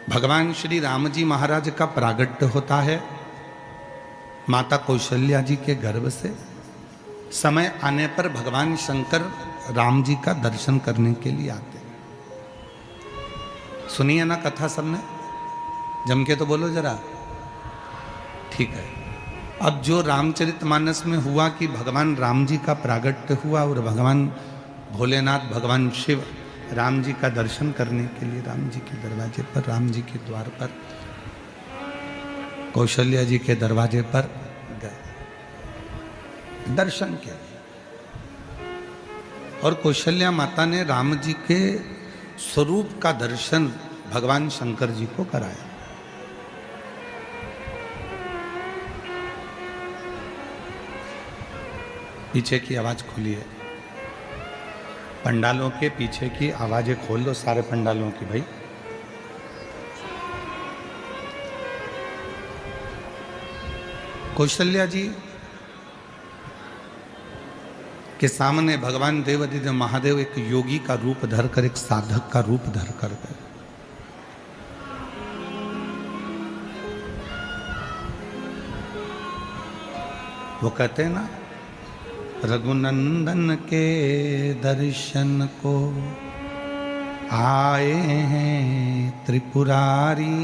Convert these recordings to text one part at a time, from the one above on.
भगवान श्री राम जी महाराज का प्रागट्य होता है माता कौशल्या जी के गर्भ से। समय आने पर भगवान शंकर राम जी का दर्शन करने के लिए आते हैं। सुनिए ना कथा सबने, जम के तो बोलो जरा, ठीक है। अब जो रामचरितमानस में हुआ कि भगवान राम जी का प्रागट्य हुआ और भगवान भोलेनाथ भगवान शिव राम जी का दर्शन करने के लिए राम जी के दरवाजे पर, राम जी के द्वार पर, कौशल्या जी के दरवाजे पर गए दर्शन के लिए। और कौशल्या माता ने राम जी के स्वरूप का दर्शन भगवान शंकर जी को कराया। पीछे की आवाज खोलिए, पंडालों के पीछे की आवाजें खोल दो, सारे पंडालों की भाई। कौशल्या जी के सामने भगवान देवादिदेव महादेव एक योगी का रूप धरकर, एक साधक का रूप धरकर गए। वो कहते हैं ना, रघुनंदन के दर्शन को आए हैं त्रिपुरारी,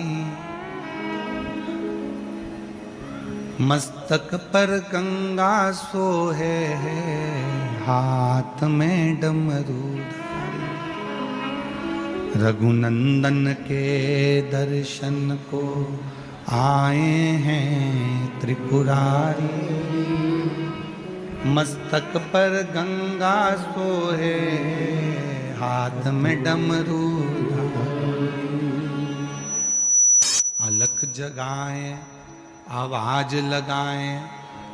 मस्तक पर गंगा सोहे है, हाथ में डमरू धारी। रघुनंदन के दर्शन को आए हैं त्रिपुरारी, मस्तक पर गंगा सोहे, हाथ में डमरू अलख जगाए, आवाज लगाए,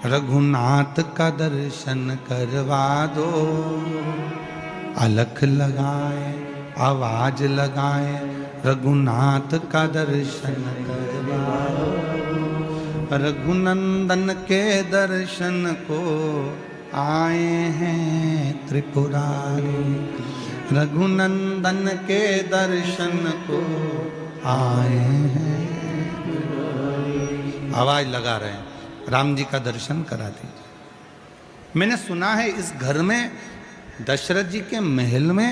रघुनाथ का दर्शन करवा दो। अलख लगाए, आवाज लगाए, रघुनाथ का दर्शन करवा दो। रघुनंदन के दर्शन को आए हैं त्रिपुरारी, रघुनंदन के दर्शन को आए हैं। आवाज लगा रहे हैं, राम जी का दर्शन करा दीजिए। मैंने सुना है इस घर में दशरथ जी के महल में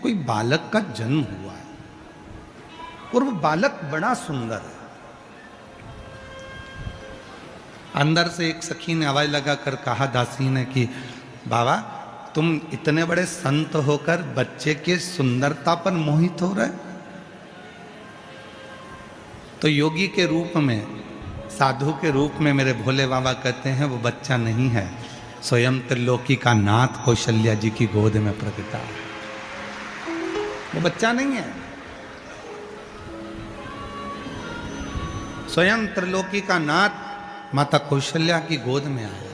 कोई बालक का जन्म हुआ है और वो बालक बड़ा सुंदर है। अंदर से एक सखी ने आवाज लगाकर कहा दासी ने कि बाबा तुम इतने बड़े संत होकर बच्चे के सुंदरता पर मोहित हो रहे। तो योगी के रूप में, साधु के रूप में मेरे भोले बाबा कहते हैं वो बच्चा नहीं है, स्वयं त्रिलोकी का नाथ कौशल्या जी की गोद में प्रकटा है। वो बच्चा नहीं है, स्वयं त्रिलोकी का नाथ माता कौशल्या की गोद में आया।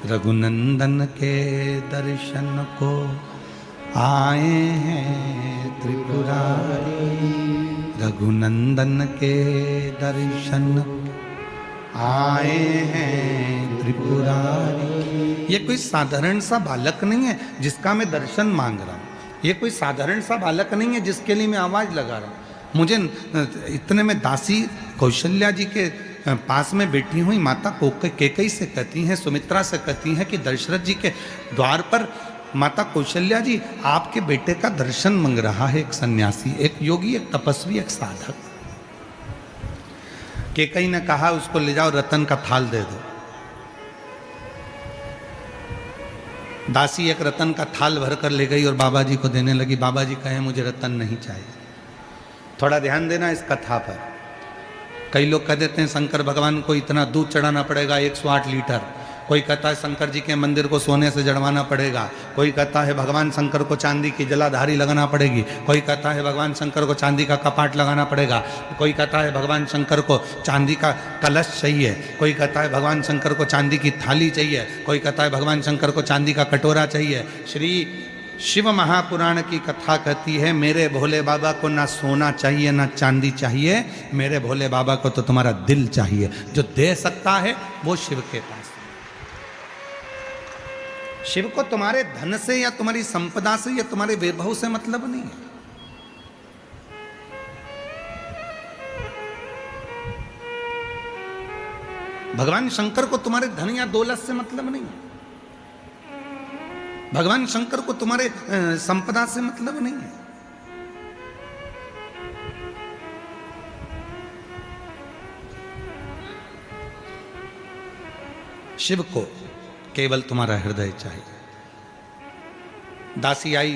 रघुनंदन के दर्शन को आए हैं त्रिपुरारी, रघुनंदन के दर्शन आए हैं त्रिपुरारी। ये कोई साधारण सा बालक नहीं है जिसका मैं दर्शन मांग रहा हूं। ये कोई साधारण सा बालक नहीं है जिसके लिए मैं आवाज लगा रहा हूं। मुझे इतने में दासी कौशल्या जी के पास में बैठी हुई माता कैकेयी से कहती हैं, सुमित्रा से कहती हैं कि दशरथ जी के द्वार पर माता कौशल्या जी आपके बेटे का दर्शन मांग रहा है एक सन्यासी, एक योगी, एक तपस्वी, एक साधक। कैकेयी ने कहा उसको ले जाओ, रतन का थाल दे दो। दासी एक रतन का थाल भरकर ले गई और बाबा जी को देने लगी। बाबा जी कहे मुझे रतन नहीं चाहिए। थोड़ा ध्यान देना इस कथा पर। कई लोग कह देते हैं शंकर भगवान को इतना दूध चढ़ाना पड़ेगा 108 लीटर। कोई कहता है शंकर जी के मंदिर को सोने से जड़वाना पड़ेगा। कोई कहता है भगवान शंकर को चांदी की जलाधारी लगाना पड़ेगी। कोई कहता है भगवान शंकर को चांदी का कपाट लगाना पड़ेगा। कोई कहता है भगवान शंकर को चांदी का कलश चाहिए। कोई कहता है भगवान शंकर को चांदी की थाली चाहिए। कोई कहता है भगवान शंकर को चांदी का कटोरा चाहिए। श्री शिव महापुराण की कथा कहती है मेरे भोले बाबा को ना सोना चाहिए ना चांदी चाहिए, मेरे भोले बाबा को तो तुम्हारा दिल चाहिए। जो दे सकता है वो शिव के पास। शिव को तुम्हारे धन से या तुम्हारी संपदा से या तुम्हारे वैभव से मतलब नहीं है। भगवान शंकर को तुम्हारे धन या दौलत से मतलब नहीं है। भगवान शंकर को तुम्हारे संपदा से मतलब नहीं है। शिव को केवल तुम्हारा हृदय चाहिए। दासी आई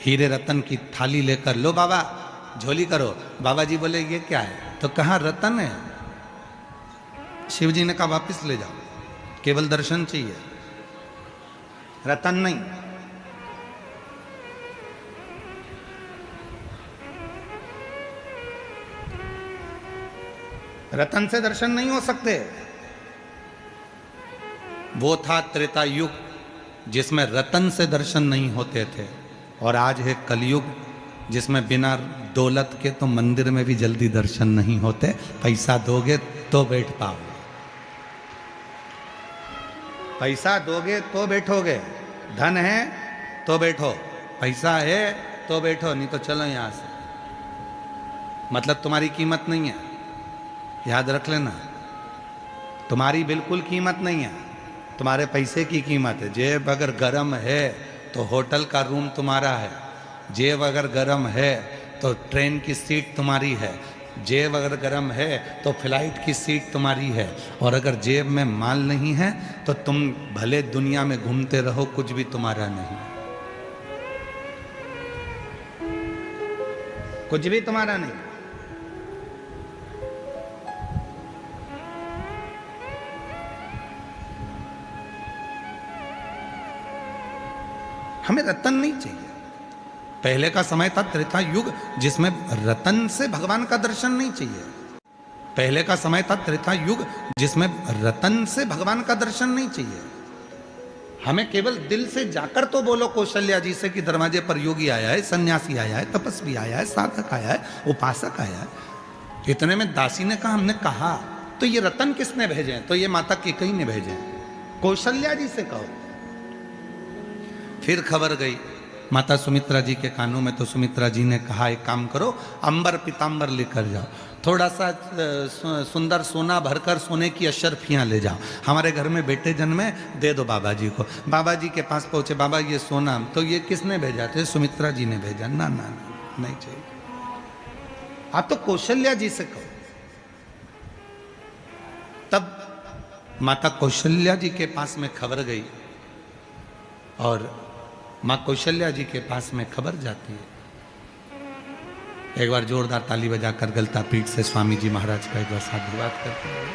हीरे रतन की थाली लेकर, लो बाबा झोली करो। बाबा जी बोले ये क्या है? तो कहा रतन है। शिव जी ने कहा वापस ले जाओ, केवल दर्शन चाहिए, रतन नहीं। रतन से दर्शन नहीं हो सकते। वो था त्रेता युग जिसमें रतन से दर्शन नहीं होते थे, और आज है कलयुग जिसमें बिना दौलत के तो मंदिर में भी जल्दी दर्शन नहीं होते। पैसा दोगे तो बैठ पाओगे, पैसा दोगे तो बैठोगे, धन है तो बैठो, पैसा है तो बैठो, नहीं तो चलो यहां से। मतलब तुम्हारी कीमत नहीं है, याद रख लेना, तुम्हारी बिल्कुल कीमत नहीं है, तुम्हारे पैसे की कीमत है। जेब अगर गर्म है तो होटल का रूम तुम्हारा है, जेब अगर गर्म है तो ट्रेन की सीट तुम्हारी है, जेब अगर गर्म है तो फ्लाइट की सीट तुम्हारी है। और अगर जेब में माल नहीं है तो तुम भले दुनिया में घूमते रहो, कुछ भी तुम्हारा नहीं, कुछ भी तुम्हारा नहीं। हमें रतन नहीं चाहिए। पहले का समय था त्रेता युग जिसमें रतन से भगवान का दर्शन नहीं चाहिए। पहले का समय था त्रेता युग जिसमें रतन से भगवान का दर्शन नहीं चाहिए। हमें केवल दिल से जाकर तो बोलो कौशल्या जी से कि दरवाजे पर योगी आया है, सन्यासी आया है, तपस्वी आया है, साधक आया है, उपासक आया है। इतने में दासी ने कहा, हमने कहा तो ये रतन किसने भेजे? तो ये माता कैकेयी ने भेजे। कौशल्या जी से कहो। फिर खबर गई माता सुमित्रा जी के कानों में, तो सुमित्रा जी ने कहा एक काम करो, अंबर पीतांबर लेकर जाओ, थोड़ा सा सुंदर सोना भरकर सोने की अशर्फियाँ ले जाओ, हमारे घर में बेटे जन्मे, दे दो बाबा जी को। बाबा जी के पास पहुँचे, बाबा ये सोना, तो ये किसने भेजा? थे सुमित्रा जी ने भेजा। ना ना ना, नहीं चाहिए, आप तो कौशल्या जी से कहो। तब माता कौशल्या जी के पास में खबर गई, और माँ कौशल्या जी के पास में खबर जाती है। एक बार जोरदार ताली बजाकर गलता पीठ से स्वामी जी महाराज का एक बार साधुवाद करते हैं।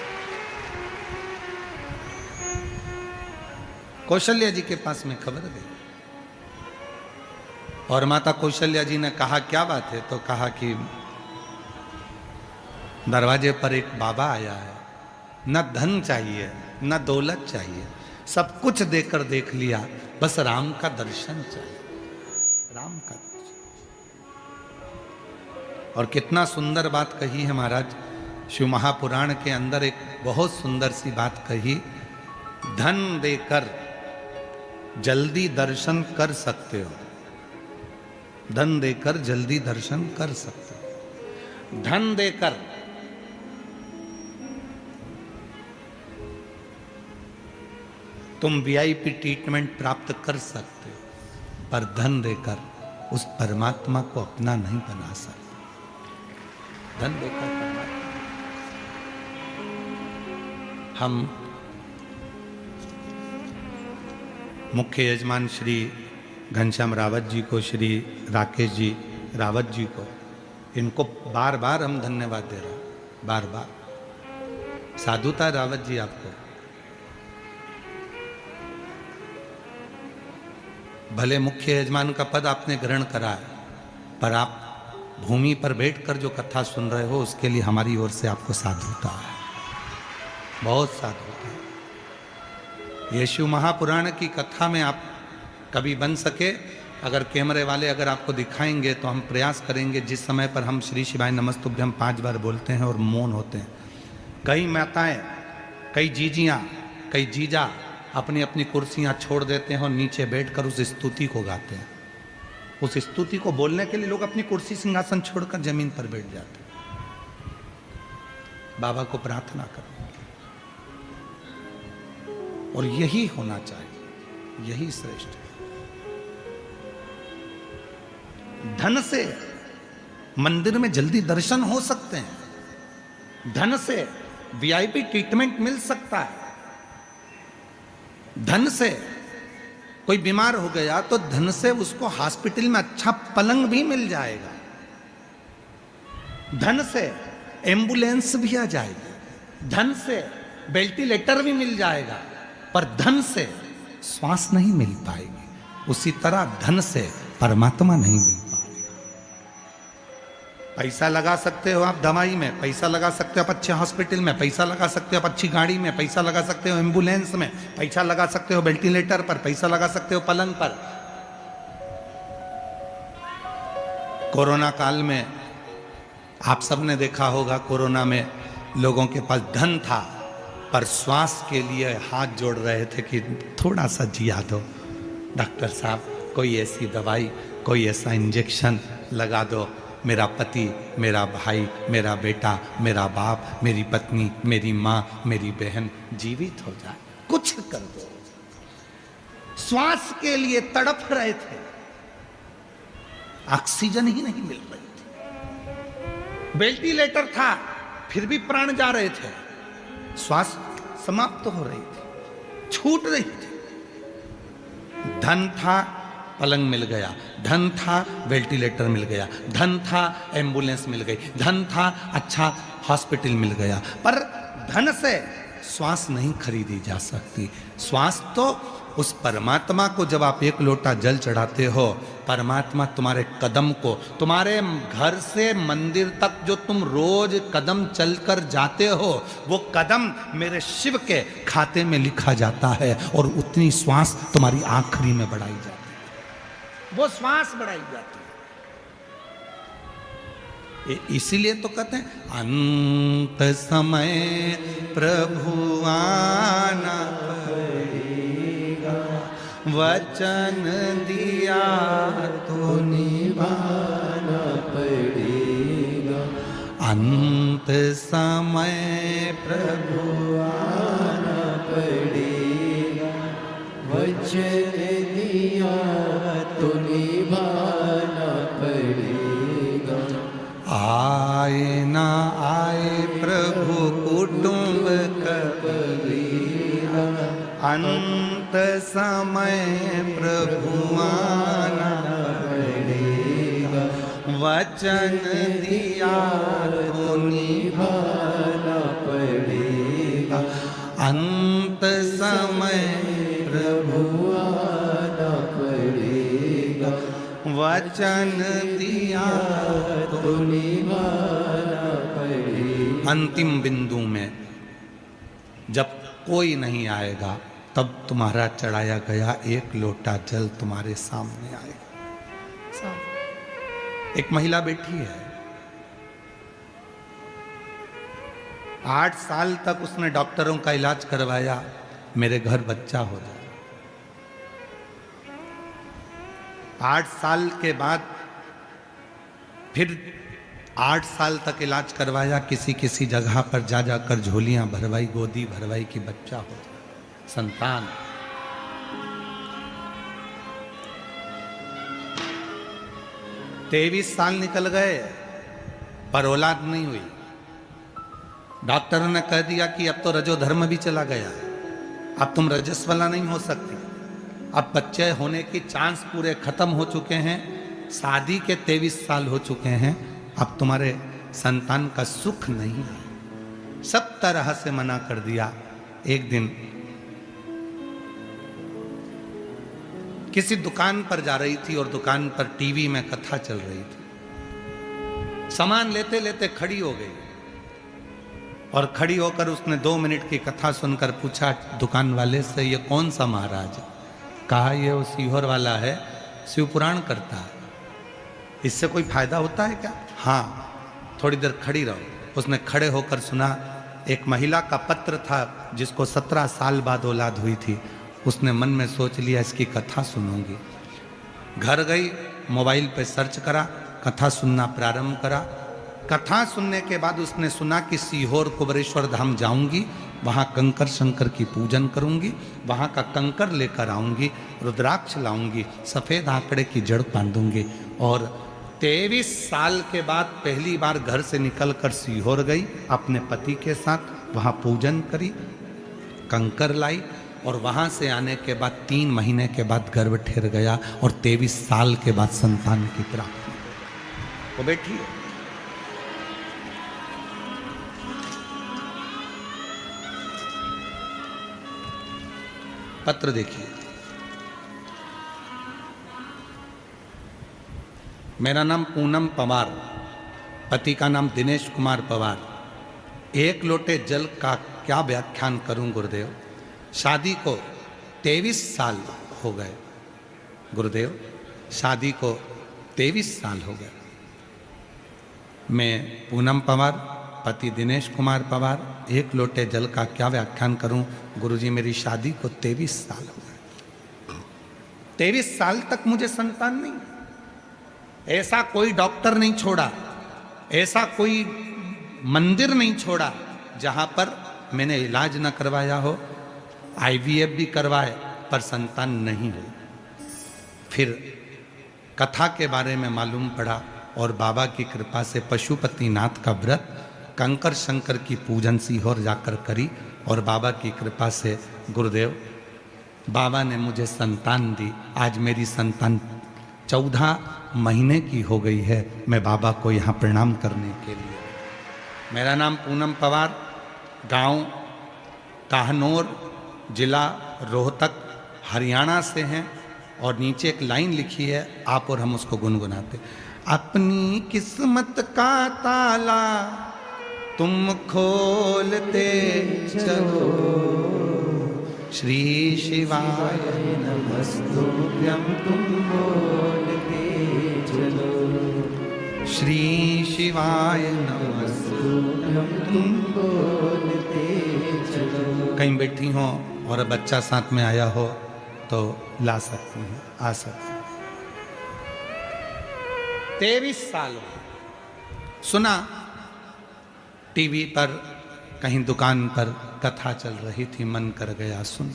कौशल्या जी के पास में खबर गई, और माता कौशल्या जी ने कहा क्या बात है? तो कहा कि दरवाजे पर एक बाबा आया है, न धन चाहिए न दौलत चाहिए, सब कुछ देकर देख लिया, बस राम का दर्शन चाहिए, राम का दर्शन। और कितना सुंदर बात कही है महाराज, शिव महापुराण के अंदर एक बहुत सुंदर सी बात कही, धन देकर जल्दी दर्शन कर सकते हो, धन देकर जल्दी दर्शन कर सकते हो। धन देकर तुम वीआईपी ट्रीटमेंट प्राप्त कर सकते हो, पर धन देकर उस परमात्मा को अपना नहीं बना सकते। धन देकर परमात्मा। हम मुख्य यजमान श्री घनश्याम रावत जी को, श्री राकेश जी रावत जी को, इनको बार बार हम धन्यवाद दे रहे हैं, बार बार। साधुता रावत जी, आपको भले मुख्य यजमान का पद आपने ग्रहण करा है, पर आप भूमि पर बैठकर जो कथा सुन रहे हो, उसके लिए हमारी ओर से आपको साधुता है, बहुत साधुता है। ये शिव महापुराण की कथा में आप कभी बन सके, अगर कैमरे वाले अगर आपको दिखाएंगे तो हम प्रयास करेंगे, जिस समय पर हम श्री शिवाय नमस्तुभ्यम 5 बार बोलते हैं और मौन होते हैं, कई माताएं, कई जीजियां, कई जीजा अपनी अपनी कुर्सियां छोड़ देते हैं और नीचे बैठकर उस स्तुति को गाते हैं। उस स्तुति को बोलने के लिए लोग अपनी कुर्सी सिंहासन छोड़कर जमीन पर बैठ जाते हैं, बाबा को प्रार्थना करो। और यही होना चाहिए, यही श्रेष्ठ है। धन से मंदिर में जल्दी दर्शन हो सकते हैं, धन से वीआईपी ट्रीटमेंट मिल सकता है, धन से कोई बीमार हो गया तो धन से उसको हॉस्पिटल में अच्छा पलंग भी मिल जाएगा, धन से एम्बुलेंस भी आ जाएगी, धन से वेंटिलेटर भी मिल जाएगा, पर धन से श्वास नहीं मिल पाएगी। उसी तरह धन से परमात्मा नहीं मिल पाएगा। पैसा लगा सकते हो आप दवाई में, पैसा लगा सकते हो आप अच्छे हॉस्पिटल में, पैसा लगा सकते हो आप अच्छी गाड़ी में, पैसा लगा सकते हो एम्बुलेंस में, पैसा लगा सकते हो वेंटिलेटर पर, पैसा लगा सकते हो पलंग पर। कोरोना काल में आप सबने देखा होगा, कोरोना में लोगों के पास धन था पर श्वास के लिए हाथ जोड़ रहे थे कि थोड़ा सा जिया दो डॉक्टर साहब, कोई ऐसी दवाई, कोई ऐसा इंजेक्शन लगा दो, मेरा पति, मेरा भाई, मेरा बेटा, मेरा बाप, मेरी पत्नी, मेरी माँ, मेरी बहन जीवित हो जाए, कुछ कर दो। श्वास के लिए तड़प रहे थे, ऑक्सीजन ही नहीं मिल रही थी, वेंटिलेटर था फिर भी प्राण जा रहे थे, श्वास समाप्त हो रही थी, छूट रही थी। धन था, पलंग मिल गया, धन था, वेंटिलेटर मिल गया, धन था, एम्बुलेंस मिल गई, धन था, अच्छा हॉस्पिटल मिल गया, पर धन से श्वास नहीं खरीदी जा सकती। श्वास तो उस परमात्मा को, जब आप एक लोटा जल चढ़ाते हो, परमात्मा तुम्हारे कदम को, तुम्हारे घर से मंदिर तक जो तुम रोज कदम चलकर जाते हो, वो कदम मेरे शिव के खाते में लिखा जाता है और उतनी श्वास तुम्हारी आखिरी में बढ़ाई जाती है, वो श्वास बढ़ाई जाती है। इसीलिए तो कहते हैं अंत समय प्रभु आना पड़ेगा, वचन दिया तो निभाना पड़ेगा। अंत समय प्रभु आना पड़ेगा, वचन दिया तो निभाना पड़ेगा। आए ना आए प्रभु कुटुंब कबीरा, अंत समय प्रभु आना पड़ेगा, वचन दिया तो निभाना पड़ेगा। अंत समय प्रभु आना पड़ेगा, वचन दिया तो निभाना पड़ेगा। अंतिम बिंदु में जब कोई नहीं आएगा, तब तुम्हारा चढ़ाया गया एक लोटा जल तुम्हारे सामने आएगा। एक महिला बैठी है, 8 साल तक उसने डॉक्टरों का इलाज करवाया, मेरे घर बच्चा हो जाए। 8 साल के बाद फिर 8 साल तक इलाज करवाया, किसी किसी जगह पर जा जाकर झोलियां भरवाई, गोदी भरवाई कि बच्चा हो जाए, संतान। 23 साल निकल गए पर औलाद नहीं हुई। डॉक्टरों ने कह दिया कि अब तो रजोधर्म भी चला गया, अब तुम रजस्वला नहीं हो सकती, अब बच्चे होने की चांस पूरे खत्म हो चुके हैं, शादी के 23 साल हो चुके हैं, अब तुम्हारे संतान का सुख नहीं है। सब तरह से मना कर दिया। एक दिन किसी दुकान पर जा रही थी और दुकान पर टीवी में कथा चल रही थी, सामान लेते लेते खड़ी हो गई और खड़ी होकर उसने 2 मिनट की कथा सुनकर पूछा दुकान वाले से, ये कौन सा महाराज? कहा ये वो सीहोर वाला है, शिव पुराण करता है, इससे कोई फायदा होता है क्या? हाँ, थोड़ी देर खड़ी रहो। उसने खड़े होकर सुना। एक महिला का पत्र था जिसको 17 साल बाद औलाद हुई थी। उसने मन में सोच लिया इसकी कथा सुनूंगी। घर गई, मोबाइल पे सर्च करा, कथा सुनना प्रारंभ करा। कथा सुनने के बाद उसने सुना कि सीहोर कुबरेश्वर धाम जाऊंगी वहाँ कंकर शंकर की पूजन करूँगी, वहाँ का कंकर लेकर आऊँगी, रुद्राक्ष लाऊंगी, सफ़ेद आंकड़े की जड़ बांधूंगी। और 23 साल के बाद पहली बार घर से निकलकर सीहोर गई अपने पति के साथ, वहाँ पूजन करी, कंकर लाई और वहाँ से आने के बाद 3 महीने के बाद गर्भ ठहर गया और 23 साल के बाद संतान की प्राप्ति। वो बैठी पत्र देखिए। मेरा नाम पूनम पवार, पति का नाम दिनेश कुमार पवार। 1 लोटे जल का क्या व्याख्यान करूं गुरुदेव। शादी को 23 साल हो गए गुरुदेव, शादी को 23 साल हो गए। मैं पूनम पवार, पति दिनेश कुमार पवार, 1 लोटे जल का क्या व्याख्यान करूं गुरुजी। मेरी शादी को 23 साल हो गए। 23 साल तक मुझे संतान नहीं। ऐसा कोई डॉक्टर नहीं छोड़ा, ऐसा कोई मंदिर नहीं छोड़ा जहां पर मैंने इलाज न करवाया हो। IVF भी करवाए पर संतान नहीं हुई। फिर कथा के बारे में मालूम पड़ा और बाबा की कृपा से पशुपतिनाथ का व्रत, कंकर शंकर की पूजन सीहोर जाकर करी और बाबा की कृपा से गुरुदेव बाबा ने मुझे संतान दी। आज मेरी संतान 14 महीने की हो गई है। मैं बाबा को यहाँ प्रणाम करने के लिए। मेरा नाम पूनम पवार, गांव काहनौर, जिला रोहतक, हरियाणा से हैं। और नीचे एक लाइन लिखी है, आप और हम उसको गुनगुनाते। अपनी किस्मत का ताला तुम खोलते चलो, श्री शिवाय नमस्तुभ्यं तुम बोलते चलो, श्री शिवाय नमस्तुभ्यं तुम बोलते चलो। कहीं बैठी हो और बच्चा साथ में आया हो तो ला सकती हैं, आ सकती हैं। 23 साल सुना, टीवी पर कहीं दुकान पर कथा चल रही थी, मन कर गया सुन।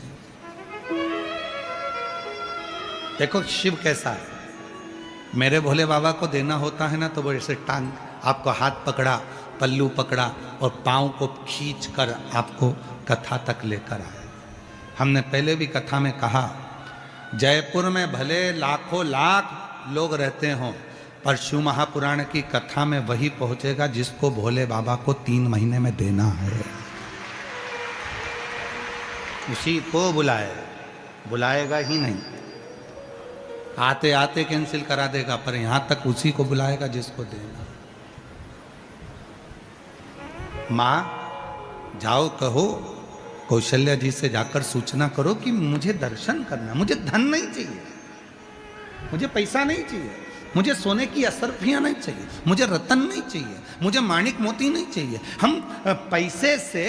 देखो शिव कैसा है। मेरे भोले बाबा को देना होता है ना तो वो ऐसे टांग आपको हाथ पकड़ा, पल्लू पकड़ा और पांव को खींच कर आपको कथा तक लेकर आए। हमने पहले भी कथा में कहा, जयपुर में भले लाखों लाख लोग रहते हों पर शिव महापुराण की कथा में वही पहुंचेगा जिसको भोले बाबा को 3 महीने में देना है। उसी को बुलाएगा ही नहीं, आते आते कैंसिल करा देगा, पर यहां तक उसी को बुलाएगा जिसको देना। मां जाओ कहो कौशल्या जी से जाकर सूचना करो कि मुझे दर्शन करना, मुझे धन नहीं चाहिए, मुझे पैसा नहीं चाहिए, मुझे सोने की असरफियां नहीं चाहिए, मुझे रतन नहीं चाहिए, मुझे माणिक मोती नहीं चाहिए। हम पैसे से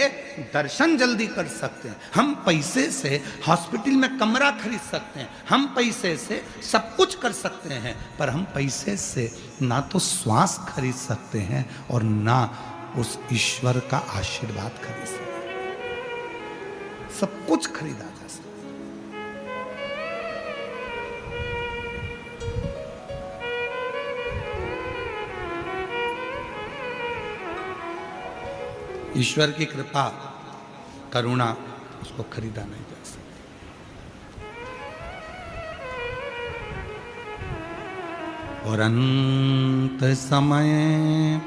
दर्शन जल्दी कर सकते हैं, हम पैसे से हॉस्पिटल में कमरा खरीद सकते हैं, हम पैसे से सब कुछ कर सकते हैं, पर हम पैसे से ना तो श्वास खरीद सकते हैं और ना उस ईश्वर का आशीर्वाद खरीद सकते हैं। सब कुछ खरीदा जा सकता। ईश्वर की कृपा करुणा उसको खरीदा नहीं जा सकता। और अंत समय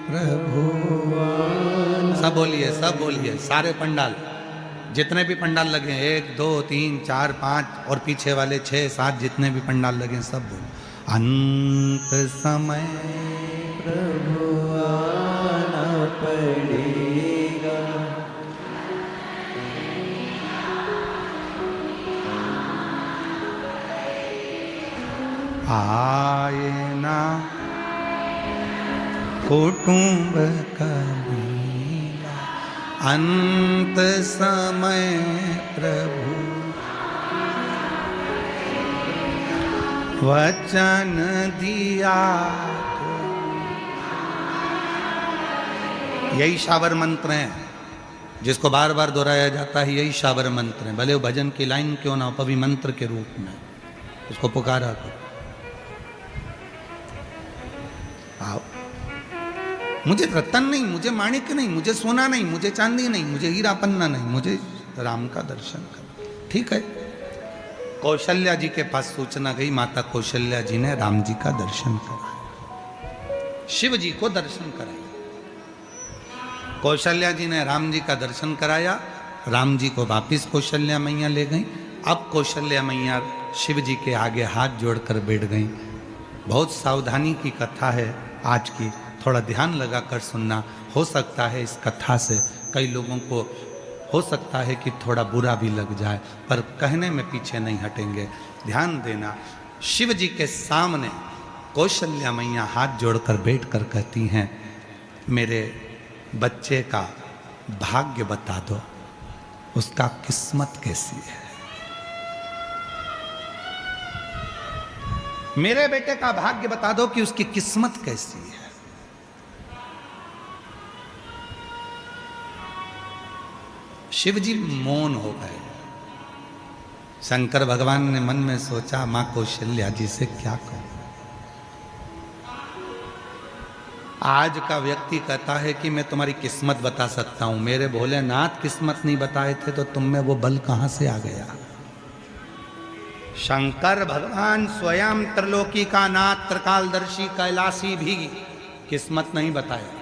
प्रभु, सब बोलिए सारे पंडाल, जितने भी पंडाल लगे, 1 2 3 4 5 और पीछे वाले 6 7 जितने भी पंडाल लगे सब बोलो। अंत समय प्रभु आना पड़ेगा, आए ना कुटुंब कबीला, अंत समय प्रभु वचन दिया। यही शावर मंत्र हैं जिसको बार बार दोहराया जाता है, यही शाबर मंत्र है। भले वो भजन की लाइन क्यों ना हो, कभी मंत्र के रूप में उसको पुकारा करो। आओ, मुझे रत्न नहीं, मुझे माणिक नहीं, मुझे सोना नहीं, मुझे चांदी नहीं, मुझे हीरा पन्ना नहीं, मुझे राम का दर्शन करो। ठीक है, कौशल्या जी के पास सूचना गई, माता कौशल्या जी ने राम जी का दर्शन कराया, शिव जी को दर्शन कराया। कौशल्या जी ने राम जी का दर्शन कराया, राम जी को वापिस कौशल्या मैया ले गई। अब कौशल्या मैया शिव जी के आगे हाथ जोड़कर बैठ गई। बहुत सावधानी की कथा है आज की, थोड़ा ध्यान लगा कर सुनना। हो सकता है इस कथा से कई लोगों को हो सकता है कि थोड़ा बुरा भी लग जाए, पर कहने में पीछे नहीं हटेंगे। ध्यान देना, शिव जी के सामने कौशल्या मैया हाथ जोड़कर बैठकर कहती हैं, मेरे बच्चे का भाग्य बता दो, उसका किस्मत कैसी है। मेरे बेटे का भाग्य बता दो कि उसकी किस्मत कैसी है। शिव जी मौन हो गए। शंकर भगवान ने मन में सोचा, मां कौशल्या जी से क्या कहूं। आज का व्यक्ति कहता है कि मैं तुम्हारी किस्मत बता सकता हूं, मेरे भोलेनाथ किस्मत नहीं बताए थे तो तुम में वो बल कहां से आ गया। शंकर भगवान स्वयं त्रिलोकी का नाथ, त्रिकालदर्शी, कैलाशी भी किस्मत नहीं बताया।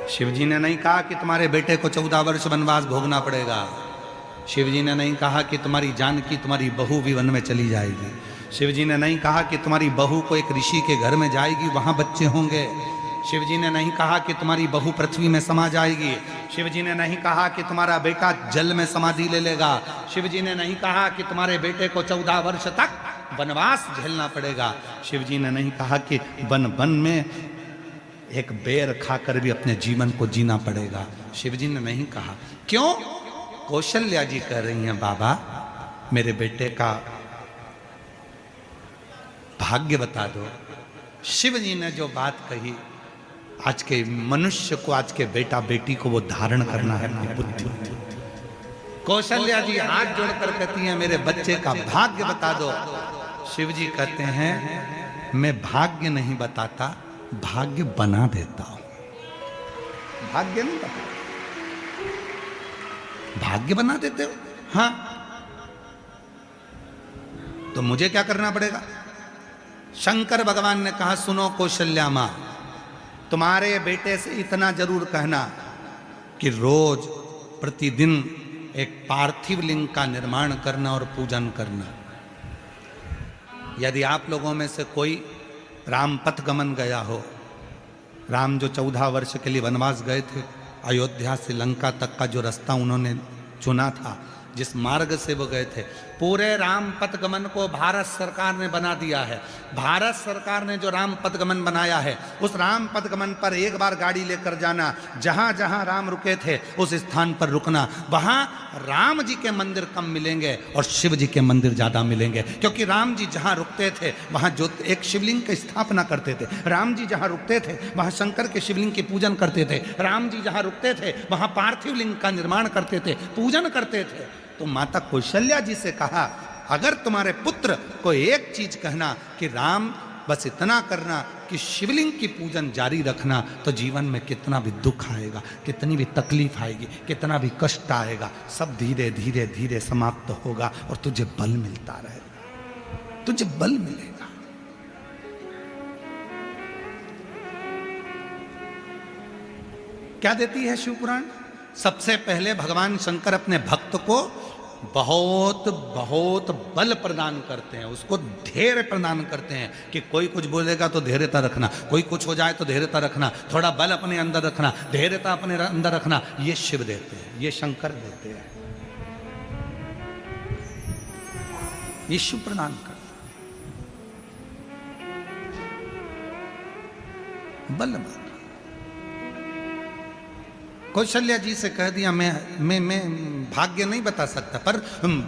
शिव जी ने नहीं कहा कि तुम्हारे बेटे को 14 वर्ष वनवास भोगना पड़ेगा। शिव जी ने नहीं कहा कि तुम्हारी जानकी, तुम्हारी बहू भी वन में चली जाएगी। शिव जी ने नहीं कहा कि तुम्हारी बहू को एक ऋषि के घर में जाएगी, वहां बच्चे होंगे। शिव जी ने नहीं कहा कि तुम्हारी बहू पृथ्वी में समा जाएगी। शिव जी ने नहीं कहा कि तुम्हारा बेटा जल में समाधि ले लेगा। शिव जी ने नहीं कहा कि तुम्हारे बेटे को 14 वर्ष तक वनवास झेलना पड़ेगा। शिव जी ने नहीं कहा कि वन वन में एक बेर खाकर भी अपने जीवन को जीना पड़ेगा। शिव जी ने नहीं कहा। क्यों? कौशल्या जी कह रही हैं, बाबा मेरे बेटे का भाग्य बता दो। शिव जी ने जो बात कही, आज के मनुष्य को, आज के बेटा बेटी को वो धारण करना है अपनी बुद्धि। कौशल्या जी हाथ जोड़कर कहती हैं, मेरे बच्चे का भाग्य बता दो। शिव जी कहते हैं, मैं भाग्य नहीं बताता, भाग्य बना देता हूं। भाग्य नहीं बता, भाग्य बना देते हो? हाँ, तो मुझे क्या करना पड़ेगा? शंकर भगवान ने कहा, सुनो कौशल्या मां, तुम्हारे बेटे से इतना जरूर कहना कि रोज प्रतिदिन एक पार्थिव लिंग का निर्माण करना और पूजन करना। यदि आप लोगों में से कोई राम पथ गमन गया हो, राम जो 14 वर्ष के लिए वनवास गए थे, अयोध्या से लंका तक का जो रास्ता उन्होंने चुना था, जिस मार्ग से वो गए थे, पूरे राम पथगमन को भारत सरकार ने बना दिया है। भारत सरकार ने जो राम पथगमन बनाया है, उस राम पथगमन पर एक बार गाड़ी लेकर जाना, जहां जहां राम रुके थे उस स्थान पर रुकना। वहां राम जी के मंदिर कम मिलेंगे और शिव जी के मंदिर ज्यादा मिलेंगे, क्योंकि राम जी जहां रुकते थे वहां जो एक शिवलिंग की स्थापना करते थे। राम जी जहां रुकते थे वहां शंकर के शिवलिंग की पूजन करते थे। राम जी जहां रुकते थे वहां पार्थिव लिंग का निर्माण करते थे, पूजन करते थे। तो माता कौशल्या जी से कहा, अगर तुम्हारे पुत्र को एक चीज कहना कि राम बस इतना करना कि शिवलिंग की पूजन जारी रखना, तो जीवन में कितना भी दुख आएगा, कितनी भी तकलीफ आएगी, कितना भी कष्ट आएगा, सब धीरे धीरे धीरे समाप्त होगा और तुझे बल मिलता रहेगा, तुझे बल मिलेगा। क्या देती है शिव पुराण? सबसे पहले भगवान शंकर अपने भक्त को बहुत बहुत बल प्रदान करते हैं, उसको धैर्य प्रदान करते हैं कि कोई कुछ बोलेगा तो धैर्यता रखना, कोई कुछ हो जाए तो धैर्यता रखना, थोड़ा बल अपने अंदर रखना, धैर्यता अपने अंदर रखना। ये शिव देते हैं, ये शंकर देते हैं, ये शिव प्रदान करते हैं बल। कौशल्या जी से कह दिया, मैं भाग्य नहीं बता सकता, पर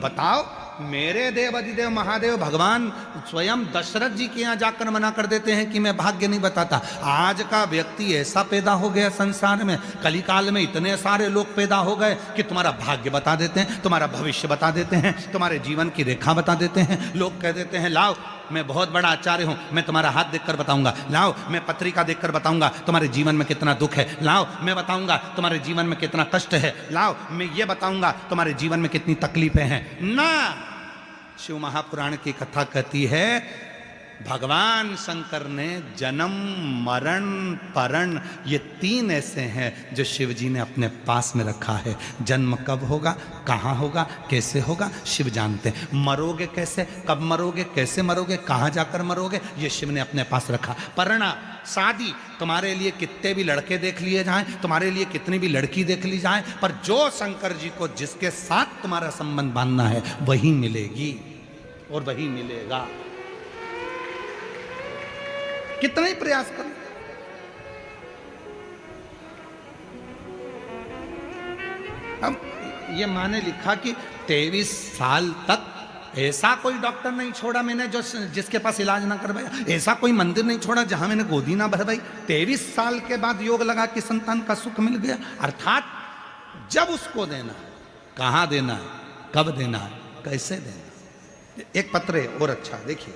बताओ मेरे देव अधिदेव महादेव भगवान स्वयं दशरथ जी के यहाँ जाकर मना कर देते हैं कि मैं भाग्य नहीं बताता। आज का व्यक्ति ऐसा पैदा हो गया संसार में, कलिकाल में इतने सारे लोग पैदा हो गए कि तुम्हारा भाग्य बता देते हैं, तुम्हारा भविष्य बता देते हैं, तुम्हारे जीवन की रेखा बता देते हैं। लोग कह देते हैं लाओ मैं बहुत बड़ा आचार्य हूं, मैं तुम्हारा हाथ देखकर बताऊंगा, लाओ मैं पत्रिका देखकर बताऊंगा तुम्हारे जीवन में कितना दुख है, लाओ मैं बताऊंगा तुम्हारे जीवन में कितना कष्ट है, लाओ मैं ये बताऊंगा तुम्हारे जीवन में कितनी तकलीफें हैं। ना, शिव महापुराण की कथा कहती है भगवान शंकर ने जन्म मरण परण ये 3 ऐसे हैं जो शिव जी ने अपने पास में रखा है। जन्म कब होगा, कहाँ होगा, कैसे होगा, शिव जानते हैं। मरोगे कैसे, कब मरोगे, कैसे मरोगे, कहाँ जाकर मरोगे, ये शिव ने अपने पास रखा। परणा, शादी, तुम्हारे लिए कितने भी लड़के देख लिए जाएं, तुम्हारे लिए कितनी भी लड़की देख ली जाए, पर जो शंकर जी को जिसके साथ तुम्हारा संबंध बांधना है वही मिलेगी और वही मिलेगा। कितना ही प्रयास करो। अब ये माने लिखा कि 23 साल तक ऐसा कोई डॉक्टर नहीं छोड़ा मैंने जो जिसके पास इलाज ना करवाया, ऐसा कोई मंदिर नहीं छोड़ा जहां मैंने गोदी ना भरवाई। 23 साल के बाद योग लगा कि संतान का सुख मिल गया। अर्थात जब उसको देना है, कहां देना है, कब देना है, कैसे देना है। एक पत्र है और अच्छा, देखिए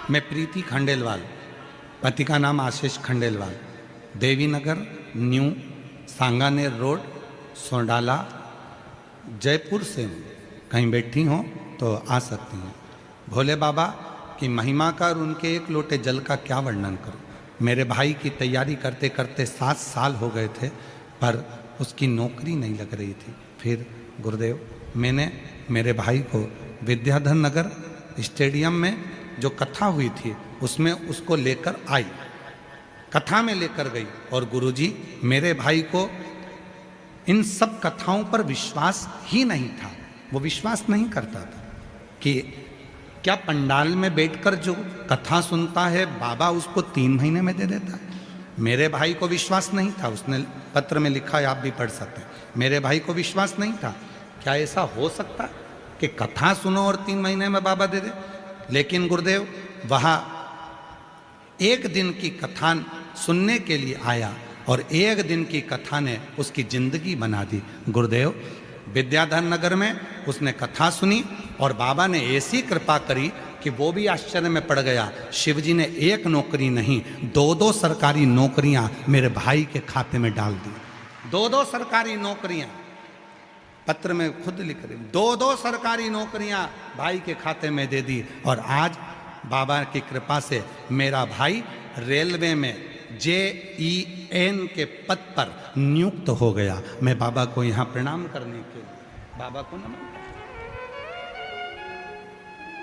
मैं प्रीति खंडेलवाल, पति का नाम आशीष खंडेलवाल, देवी नगर न्यू सांगानेर रोड सोंडाला जयपुर से हूँ। कहीं बैठी हो तो आ सकती हैं। भोले बाबा की महिमा का और उनके एक लोटे जल का क्या वर्णन करूँ। मेरे भाई की तैयारी करते करते 7 साल हो गए थे पर उसकी नौकरी नहीं लग रही थी। फिर गुरुदेव मैंने मेरे भाई को विद्याधर नगर स्टेडियम में जो कथा हुई थी उसमें उसको लेकर आई, कथा में लेकर गई और गुरुजी मेरे भाई को इन सब कथाओं पर विश्वास ही नहीं था। वो विश्वास नहीं करता था कि क्या पंडाल में बैठकर जो कथा सुनता है बाबा उसको 3 महीने में दे देता है। मेरे भाई को विश्वास नहीं था, उसने पत्र में लिखा है, आप भी पढ़ सकते हैं। मेरे भाई को विश्वास नहीं था क्या ऐसा हो सकता है कि कथा सुनो और 3 महीने में बाबा दे दे। लेकिन गुरुदेव वहाँ 1 दिन की कथा सुनने के लिए आया और 1 दिन की कथा ने उसकी जिंदगी बना दी। गुरुदेव विद्याधर नगर में उसने कथा सुनी और बाबा ने ऐसी कृपा करी कि वो भी आश्चर्य में पड़ गया। शिव जी ने 1 नौकरी नहीं 2-2 सरकारी नौकरियां मेरे भाई के खाते में डाल दी। 2-2 सरकारी नौकरियां, पत्र में खुद लिख रही, 2-2 सरकारी नौकरियां भाई के खाते में दे दी। और आज बाबा की कृपा से मेरा भाई रेलवे में JEN के पद पर नियुक्त हो गया। मैं बाबा को यहाँ प्रणाम करने के लिए बाबा को नमन।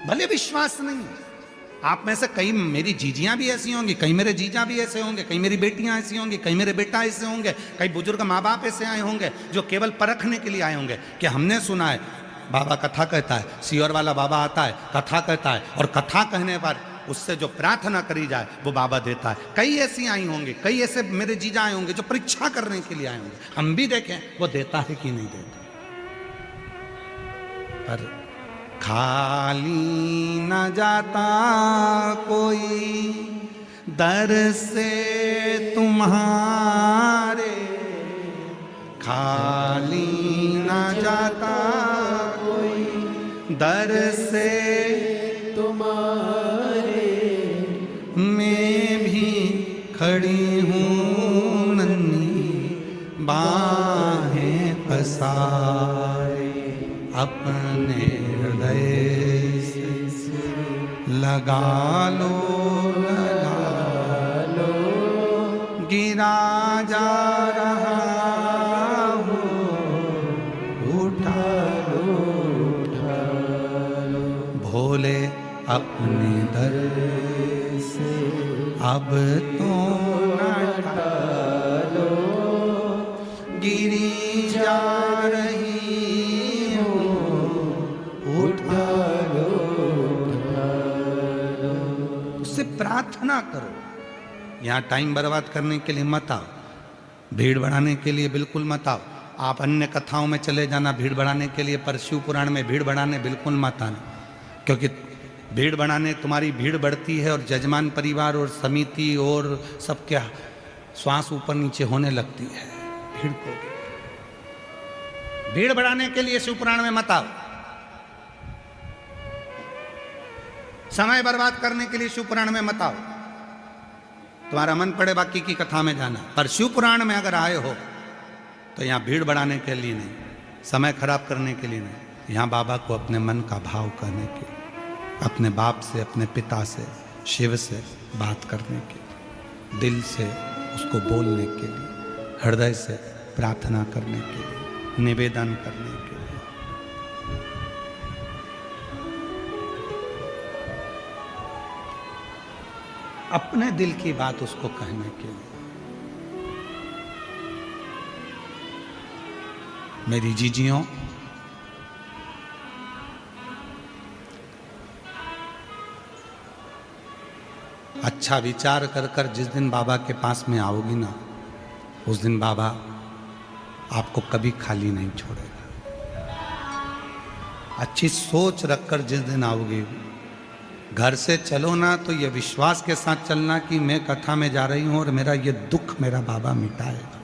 भले विश्वास नहीं, आप में से कई मेरी जीजियां भी ऐसी होंगी, कई मेरे जीजा भी ऐसे होंगे, कई मेरी बेटियां ऐसी होंगी, कई मेरे बेटा ऐसे होंगे, कई बुजुर्ग माँ बाप ऐसे आए होंगे जो केवल परखने के लिए आए होंगे कि हमने सुना है बाबा कथा कहता है, सियोर वाला बाबा आता है कथा कहता है और कथा कहने पर उससे जो प्रार्थना करी जाए वो बाबा देता है। कई ऐसी आई होंगी, कई ऐसे मेरे जीजा आए होंगे जो परीक्षा करने के लिए आए होंगे। हम भी देखें वो देता है कि नहीं देता। पर खाली न जाता कोई दर से तुम्हारे, खाली न जाता कोई दर से तुम्हारे। मैं भी खड़ी हूँ नन्ही बाहें पसारे, अपने हृदय से लगा लो, गिरा जा रहा हो, उठा लो, भोले अपने दर से अब तो न टालो, गिरी जा रही हो, उठा लो, उससे प्रार्थना करो। यहाँ टाइम बर्बाद करने के लिए मत आओ, भीड़ बढ़ाने के लिए बिल्कुल मत आओ। आप अन्य कथाओं में चले जाना भीड़ बढ़ाने के लिए, पर शिव पुराण में भीड़ बढ़ाने बिल्कुल मत आना, क्योंकि भीड़ बढ़ाने तुम्हारी भीड़ बढ़ती है और जजमान परिवार और समिति और सबके श्वास ऊपर नीचे होने लगती है। भीड़ को भीड़ बढ़ाने के लिए शिव पुराण में मत आओ, समय बर्बाद करने के लिए शिव पुराण में मत आओ। तुम्हारा मन पड़े बाकी की कथा में जाना, पर शिव पुराण में अगर आए हो तो यहाँ भीड़ बढ़ाने के लिए नहीं, समय खराब करने के लिए नहीं, यहाँ बाबा को अपने मन का भाव करने के लिए, अपने बाप से, अपने पिता से, शिव से बात करने के लिए, दिल से उसको बोलने के लिए, हृदय से प्रार्थना करने के लिए, निवेदन करने के लिए। अपने दिल की बात उसको कहने के लिए। मेरी जीजियों, अच्छा विचार कर कर जिस दिन बाबा के पास में आओगी ना, उस दिन बाबा आपको कभी खाली नहीं छोड़ेगा। अच्छी सोच रखकर जिस दिन आओगे, घर से चलो ना तो ये विश्वास के साथ चलना कि मैं कथा में जा रही हूं और मेरा ये दुख मेरा बाबा मिटाएगा,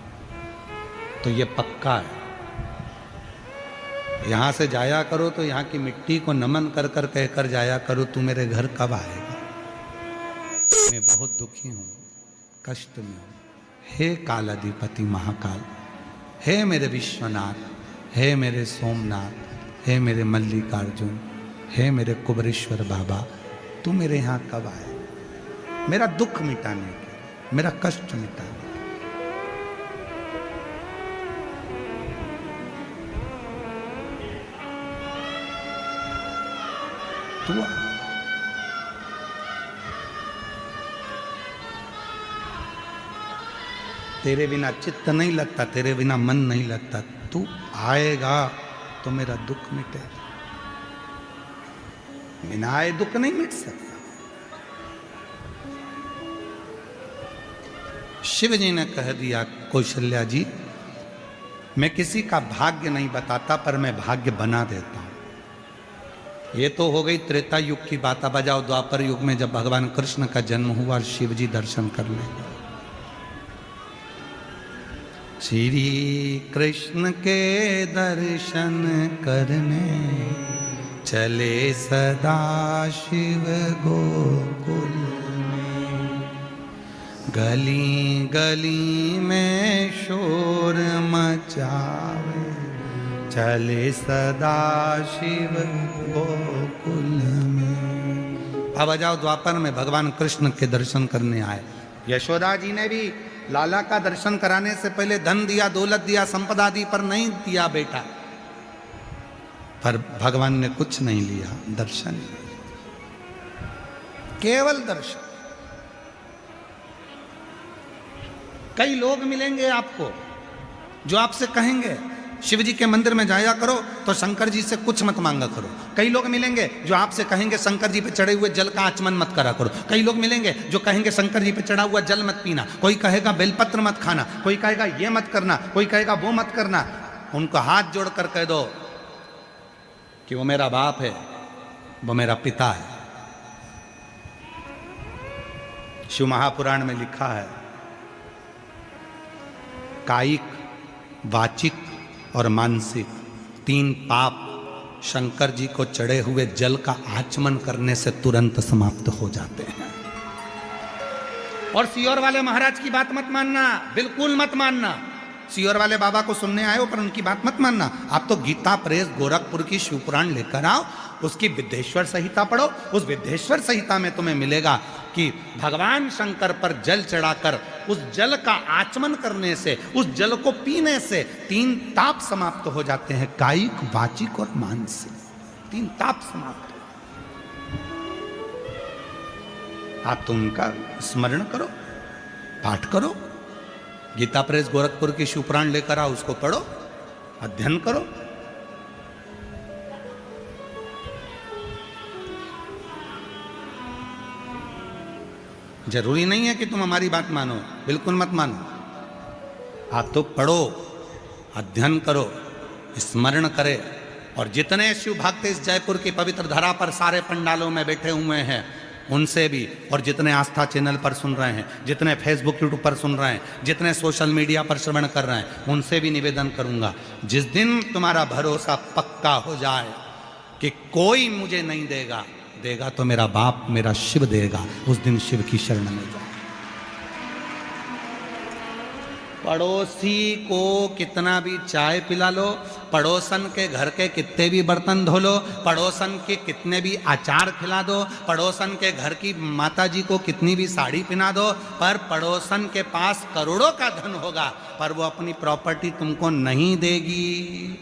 तो ये पक्का है। यहां से जाया करो तो यहाँ की मिट्टी को नमन कर कर कहकर जाया करो, तू मेरे घर कब आएगा, मैं बहुत दुखी हूं, कष्ट में हूं। हे काल अधिपति महाकाल, हे मेरे विश्वनाथ, हे मेरे सोमनाथ, हे मेरे मल्लिकार्जुन, हे मेरे कुबरेश्वर बाबा, तू मेरे यहाँ कब आए, मेरा दुख मिटाने के, मेरा कष्ट मिटाने के। तू तेरे बिना चित्त नहीं लगता, तेरे बिना मन नहीं लगता, तू आएगा तो मेरा दुख मिटेगा, बिना आए दुख नहीं मिट सकता। शिव जी ने कह दिया, कौशल्या जी मैं किसी का भाग्य नहीं बताता, पर मैं भाग्य बना देता हूं। ये तो हो गई त्रेता युग की बात। अब बजाओ द्वापर युग में, जब भगवान कृष्ण का जन्म हुआ, शिव जी दर्शन करने गए। श्री कृष्ण के दर्शन करने चले सदा शिव गोकुल में, गली गली में शोर मचावे, चले सदा शिव गोकुल में। अब आ जाओ द्वापर में, भगवान कृष्ण के दर्शन करने आए। यशोदा जी ने भी लाला का दर्शन कराने से पहले धन दिया, दौलत दिया, संपदा दी, पर नहीं दिया बेटा। पर भगवान ने कुछ नहीं लिया, दर्शन लिया, केवल दर्शन। कई लोग मिलेंगे आपको जो आपसे कहेंगे शिव जी के मंदिर में जाया करो तो शंकर जी से कुछ मत मांगा करो। कई लोग मिलेंगे जो आपसे कहेंगे शंकर जी पे चढ़े हुए जल का आचमन मत करा करो। कई लोग मिलेंगे जो कहेंगे शंकर जी पे चढ़ा हुआ जल मत पीना। कोई कहेगा बेलपत्र मत खाना, कोई कहेगा ये मत करना, कोई कहेगा वो मत करना। उनको हाथ जोड़कर कह दो कि वो मेरा बाप है, वो मेरा पिता है। शिव महापुराण में लिखा है, कायिक, वाचिक और मानसिक 3 पाप शंकर जी को चढ़े हुए जल का आचमन करने से तुरंत समाप्त हो जाते हैं। और सियोर वाले महाराज की बात मत मानना, बिल्कुल मत मानना। सियोर वाले बाबा को सुनने आए हो पर उनकी बात मत मानना। आप तो गीता प्रेस गोरखपुर की शिवपुराण लेकर आओ, उसकी विद्येश्वर संहिता पढ़ो। उस विद्येश्वर संहिता में तुम्हें मिलेगा कि भगवान शंकर पर जल चढ़ाकर उस जल का आचमन करने से, उस जल को पीने से 3 ताप समाप्त हो जाते हैं, कायिक, वाचिक और मानसिक। 3 ताप समाप्त। आप तो उनका स्मरण करो, पाठ करो। गीता प्रेस गोरखपुर की शिवपुराण लेकर आओ, उसको पढ़ो, अध्ययन करो। जरूरी नहीं है कि तुम हमारी बात मानो, बिल्कुल मत मानो। आप तो पढ़ो, अध्ययन करो, स्मरण करे। और जितने शिव भक्त इस जयपुर की पवित्र धरा पर सारे पंडालों में बैठे हुए हैं, उनसे भी, और जितने आस्था चैनल पर सुन रहे हैं, जितने फेसबुक यूट्यूब पर सुन रहे हैं, जितने सोशल मीडिया पर श्रवण कर रहे हैं, उनसे भी निवेदन करूंगा, जिस दिन तुम्हारा भरोसा पक्का हो जाए कि कोई मुझे नहीं देगा, देगा तो मेरा बाप, मेरा शिव देगा, उस दिन शिव की शरण में जाओ। पड़ोसी को कितना भी चाय पिला लो, पड़ोसन के घर के कितने भी बर्तन धो लो, पड़ोसन के कितने भी अचार खिला दो, पड़ोसन के घर की माताजी को कितनी भी साड़ी पहना दो, पर पड़ोसन के पास करोड़ों का धन होगा, पर वो अपनी प्रॉपर्टी तुमको नहीं देगी।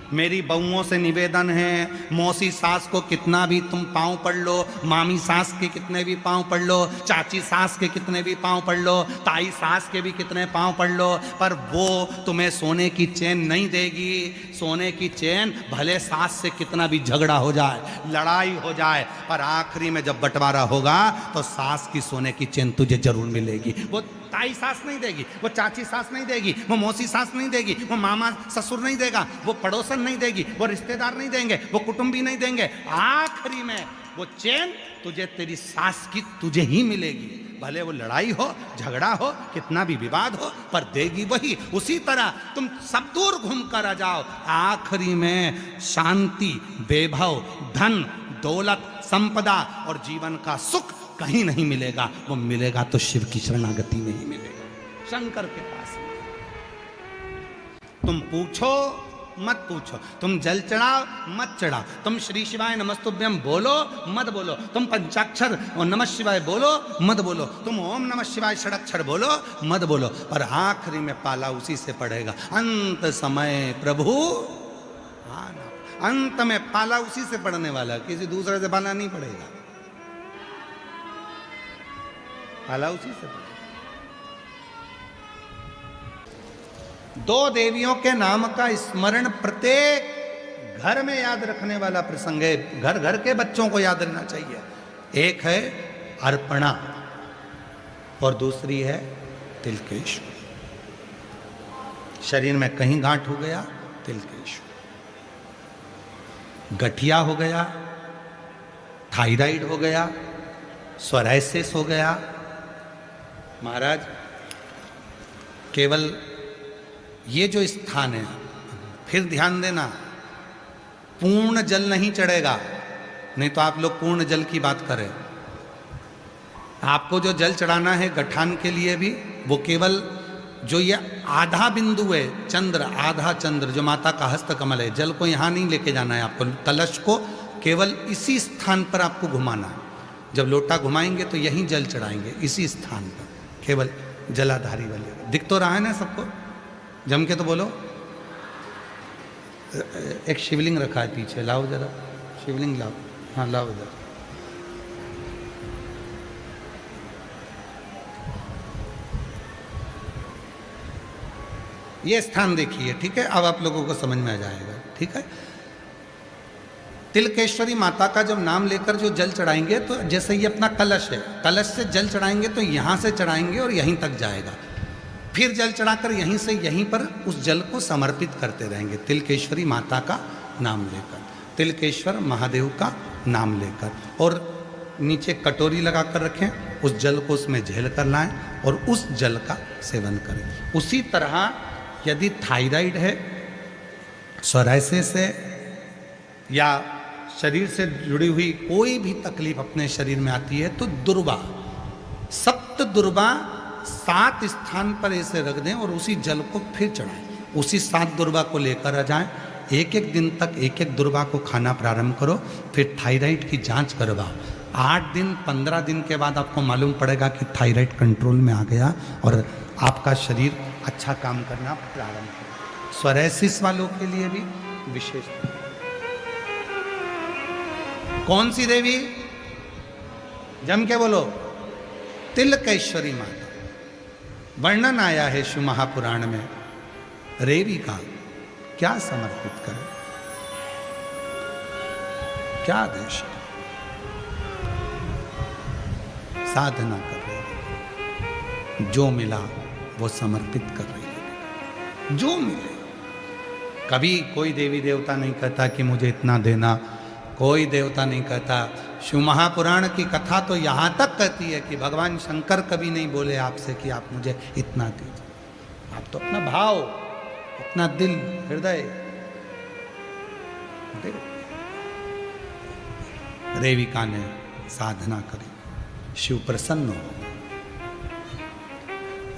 मेरी बहुओं से निवेदन है, मौसी सास को कितना भी तुम पाँव पड़ लो, मामी सास के कितने भी पाँव पड़ लो, चाची सास के कितने भी पाँव पड़ लो, ताई सास के भी कितने पाँव पड़ लो, पर वो तुम्हें सोने की चैन नहीं देगी। सोने की चैन भले सास से कितना भी झगड़ा हो जाए, लड़ाई हो जाए, पर आखिरी में जब बंटवारा होगा तो सास की सोने की चैन तुझे जरूर मिलेगी। वो ताई सास नहीं देगी, वो चाची सास नहीं देगी, वो मौसी सास नहीं देगी, वो मामा ससुर नहीं देगा, वो पड़ोसन नहीं देगी, वो रिश्तेदार नहीं देंगे, वो कुटुंबी नहीं देंगे। आखिरी में वो चैन तुझे तेरी सास की तुझे ही मिलेगी। भले वो लड़ाई हो, झगड़ा हो, कितना भी विवाद हो, पर देगी वही। उसी तरह तुम सब दूर घूम कर आ जाओ, आखिरी में शांति, वैभव, धन, दौलत, संपदा और जीवन का सुख कहीं नहीं मिलेगा। वो मिलेगा तो शिव की शरणागति में ही मिलेगा, शंकर के पास। तुम पूछो मत पूछो, तुम जल चढ़ाओ मत चढ़ाओ, तुम श्री शिवाय नमस्तुभ्यम बोलो मत बोलो, तुम पंचाक्षर और नमः शिवाय बोलो मत बोलो, तुम ओम नमः शिवाय षडक्षर बोलो मत बोलो, पर आखिरी में पाला उसी से पड़ेगा। अंत समय प्रभु आना, अंत में पाला उसी से पड़ने वाला, किसी दूसरे से पाला नहीं पड़ेगा, पाला उसी से पड़ेगा। 2 देवियों के नाम का स्मरण प्रत्येक घर में याद रखने वाला प्रसंग है, घर घर के बच्चों को याद रखना चाहिए। एक है अर्पणा और दूसरी है तिलकेश्वर। शरीर में कहीं गांठ हो गया, तिलकेश्वर। गठिया हो गया, थायराइड हो गया, सोरायसिस हो गया, महाराज केवल ये जो स्थान है, फिर ध्यान देना, पूर्ण जल नहीं चढ़ेगा, नहीं तो आप लोग पूर्ण जल की बात करें। आपको जो जल चढ़ाना है गठान के लिए भी, वो केवल जो ये आधा बिंदु है, चंद्र, आधा चंद्र जो माता का हस्त कमल है, जल को यहाँ नहीं लेके जाना है आपको, कलश को केवल इसी स्थान पर आपको घुमाना है। जब लोटा घुमाएंगे तो यहीं जल चढ़ाएंगे, इसी स्थान पर, केवल जलाधारी वाले। दिख तो रहा है ना सबको, जम के तो बोलो। एक शिवलिंग रखा है पीछे, लाओ जरा शिवलिंग लाओ, हाँ लाओ जरा। ये स्थान देखिए, ठीक है, अब आप लोगों को समझ में आ जाएगा, ठीक है। तिलकेश्वरी माता का जब नाम लेकर जो जल चढ़ाएंगे, तो जैसे ये अपना कलश है, कलश से जल चढ़ाएंगे तो यहाँ से चढ़ाएंगे और यहीं तक जाएगा, फिर जल चढ़ाकर यहीं से यहीं पर उस जल को समर्पित करते रहेंगे, तिलकेश्वरी माता का नाम लेकर, तिलकेश्वर महादेव का नाम लेकर। और नीचे कटोरी लगा कर रखें, उस जल को उसमें झेल कर लाएं और उस जल का सेवन करें। उसी तरह यदि थायराइड है, सोरायसिस है, या शरीर से जुड़ी हुई कोई भी तकलीफ अपने शरीर में आती है, तो दुर्वा, सप्त दुर्वा 7 स्थान पर ऐसे रख दें और उसी जल को फिर चढ़ाएं। उसी 7 दुर्वा को लेकर आ जाएं एक एक दिन तक एक एक दुर्वा को खाना प्रारंभ करो, फिर थायराइड की जांच करवाओ। 8 दिन 15 दिन के बाद आपको मालूम पड़ेगा कि थायराइड कंट्रोल में आ गया और आपका शरीर अच्छा काम करना प्रारंभ करेगा। सोरायसिस वालों के लिए भी विशेष। कौन सी देवी? जम के बोलो। तिलकेश्वरी माता। वर्णन आया है शिव महापुराण में। रेवी का क्या समर्पित करें, क्या आदेश? साधना कर रही है, जो मिला वो समर्पित कर रही है, जो मिले। कभी कोई देवी देवता नहीं कहता कि मुझे इतना देना, कोई देवता नहीं कहता। शिव महापुराण की कथा तो यहां तक कहती है कि भगवान शंकर कभी नहीं बोले आपसे कि आप मुझे इतना दीजिए। आप तो अपना भाव, अपना दिल, हृदय दे। रेविका ने साधना करी, शिव प्रसन्न हो।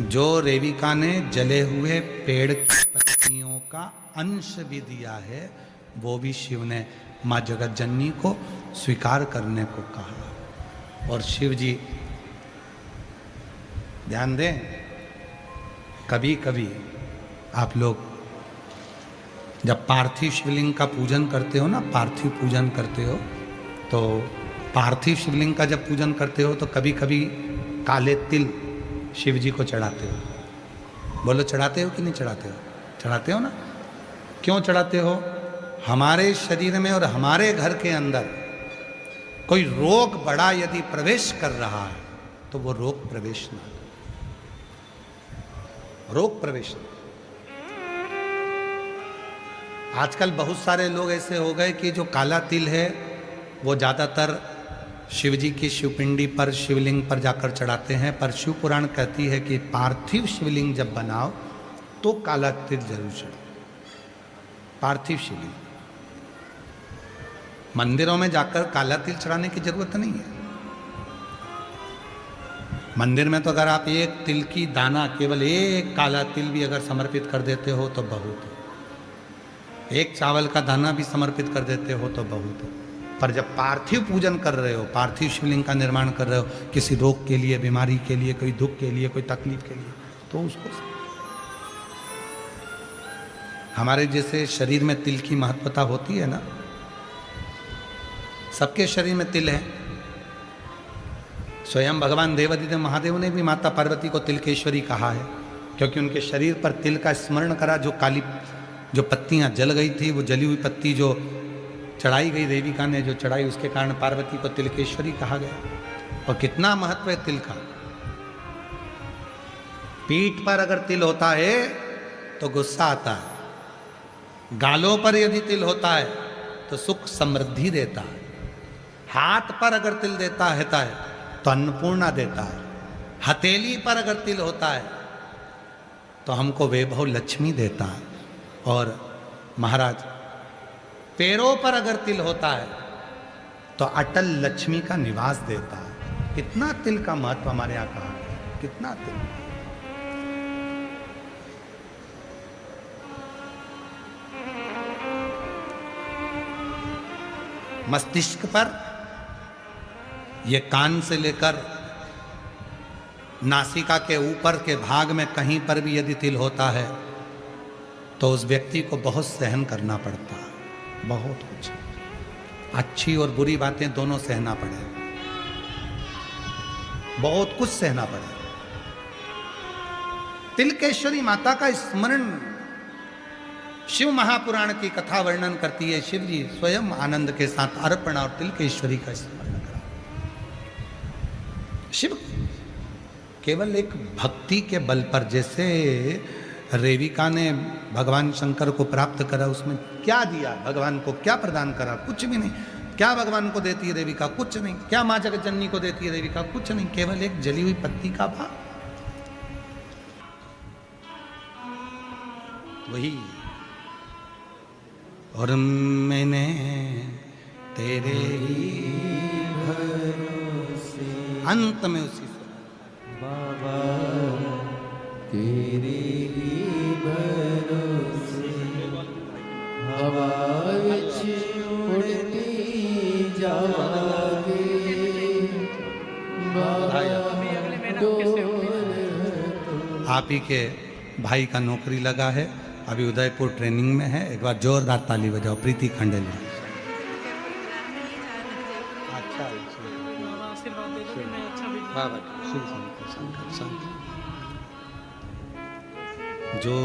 जो रेविका ने जले हुए पेड़ की पत्तियों का अंश भी दिया है, वो भी शिव ने माँ जगत जननी को स्वीकार करने को कहा। और शिव जी, ध्यान दें, कभी कभी आप लोग जब पार्थिव शिवलिंग का पूजन करते हो ना, पार्थिव पूजन करते हो, तो पार्थिव शिवलिंग का जब पूजन करते हो तो कभी कभी काले तिल शिव जी को चढ़ाते हो। बोलो, चढ़ाते हो कि नहीं चढ़ाते हो? चढ़ाते हो ना। क्यों चढ़ाते हो? हमारे शरीर में और हमारे घर के अंदर कोई रोग बड़ा यदि प्रवेश कर रहा है तो वो रोग प्रवेश ना, रोग प्रवेश ना। आजकल बहुत सारे लोग ऐसे हो गए कि जो काला तिल है वो ज़्यादातर शिव जी की शिवपिंडी पर, शिवलिंग पर जाकर चढ़ाते हैं। पर शिव पुराण कहती है कि पार्थिव शिवलिंग जब बनाओ तो काला तिल जरूर चढ़ो। पार्थिव शिवलिंग, मंदिरों में जाकर काला तिल चढ़ाने की जरूरत नहीं है। मंदिर में तो अगर आप एक तिल की दाना, केवल एक काला तिल भी अगर समर्पित कर देते हो तो बहुत हो। एक चावल का दाना भी समर्पित कर देते हो तो बहुत हो। पर जब पार्थिव पूजन कर रहे हो, पार्थिव शिवलिंग का निर्माण कर रहे हो, किसी रोग के लिए, बीमारी के लिए, कोई दुख के लिए, कोई तकलीफ के लिए, तो उसको, हमारे जैसे शरीर में तिल की महत्वता होती है ना, सबके शरीर में तिल है। स्वयं भगवान देवादिदेव महादेव ने भी माता पार्वती को तिलकेश्वरी कहा है, क्योंकि उनके शरीर पर तिल का स्मरण करा। जो काली, जो पत्तियां जल गई थी, वो जली हुई पत्ती जो चढ़ाई गई देविका ने, जो चढ़ाई, उसके कारण पार्वती को तिलकेश्वरी कहा गया। और कितना महत्व है तिल का। पीठ पर अगर तिल होता है तो गुस्सा आता है, गालों पर यदि तिल होता है तो सुख समृद्धि देता है, हाथ पर अगर तिल देता है तो अन्नपूर्णा देता है, हथेली पर अगर तिल होता है तो हमको वैभव लक्ष्मी देता है, और महाराज पैरों पर अगर तिल होता है तो अटल लक्ष्मी का निवास देता है। कितना तिल का महत्व हमारे यहां कहा है, कितना तिल। मस्तिष्क पर, ये कान से लेकर नासिका के ऊपर के भाग में कहीं पर भी यदि तिल होता है तो उस व्यक्ति को बहुत सहन करना पड़ता है, बहुत कुछ, अच्छी और बुरी बातें दोनों सहना पड़े, बहुत कुछ सहना पड़े। तिलकेश्वरी माता का स्मरण शिव महापुराण की कथा वर्णन करती है। शिव जी स्वयं आनंद के साथ अर्पण और तिलकेश्वरी का स्मरण करा। शिव केवल एक भक्ति के बल पर, जैसे रेविका ने भगवान शंकर को प्राप्त करा, उसमें क्या दिया भगवान को, क्या प्रदान करा? कुछ भी नहीं। क्या भगवान को देती है रेविका? कुछ नहीं। क्या माँ जगत जननी को देती है रेविका? कुछ नहीं, केवल एक जली हुई पत्ती का भाव। वही, और मैंने तेरे ही भरोसे, अंत में उसी बाबा तेरे ही भरोसे हवा आप ही के भाई का नौकरी लगा है, अभी उदयपुर ट्रेनिंग में है। एक बार जोरदार ताली बजाओ प्रीति खंडेल। अच्छा, आशीर्वाद दे दो, मैं अच्छा भी जो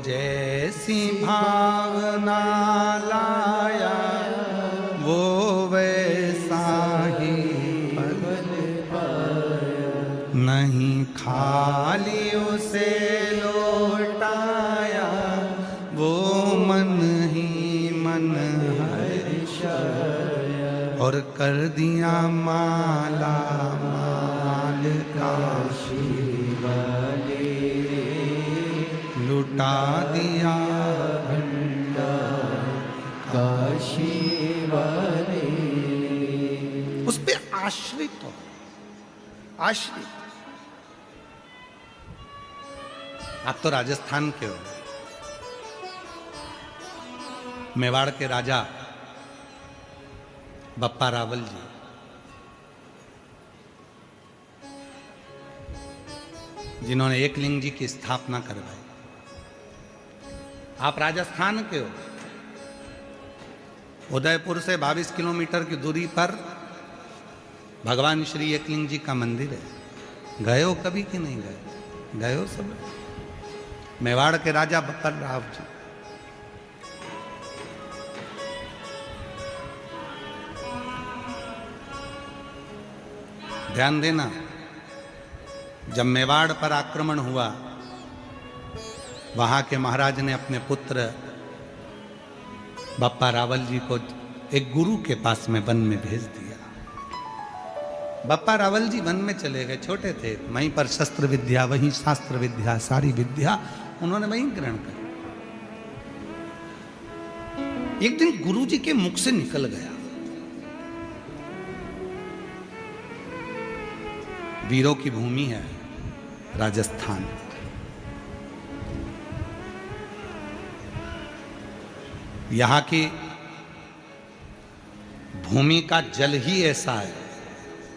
जैसी भावना लाया वो वैसा ही फल नहीं, खाली उसे लौटाया वो मन ही मन हर्ष, और कर दिया माला माल काशी वाले, लुटा दिया भंडार काशी वाले। उस पे आश्रित हो, आश्रित। आप तो राजस्थान के हो, मेवाड़ के राजा बप्पा रावल जी, जिन्होंने एकलिंग जी की स्थापना करवाई। आप राजस्थान के हो, उदयपुर से 22 किलोमीटर की दूरी पर भगवान श्री एकलिंग जी का मंदिर है। गए हो कभी कि नहीं गए? गए हो सब? मेवाड़ के राजा बप्पा राव जी। ध्यान देना, जब मेवाड़ पर आक्रमण हुआ, वहां के महाराज ने अपने पुत्र बप्पा रावल जी को एक गुरु के पास में वन में भेज दिया। बप्पा रावल जी वन में चले गए, छोटे थे, वहीं पर शस्त्र विद्या, वहीं शास्त्र विद्या, सारी विद्या उन्होंने वहीं ग्रहण करी। एक दिन गुरु जी के मुख से निकल गया, वीरों की भूमि है राजस्थान, यहां की भूमि का जल ही ऐसा है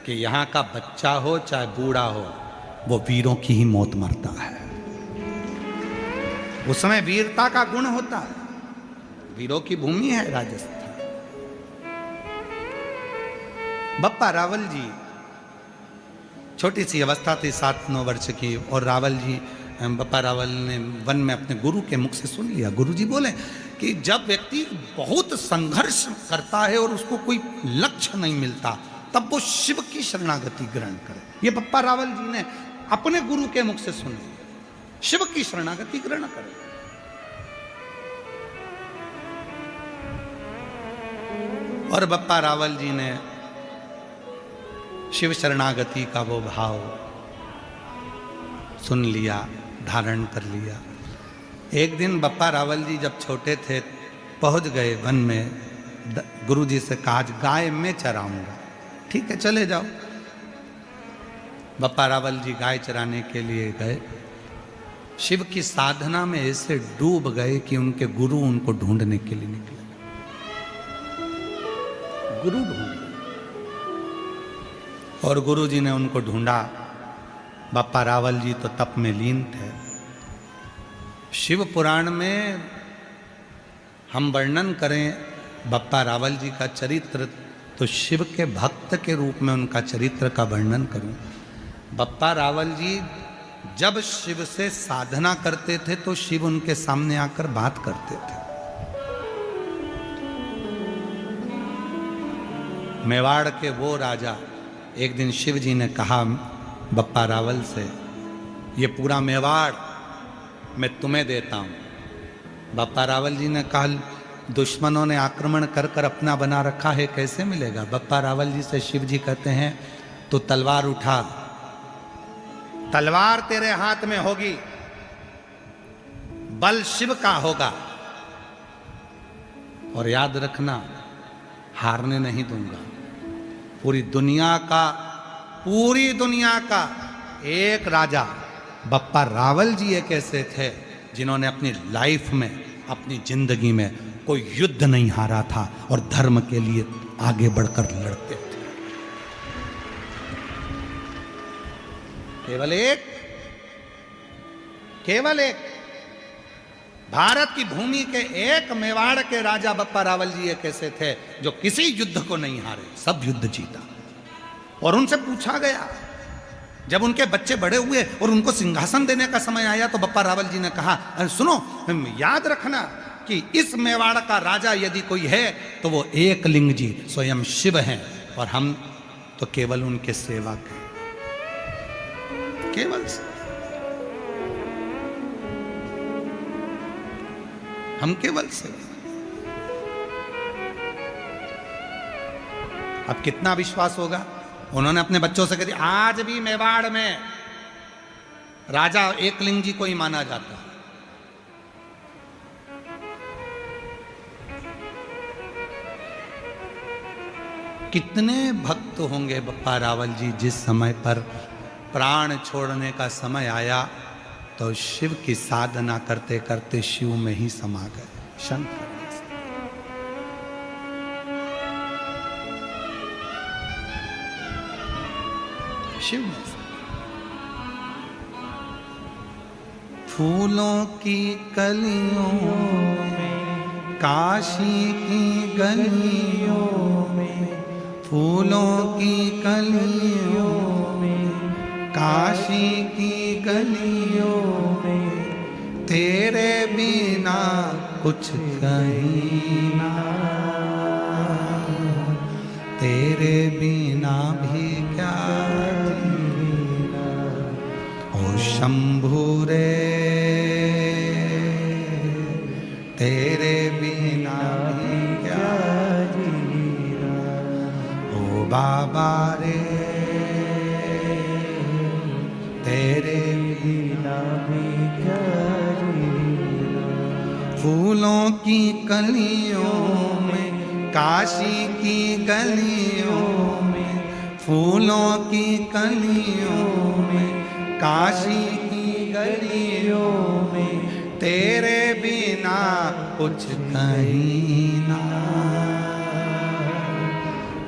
कि यहां का बच्चा हो चाहे बूढ़ा हो, वो वीरों की ही मौत मरता है। उस समय वीरता का गुण होता है, वीरों की भूमि है राजस्थान। बप्पा रावल जी छोटी सी अवस्था थी, 7-9 वर्ष की, और रावल जी, बप्पा रावल ने वन में अपने गुरु के मुख से सुन लिया। गुरु जी बोले कि जब व्यक्ति बहुत संघर्ष करता है और उसको कोई लक्ष्य नहीं मिलता, तब वो शिव की शरणागति ग्रहण करे। ये बप्पा रावल जी ने अपने गुरु के मुख से सुन लिया, शिव की शरणागति ग्रहण करे। और बप्पा रावल जी ने शिव शरणागति का वो भाव सुन लिया, धारण कर लिया। एक दिन बप्पा रावल जी जब छोटे थे, पहुंच गए वन में, गुरु जी से कहा आज गाय मैं चराऊंगा। ठीक है, चले जाओ। बप्पा रावल जी गाय चराने के लिए गए, शिव की साधना में ऐसे डूब गए कि उनके गुरु उनको ढूंढने के लिए निकले। गुरु ढूंढ, और गुरु जी ने उनको ढूंढा। बप्पा रावल जी तो तप में लीन थे। शिव पुराण में हम वर्णन करें बप्पा रावल जी का चरित्र, तो शिव के भक्त के रूप में उनका चरित्र का वर्णन करूं। बप्पा रावल जी जब शिव से साधना करते थे तो शिव उनके सामने आकर बात करते थे। मेवाड़ के वो राजा, एक दिन शिव जी ने कहा बप्पा रावल से, ये पूरा मेवाड़ मैं तुम्हें देता हूं। बप्पा रावल जी ने कहा दुश्मनों ने आक्रमण कर कर अपना बना रखा है, कैसे मिलेगा? बप्पा रावल जी से शिव जी कहते हैं तो तलवार उठा, तलवार तेरे हाथ में होगी, बल शिव का होगा, और याद रखना हारने नहीं दूंगा। पूरी दुनिया का एक राजा बप्पा रावल जी एक ऐसे थे जिन्होंने अपनी लाइफ में, अपनी जिंदगी में कोई युद्ध नहीं हारा था और धर्म के लिए आगे बढ़कर लड़ते थे। केवल एक केवल एक भारत की भूमि के एक मेवाड़ के राजा बप्पा रावल जी एक ऐसे थे जो किसी युद्ध को नहीं हारे, सब युद्ध जीता। और उनसे पूछा गया, जब उनके बच्चे बड़े हुए और उनको सिंहासन देने का समय आया, तो बप्पा रावल जी ने कहा, अरे सुनो, याद रखना कि इस मेवाड़ का राजा यदि कोई है तो वो एकलिंग जी स्वयं शिव हैं, और हम तो केवल उनके सेवक हैं, केवल हम केवल सेवक। अब कितना विश्वास होगा। उन्होंने अपने बच्चों से कह दिया, आज भी मेवाड़ में राजा एकलिंग जी को ही माना जाता है। कितने भक्त होंगे बप्पा रावल जी, जिस समय पर प्राण छोड़ने का समय आया तो शिव की साधना करते करते शिव में ही समा गए। शंकर शिव में फूलों की कलियों में, काशी की गलियों में, फूलों की कलियों में, काशी की गलियों में, तेरे बिना कुछ कहीं ना, तेरे बिना भी क्या जीना, ओ शंभू रे, तेरे बिना भी क्या जीना, ओ बाबा रे, तेरे बिना भी क्या जीना। फूलों की कलियों में, काशी की गलियों में, फूलों की कलियों में, काशी की गलियों में, तेरे बिना कुछ कहीं ना,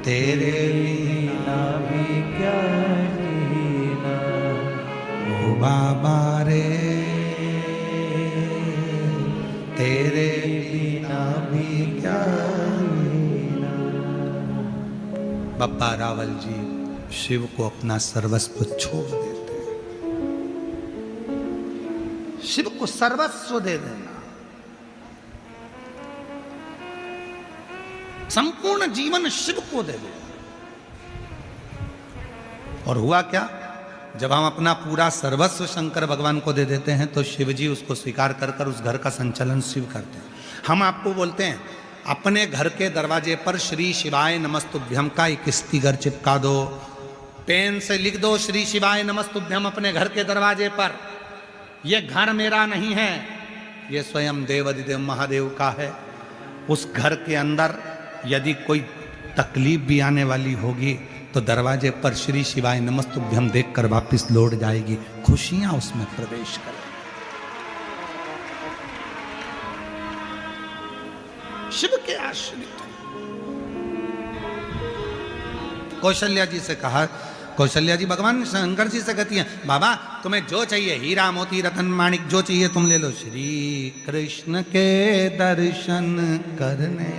तेरे बिना भी क्या जीना, ओ बाबा रे, तेरे बिना भी क्या जीना। बप्पा रावल जी शिव को अपना सर्वस्व छोड़ देते हैं। शिव को सर्वस्व दे देना, संपूर्ण जीवन शिव को दे देना। और हुआ क्या, जब हम अपना पूरा सर्वस्व शंकर भगवान को दे देते हैं तो शिव जी उसको स्वीकार कर कर उस घर का संचालन शिव करते हैं। हम आपको बोलते हैं, अपने घर के दरवाजे पर श्री शिवाय नमस्तुभ्यम का एक स्टिकर चिपका दो, पेन से लिख दो श्री शिवाय नमस्तुभ्यम अपने घर के दरवाजे पर। यह घर मेरा नहीं है, यह स्वयं देवाधिदेव महादेव का है। उस घर के अंदर यदि कोई तकलीफ भी आने वाली होगी तो दरवाजे पर श्री शिवाय नमस्तुभ्यम देखकर वापस लौट जाएगी, खुशियां उसमें प्रवेश करें। शिव के आश्रित। कौशल्या जी से कहा, कौशल्या जी भगवान शंकर जी से कहती हैं, बाबा तुम्हें जो चाहिए, हीरा मोती रतन माणिक जो चाहिए तुम ले लो। श्री कृष्ण के दर्शन करने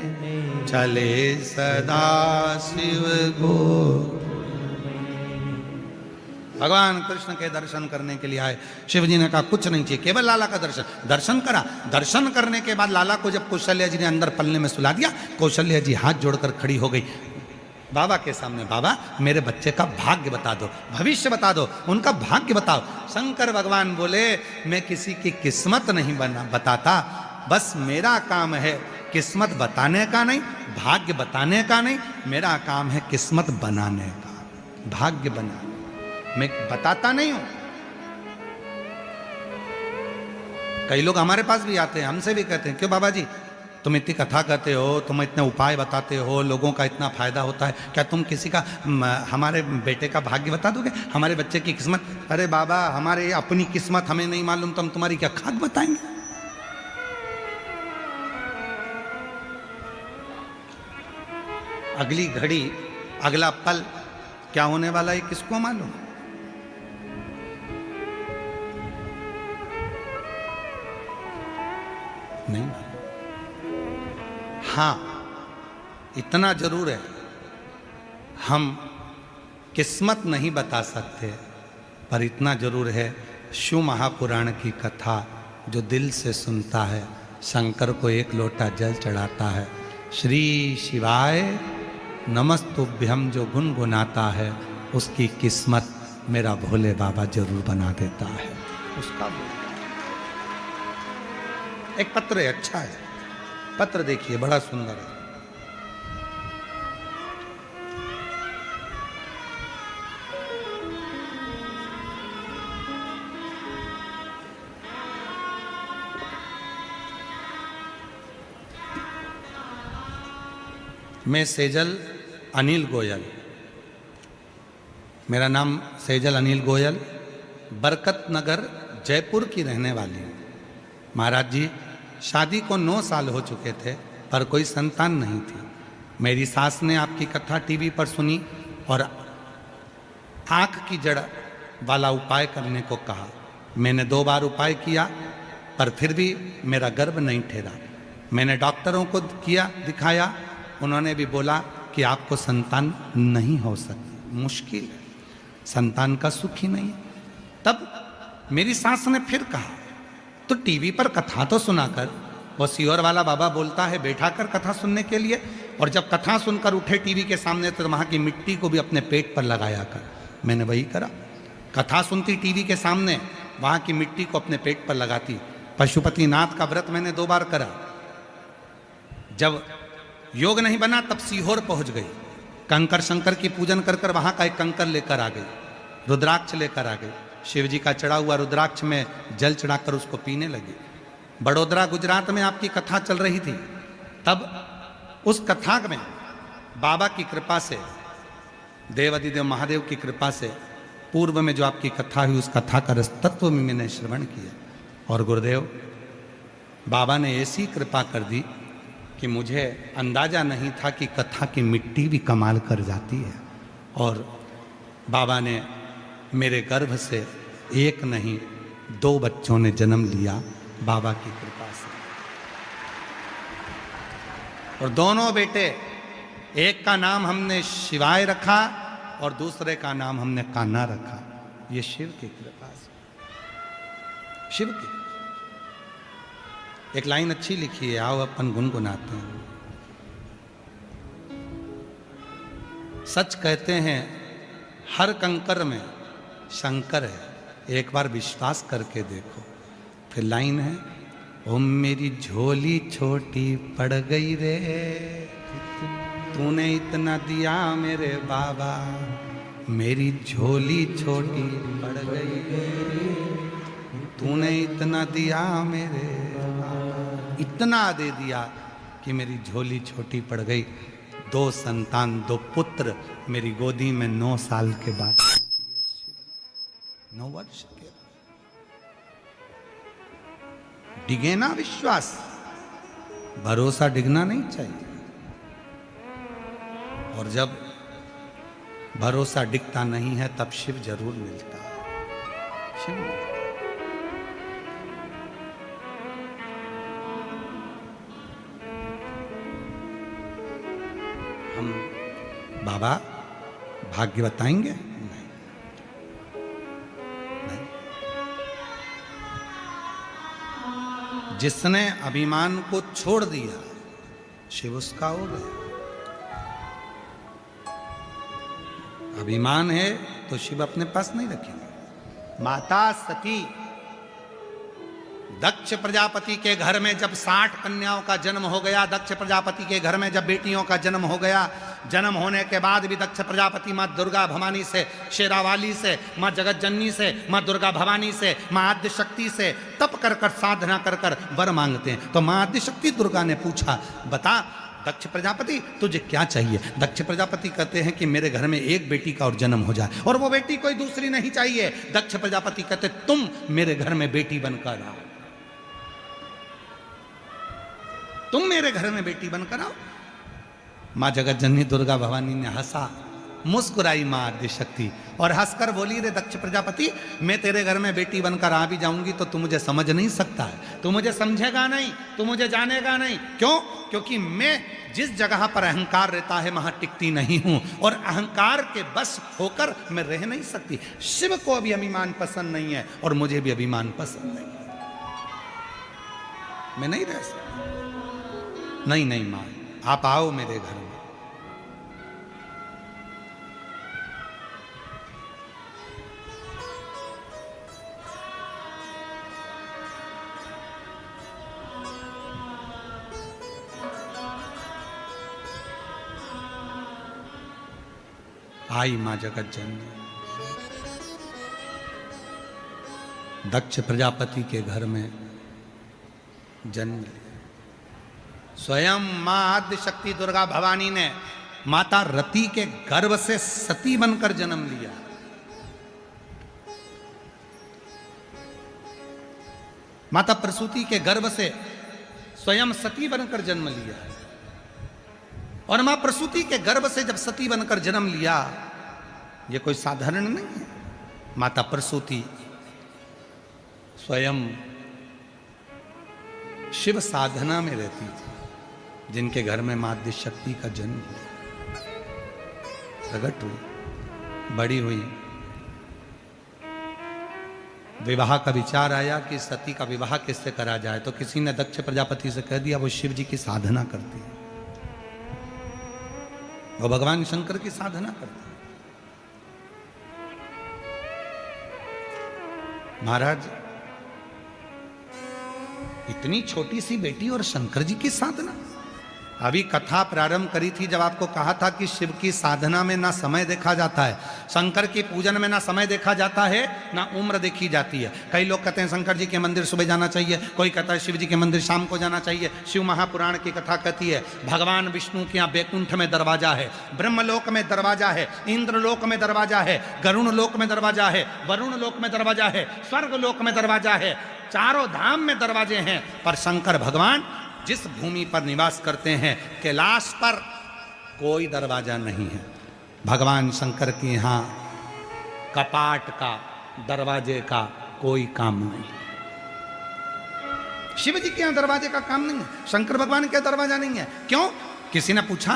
चले सदा शिव गो। भगवान कृष्ण के दर्शन करने के लिए आए। शिव जी ने कहा कुछ नहीं चाहिए, केवल लाला का दर्शन। दर्शन करा, दर्शन करने के बाद लाला को जब कौशल्या जी ने अंदर पलने में सुला दिया, कौशल्या जी हाथ जोड़कर खड़ी हो गई बाबा के सामने। बाबा मेरे बच्चे का भाग्य बता दो, भविष्य बता दो, उनका भाग्य बताओ। शंकर भगवान बोले, मैं किसी की किस्मत नहीं बताता, बस मेरा काम है किस्मत बताने का नहीं, भाग्य बताने का नहीं, मेरा काम है किस्मत बनाने का, भाग्य बनाने। मैं बताता नहीं हूं। कई लोग हमारे पास भी आते हैं, हमसे भी कहते हैं, क्यों बाबा जी तुम इतनी कथा कहते हो, तुम इतने उपाय बताते हो, लोगों का इतना फायदा होता है, क्या तुम किसी का हमारे बेटे का भाग्य बता दोगे, हमारे बच्चे की किस्मत? अरे बाबा हमारे अपनी किस्मत हमें नहीं मालूम तो हम तुम्हारी क्या खाक बताएंगे? अगली घड़ी अगला पल क्या होने वाला है किसको मालूम? नहीं मालूम। हाँ, इतना जरूर है, हम किस्मत नहीं बता सकते, पर इतना जरूर है, शिव महापुराण की कथा जो दिल से सुनता है, शंकर को एक लोटा जल चढ़ाता है, श्री शिवाय नमस्तुभ्यम जो गुनगुनाता है, उसकी किस्मत मेरा भोले बाबा जरूर बना देता है। उसका एक पत्र है, अच्छा है, पत्र देखिए बड़ा सुंदर है। मैं सेजल अनिल गोयल, मेरा नाम सेजल अनिल गोयल, बरकत नगर जयपुर की रहने वाली हूँ। महाराज जी, शादी को 9 साल हो चुके थे, पर कोई संतान नहीं थी। मेरी सास ने आपकी कथा टीवी पर सुनी और आँख की जड़ वाला उपाय करने को कहा। मैंने 2 बार उपाय किया, पर फिर भी मेरा गर्भ नहीं ठहरा। मैंने डॉक्टरों को किया, दिखाया, उन्होंने भी बोला कि आपको संतान नहीं हो सकती, मुश्किल है, संतान का सुख ही नहीं है। तब मेरी सास ने फिर कहा, तो टीवी पर कथा तो सुनाकर, वो सीहोर वाला बाबा बोलता है बैठा कर कथा सुनने के लिए, और जब कथा सुनकर उठे टीवी के सामने तो वहाँ की मिट्टी को भी अपने पेट पर लगाया कर। मैंने वही करा, कथा सुनती टीवी के सामने, वहाँ की मिट्टी को अपने पेट पर लगाती। पशुपतिनाथ का व्रत मैंने 2 बार करा। जब योग नहीं बना तब सीहोर पहुंच गई, कंकर शंकर की पूजन कर कर वहां का एक कंकर लेकर आ गई, रुद्राक्ष लेकर आ गई, शिव जी का चढ़ा हुआ रुद्राक्ष में जल चढ़ाकर उसको पीने लगी। बड़ोदरा गुजरात में आपकी कथा चल रही थी, तब उस कथा में बाबा की कृपा से, देवादिदेव महादेव की कृपा से, पूर्व में जो आपकी कथा हुई उस कथा का रस तत्व में मैंने श्रवण किया, और गुरुदेव बाबा ने ऐसी कृपा कर दी कि मुझे अंदाजा नहीं था कि कथा की मिट्टी भी कमाल कर जाती है। और बाबा ने मेरे गर्भ से 1 नहीं 2 बच्चों ने जन्म लिया बाबा की कृपा से। और दोनों बेटे, एक का नाम हमने शिवाय रखा और दूसरे का नाम हमने कान्हा रखा। ये शिव की कृपा से, शिव की। एक लाइन अच्छी लिखी है, आओ अपन गुनगुनाते हैं। सच कहते हैं हर कंकर में शंकर है, एक बार विश्वास करके देखो। फिर लाइन है, ओ मेरी झोली छोटी पड़ गई रे, तूने इतना दिया मेरे बाबा, मेरी झोली छोटी पड़ गई रे, तूने इतना दिया मेरे, इतना दे दिया कि मेरी झोली छोटी पड़ गई। 2 संतान, 2 पुत्र मेरी गोदी में 9 साल के बाद, 9 वर्ष के। डिगे ना विश्वास, भरोसा डिगना नहीं चाहिए। और जब भरोसा डिगता नहीं है तब शिव जरूर मिलता है, शिव मिलता है। हम बाबा भाग्य बताएंगे? नहीं, नहीं। जिसने अभिमान को छोड़ दिया शिव उसका हो गया। अभिमान है तो शिव अपने पास नहीं रखेंगे। माता सती दक्ष प्रजापति के घर में जब 60 कन्याओं का जन्म हो गया, दक्ष प्रजापति के घर में जब बेटियों का जन्म हो गया, जन्म होने के बाद भी दक्ष प्रजापति माँ दुर्गा भवानी से, शेरावाली से, माँ जगत जननी से, माँ दुर्गा भवानी से, माँ आद्य शक्ति से तप कर कर साधना कर कर वर मांगते हैं। तो माँ आद्य शक्ति दुर्गा ने पूछा, बता दक्ष प्रजापति तुझे क्या चाहिए? दक्ष प्रजापति कहते हैं कि मेरे घर में एक बेटी का और जन्म हो जाए, और वो बेटी कोई दूसरी नहीं चाहिए। दक्ष प्रजापति कहते तुम मेरे घर में बेटी बनकर आओ, तुम मेरे घर में बेटी बनकर आओ। माँ जगत जननी दुर्गा भवानी ने हंसा मुस्कुराई मां आद्य शक्ति और हंसकर बोली, रे दक्ष प्रजापति, मैं तेरे घर में बेटी बनकर आ भी जाऊंगी तो तू मुझे समझ नहीं सकता है, तू मुझे समझेगा नहीं, तू मुझे जानेगा नहीं। क्यों? क्योंकि मैं जिस जगह पर अहंकार रहता है वहां टिकती नहीं हूं और अहंकार के बस होकर मैं रह नहीं सकती। शिव को अभी अभिमान पसंद नहीं है और मुझे भी अभिमान पसंद नहीं है, मैं नहीं रह सकती। नहीं नहीं मां, आप आओ मेरे घर में। आई मां जगत जननी, दक्ष प्रजापति के घर में जन्म लिया। स्वयं मां आद्य शक्ति दुर्गा भवानी ने माता रति के गर्भ से सती बनकर जन्म लिया। माता प्रसूति के गर्भ से स्वयं सती बनकर जन्म लिया और मां प्रसूति के गर्भ से जब सती बनकर जन्म लिया, ये कोई साधारण नहीं है। माता प्रसूति स्वयं शिव साधना में रहती थी, जिनके घर में मां आद्य शक्ति का जन्म हुआ, प्रकट हुई, बड़ी हुई। विवाह का विचार आया कि सती का विवाह किससे करा जाए, तो किसी ने दक्ष प्रजापति से कह दिया वो शिव जी की साधना करती है, वो भगवान शंकर की साधना करते हैं। महाराज, इतनी छोटी सी बेटी और शंकर जी की साधना। अभी कथा प्रारंभ करी थी जब आपको कहा था कि शिव की साधना में ना समय देखा जाता है, शंकर की पूजन में ना समय देखा जाता है, ना उम्र देखी जाती है। कई लोग कहते हैं शंकर जी के मंदिर सुबह जाना चाहिए, कोई कहता है शिव जी के मंदिर शाम को जाना चाहिए। शिव महापुराण की कथा कहती है भगवान विष्णु के यहाँ बैकुंठ में दरवाजा है, ब्रह्मलोक में दरवाजा है, इंद्रलोक में दरवाजा है, गरुण लोक में दरवाजा है, वरुण लोक में दरवाजा है, स्वर्ग लोक में दरवाजा है, चारों धाम में दरवाजे हैं। पर शंकर भगवान जिस भूमि पर निवास करते हैं, कैलाश पर कोई दरवाजा नहीं है। भगवान शंकर के यहाँ कपाट का, दरवाजे का कोई काम नहीं। शिव जी के यहाँ दरवाजे का काम नहीं है, शंकर भगवान के दरवाजा नहीं है। क्यों? किसी ने पूछा,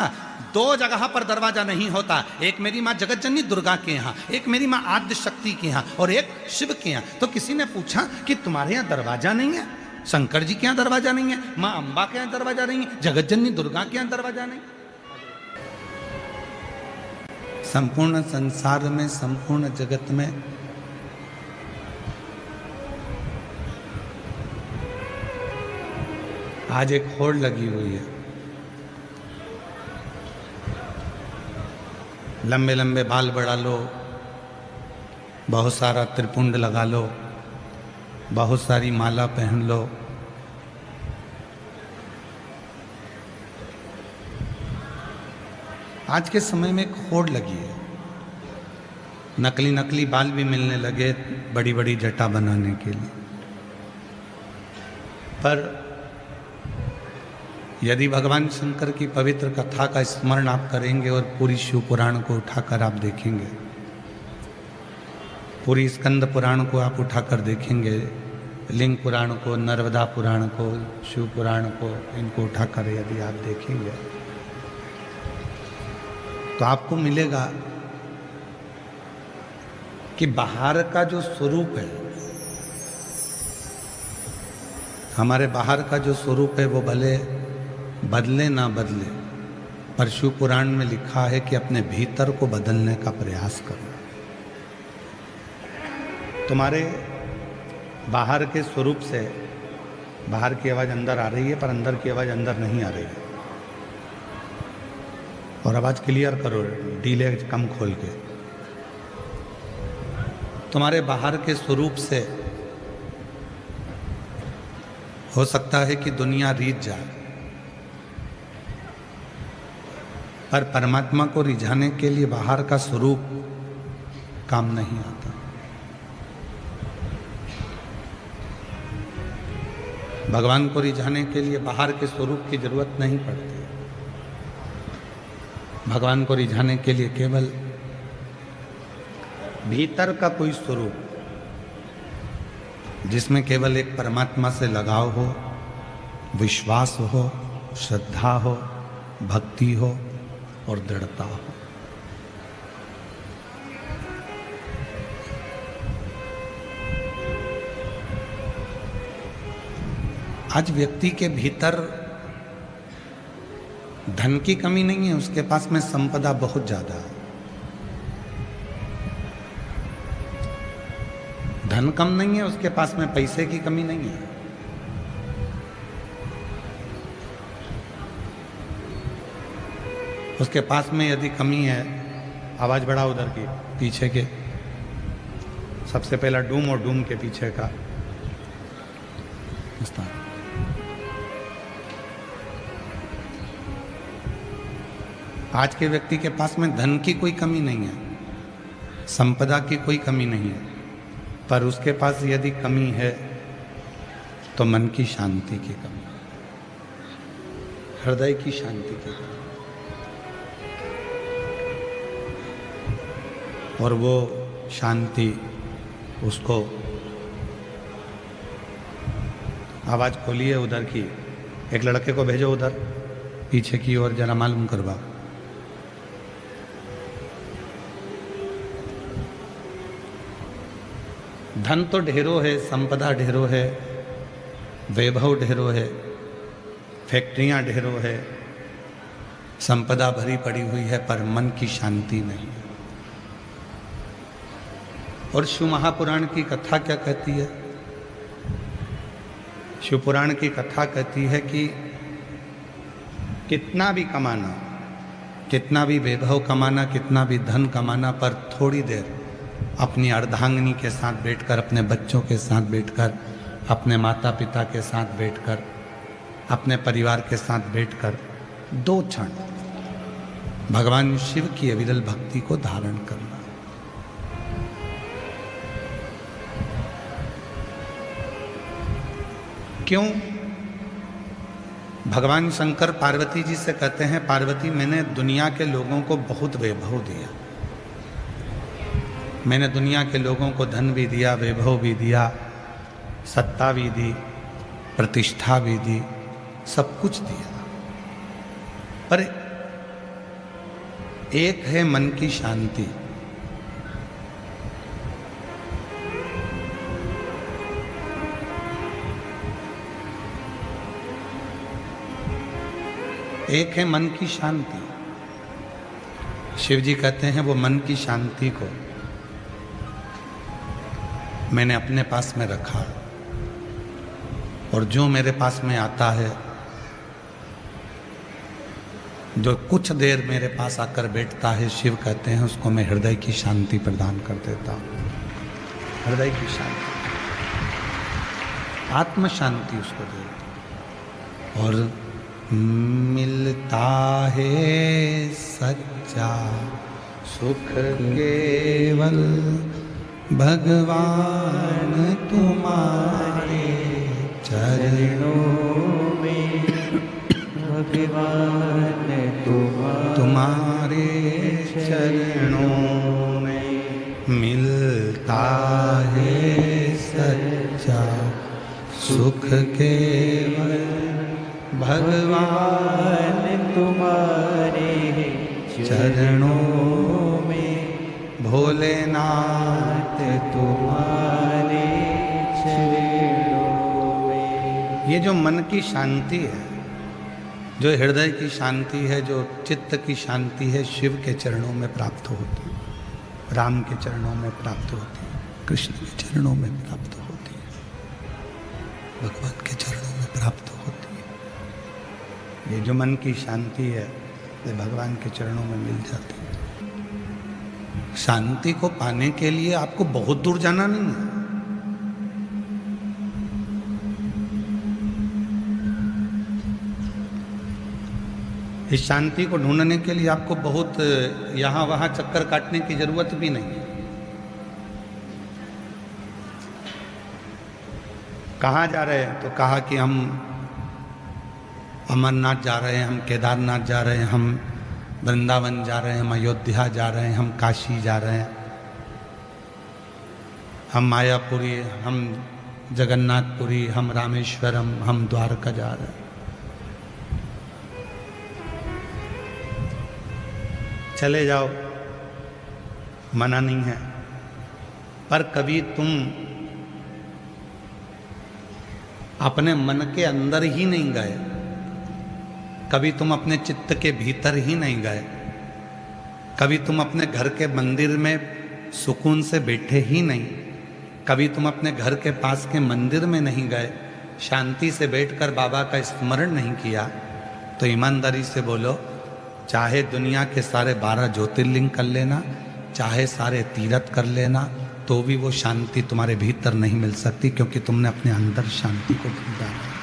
दो जगह पर दरवाजा नहीं होता, एक मेरी माँ जगत जननी दुर्गा के यहाँ, एक मेरी माँ आद्य शक्ति के यहाँ और एक शिव के यहाँ। तो किसी ने पूछा कि तुम्हारे यहाँ दरवाजा नहीं है, शंकर जी के यहाँ दरवाजा नहीं है, माँ अंबा के यहाँ दरवाजा नहीं है, जगत जननी दुर्गा के यहाँ दरवाजा नहीं। संपूर्ण संसार में, संपूर्ण जगत में आज एक होड़ लगी हुई है। लंबे लंबे बाल बढ़ा लो, बहुत सारा त्रिपुंड लगा लो, बहुत सारी माला पहन लो, आज के समय में एक होड़ लगी है। नकली नकली बाल भी मिलने लगे बड़ी बड़ी जटा बनाने के लिए। पर यदि भगवान शंकर की पवित्र कथा का स्मरण आप करेंगे और पूरी शिव पुराण को उठाकर आप देखेंगे, पूरी स्कंद पुराण को आप उठाकर देखेंगे, लिंग पुराण को, नर्मदा पुराण को, शिव पुराण को, इनको उठाकर यदि आप देखेंगे तो आपको मिलेगा कि बाहर का जो स्वरूप है, हमारे बाहर का जो स्वरूप है वो भले बदले ना बदले, पर शिव पुराण में लिखा है कि अपने भीतर को बदलने का प्रयास करो। तुम्हारे बाहर के स्वरूप से बाहर की आवाज़ अंदर आ रही है, पर अंदर की आवाज़ अंदर नहीं आ रही है। और आवाज़ क्लियर करो, डीले कम खोल के। तुम्हारे बाहर के स्वरूप से हो सकता है कि दुनिया रीझ जाए, पर परमात्मा को रिझाने के लिए बाहर का स्वरूप काम नहीं आता। भगवान को रिझाने के लिए बाहर के स्वरूप की जरूरत नहीं पड़ती। भगवान को रिझाने के लिए केवल भीतर का कोई स्वरूप जिसमें केवल एक परमात्मा से लगाव हो, विश्वास हो, श्रद्धा हो, भक्ति हो और दृढ़ता हो। आज व्यक्ति के भीतर धन की कमी नहीं है, उसके पास में संपदा बहुत ज्यादा है। धन कम नहीं है, उसके पास में पैसे की कमी नहीं है। उसके पास में यदि कमी है, आवाज बढ़ा उधर की पीछे के, सबसे पहला डूम और डूम के पीछे का स्थान। आज के व्यक्ति के पास में धन की कोई कमी नहीं है, संपदा की कोई कमी नहीं है, पर उसके पास यदि कमी है तो मन की शांति की कमी, हृदय की शांति की कमी। और वो शांति उसको, आवाज खोलिए उधर की, एक लड़के को भेजो उधर पीछे की ओर, जरा मालूम करवा। धन तो ढेरों है, संपदा ढेरों है, वैभव ढेरों है, फैक्ट्रियां ढेरों है, संपदा भरी पड़ी हुई है, पर मन की शांति नहीं है। और शिव महापुराण की कथा क्या कहती है? शिव पुराण की कथा कहती है कि कितना भी कमाना, कितना भी वैभव कमाना, कितना भी धन कमाना, पर थोड़ी देर अपनी अर्धांगिनी के साथ बैठकर, अपने बच्चों के साथ बैठकर, अपने माता पिता के साथ बैठकर, अपने परिवार के साथ बैठकर 2 क्षण भगवान शिव की अविरल भक्ति को धारण करना। क्यों? भगवान शंकर पार्वती जी से कहते हैं, पार्वती मैंने दुनिया के लोगों को बहुत वैभव दिया, मैंने दुनिया के लोगों को धन भी दिया, वैभव भी दिया, सत्ता भी दी, प्रतिष्ठा भी दी, सब कुछ दिया, पर एक है मन की शांति। एक है मन की शांति। शिव जी कहते हैं वो मन की शांति को मैंने अपने पास में रखा, और जो मेरे पास में आता है, जो कुछ देर मेरे पास आकर बैठता है, शिव कहते हैं उसको मैं हृदय की शांति प्रदान कर देता हूँ। हृदय की शांति, आत्म शांति उसको दे। और मिलता है सच्चा सुख केवल भगवान तुम्हारे चरणों में, भगवान तुम्हारे चरणों में मिलता है सच्चा सुख केवल भगवान तुम्हारे चरणों में, भोलेनाथ तुम्हारे चरणों में। ये जो मन की शांति है, जो हृदय की शांति है, जो चित्त की शांति है, शिव के चरणों में प्राप्त होती है, राम के चरणों में प्राप्त होती है, कृष्ण के चरणों में प्राप्त होती है, भगवान के चरणों में प्राप्त होती है। ये जो मन की शांति है, ये भगवान के चरणों में मिल जाती है। शांति को पाने के लिए आपको बहुत दूर जाना नहीं है। इस शांति को ढूंढने के लिए आपको बहुत यहाँ वहाँ चक्कर काटने की जरूरत भी नहीं है। कहाँ जा रहे हैं? तो कहा कि हम अमरनाथ जा रहे हैं, हम केदारनाथ जा रहे हैं, हम वृंदावन जा रहे हैं, हम अयोध्या जा रहे हैं, हम काशी जा रहे हैं। हम मायापुरी, हम जगन्नाथपुरी, हम रामेश्वरम, हम द्वारका जा रहे हैं। चले जाओ, मना नहीं है, पर कभी तुम अपने मन के अंदर ही नहीं गए, कभी तुम अपने चित्त के भीतर ही नहीं गए, कभी तुम अपने घर के मंदिर में सुकून से बैठे ही नहीं, कभी तुम अपने घर के पास के मंदिर में नहीं गए, शांति से बैठकर बाबा का स्मरण नहीं किया, तो ईमानदारी से बोलो, चाहे दुनिया के सारे 12 ज्योतिर्लिंग कर लेना, चाहे सारे तीर्थ कर लेना, तो भी वो शांति तुम्हारे भीतर नहीं मिल सकती, क्योंकि तुमने अपने अंदर शांति को ढूंढा नहीं।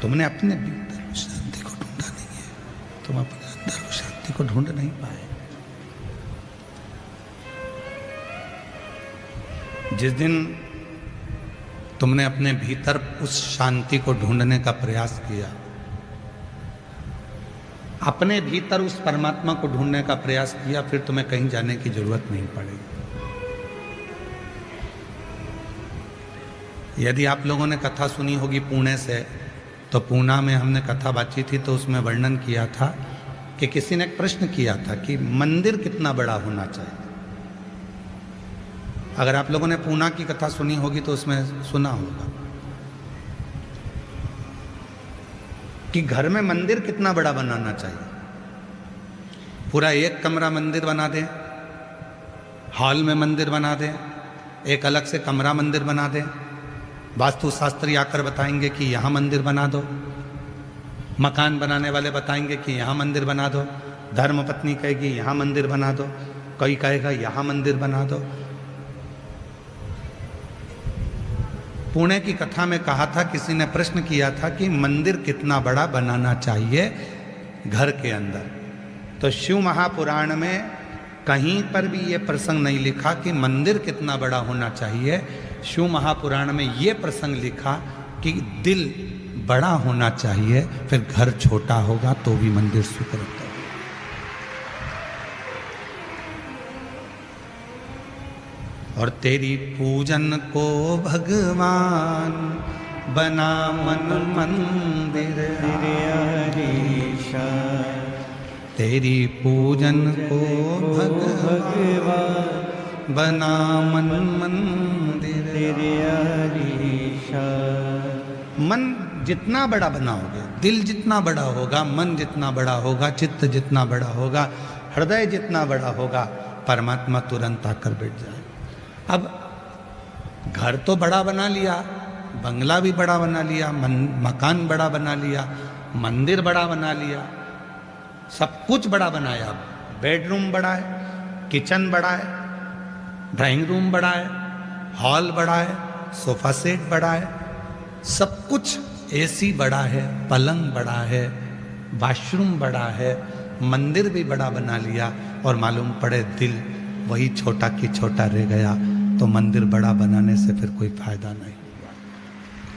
तुमने अपने भीतर उस शांति को ढूंढा नहीं है, तुम अपने अंदर उस शांति को ढूंढ नहीं पाए। जिस दिन तुमने अपने भीतर उस शांति को ढूंढने का प्रयास किया, अपने भीतर उस परमात्मा को ढूंढने का प्रयास किया, फिर तुम्हें कहीं जाने की जरूरत नहीं पड़ेगी। यदि आप लोगों ने कथा सुनी होगी पुणे से, तो पूना में हमने कथा बातचीत थी, तो उसमें वर्णन किया था कि किसी ने एक प्रश्न किया था कि मंदिर कितना बड़ा होना चाहिए। अगर आप लोगों ने पूना की कथा सुनी होगी तो उसमें सुना होगा कि घर में मंदिर कितना बड़ा बनाना चाहिए। पूरा एक कमरा मंदिर बना दें, हॉल में मंदिर बना दें, एक अलग से कमरा मंदिर बना दें, वास्तुशास्त्री आकर बताएंगे कि यहाँ मंदिर बना दो, मकान बनाने वाले बताएंगे कि यहाँ मंदिर बना दो, धर्मपत्नी कहेगी यहाँ मंदिर बना दो, कोई कहेगा यहाँ मंदिर बना दो। पुणे की कथा में कहा था, किसी ने प्रश्न किया था कि मंदिर कितना बड़ा बनाना चाहिए घर के अंदर, तो शिव महापुराण में कहीं पर भी ये प्रसंग नहीं लिखा कि मंदिर कितना बड़ा होना चाहिए। शिव महापुराण में ये प्रसंग लिखा कि दिल बड़ा होना चाहिए, फिर घर छोटा होगा तो भी मंदिर सुख रहता है। और तेरी पूजन को भगवान बना मन मंदिर हरीशा, तेरी पूजन को भगवान बना मन मंदिर हरीशा। मन जितना बड़ा बनाओगे, दिल जितना बड़ा होगा, मन जितना बड़ा होगा, चित्त जितना बड़ा होगा, हृदय जितना बड़ा होगा, परमात्मा तुरंत आकर बैठ जाए। अब घर तो बड़ा बना लिया, बंगला भी बड़ा बना लिया, मकान बड़ा बना लिया, मंदिर बड़ा बना लिया, सब कुछ बड़ा बनाया। बेडरूम बड़ा है, किचन बड़ा है, ड्राइंग रूम बड़ा है, हॉल बड़ा है, सोफा सेट बड़ा है, सब कुछ, एसी बड़ा है, पलंग बड़ा है, वॉशरूम बड़ा है, मंदिर भी बड़ा बना लिया, और मालूम पड़े दिल वही छोटा की छोटा रह गया, तो मंदिर बड़ा बनाने से फिर कोई फायदा नहीं हुआ,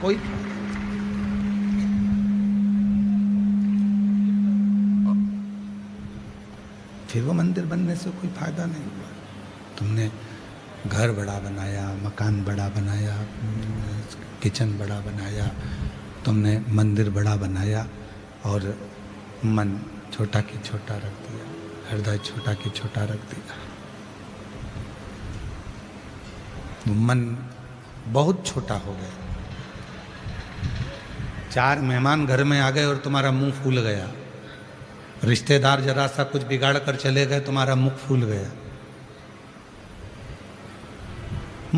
कोई फायदा। फिर वो मंदिर बनने से कोई फायदा नहीं हुआ। तुमने घर बड़ा बनाया, मकान बड़ा बनाया, किचन बड़ा बनाया, तुमने मंदिर बड़ा बनाया, और मन छोटा की छोटा रख दिया, हृदय छोटा की छोटा रख दिया। मन बहुत छोटा हो गया। 4 मेहमान घर में आ गए और तुम्हारा मुंह फूल गया, रिश्तेदार जरा सा कुछ बिगाड़ कर चले गए, तुम्हारा मुख फूल गया,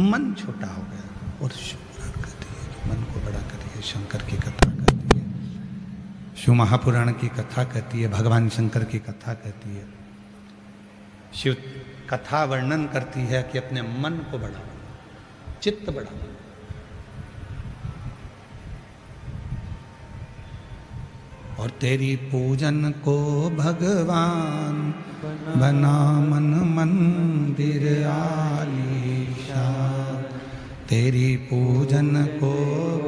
मन छोटा हो गया। और शिवपुराण कहती है कि मन को बड़ा करिए, शंकर की कथा कहती है, शिव महापुराण की कथा कहती है, भगवान शंकर की कथा कहती है, शिव कथा वर्णन करती है कि अपने मन को बड़ा, चित्त बड़ा। और तेरी पूजन को भगवान बना मन मंदिर आलीशा, तेरी पूजन को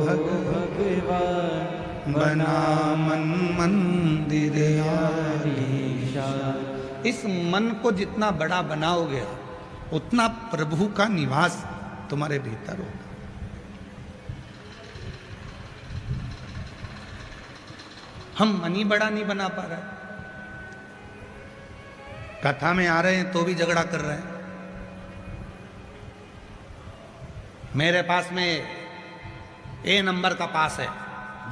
भगवान बना मन मंदिर आलीशा। इस मन को जितना बड़ा बनाओगे, उतना प्रभु का निवास तुम्हारे भीतर होगा। हम मनी बड़ा नहीं बना पा रहे, कथा में आ रहे हैं तो भी झगड़ा कर रहे हैं। मेरे पास में ए नंबर का पास है,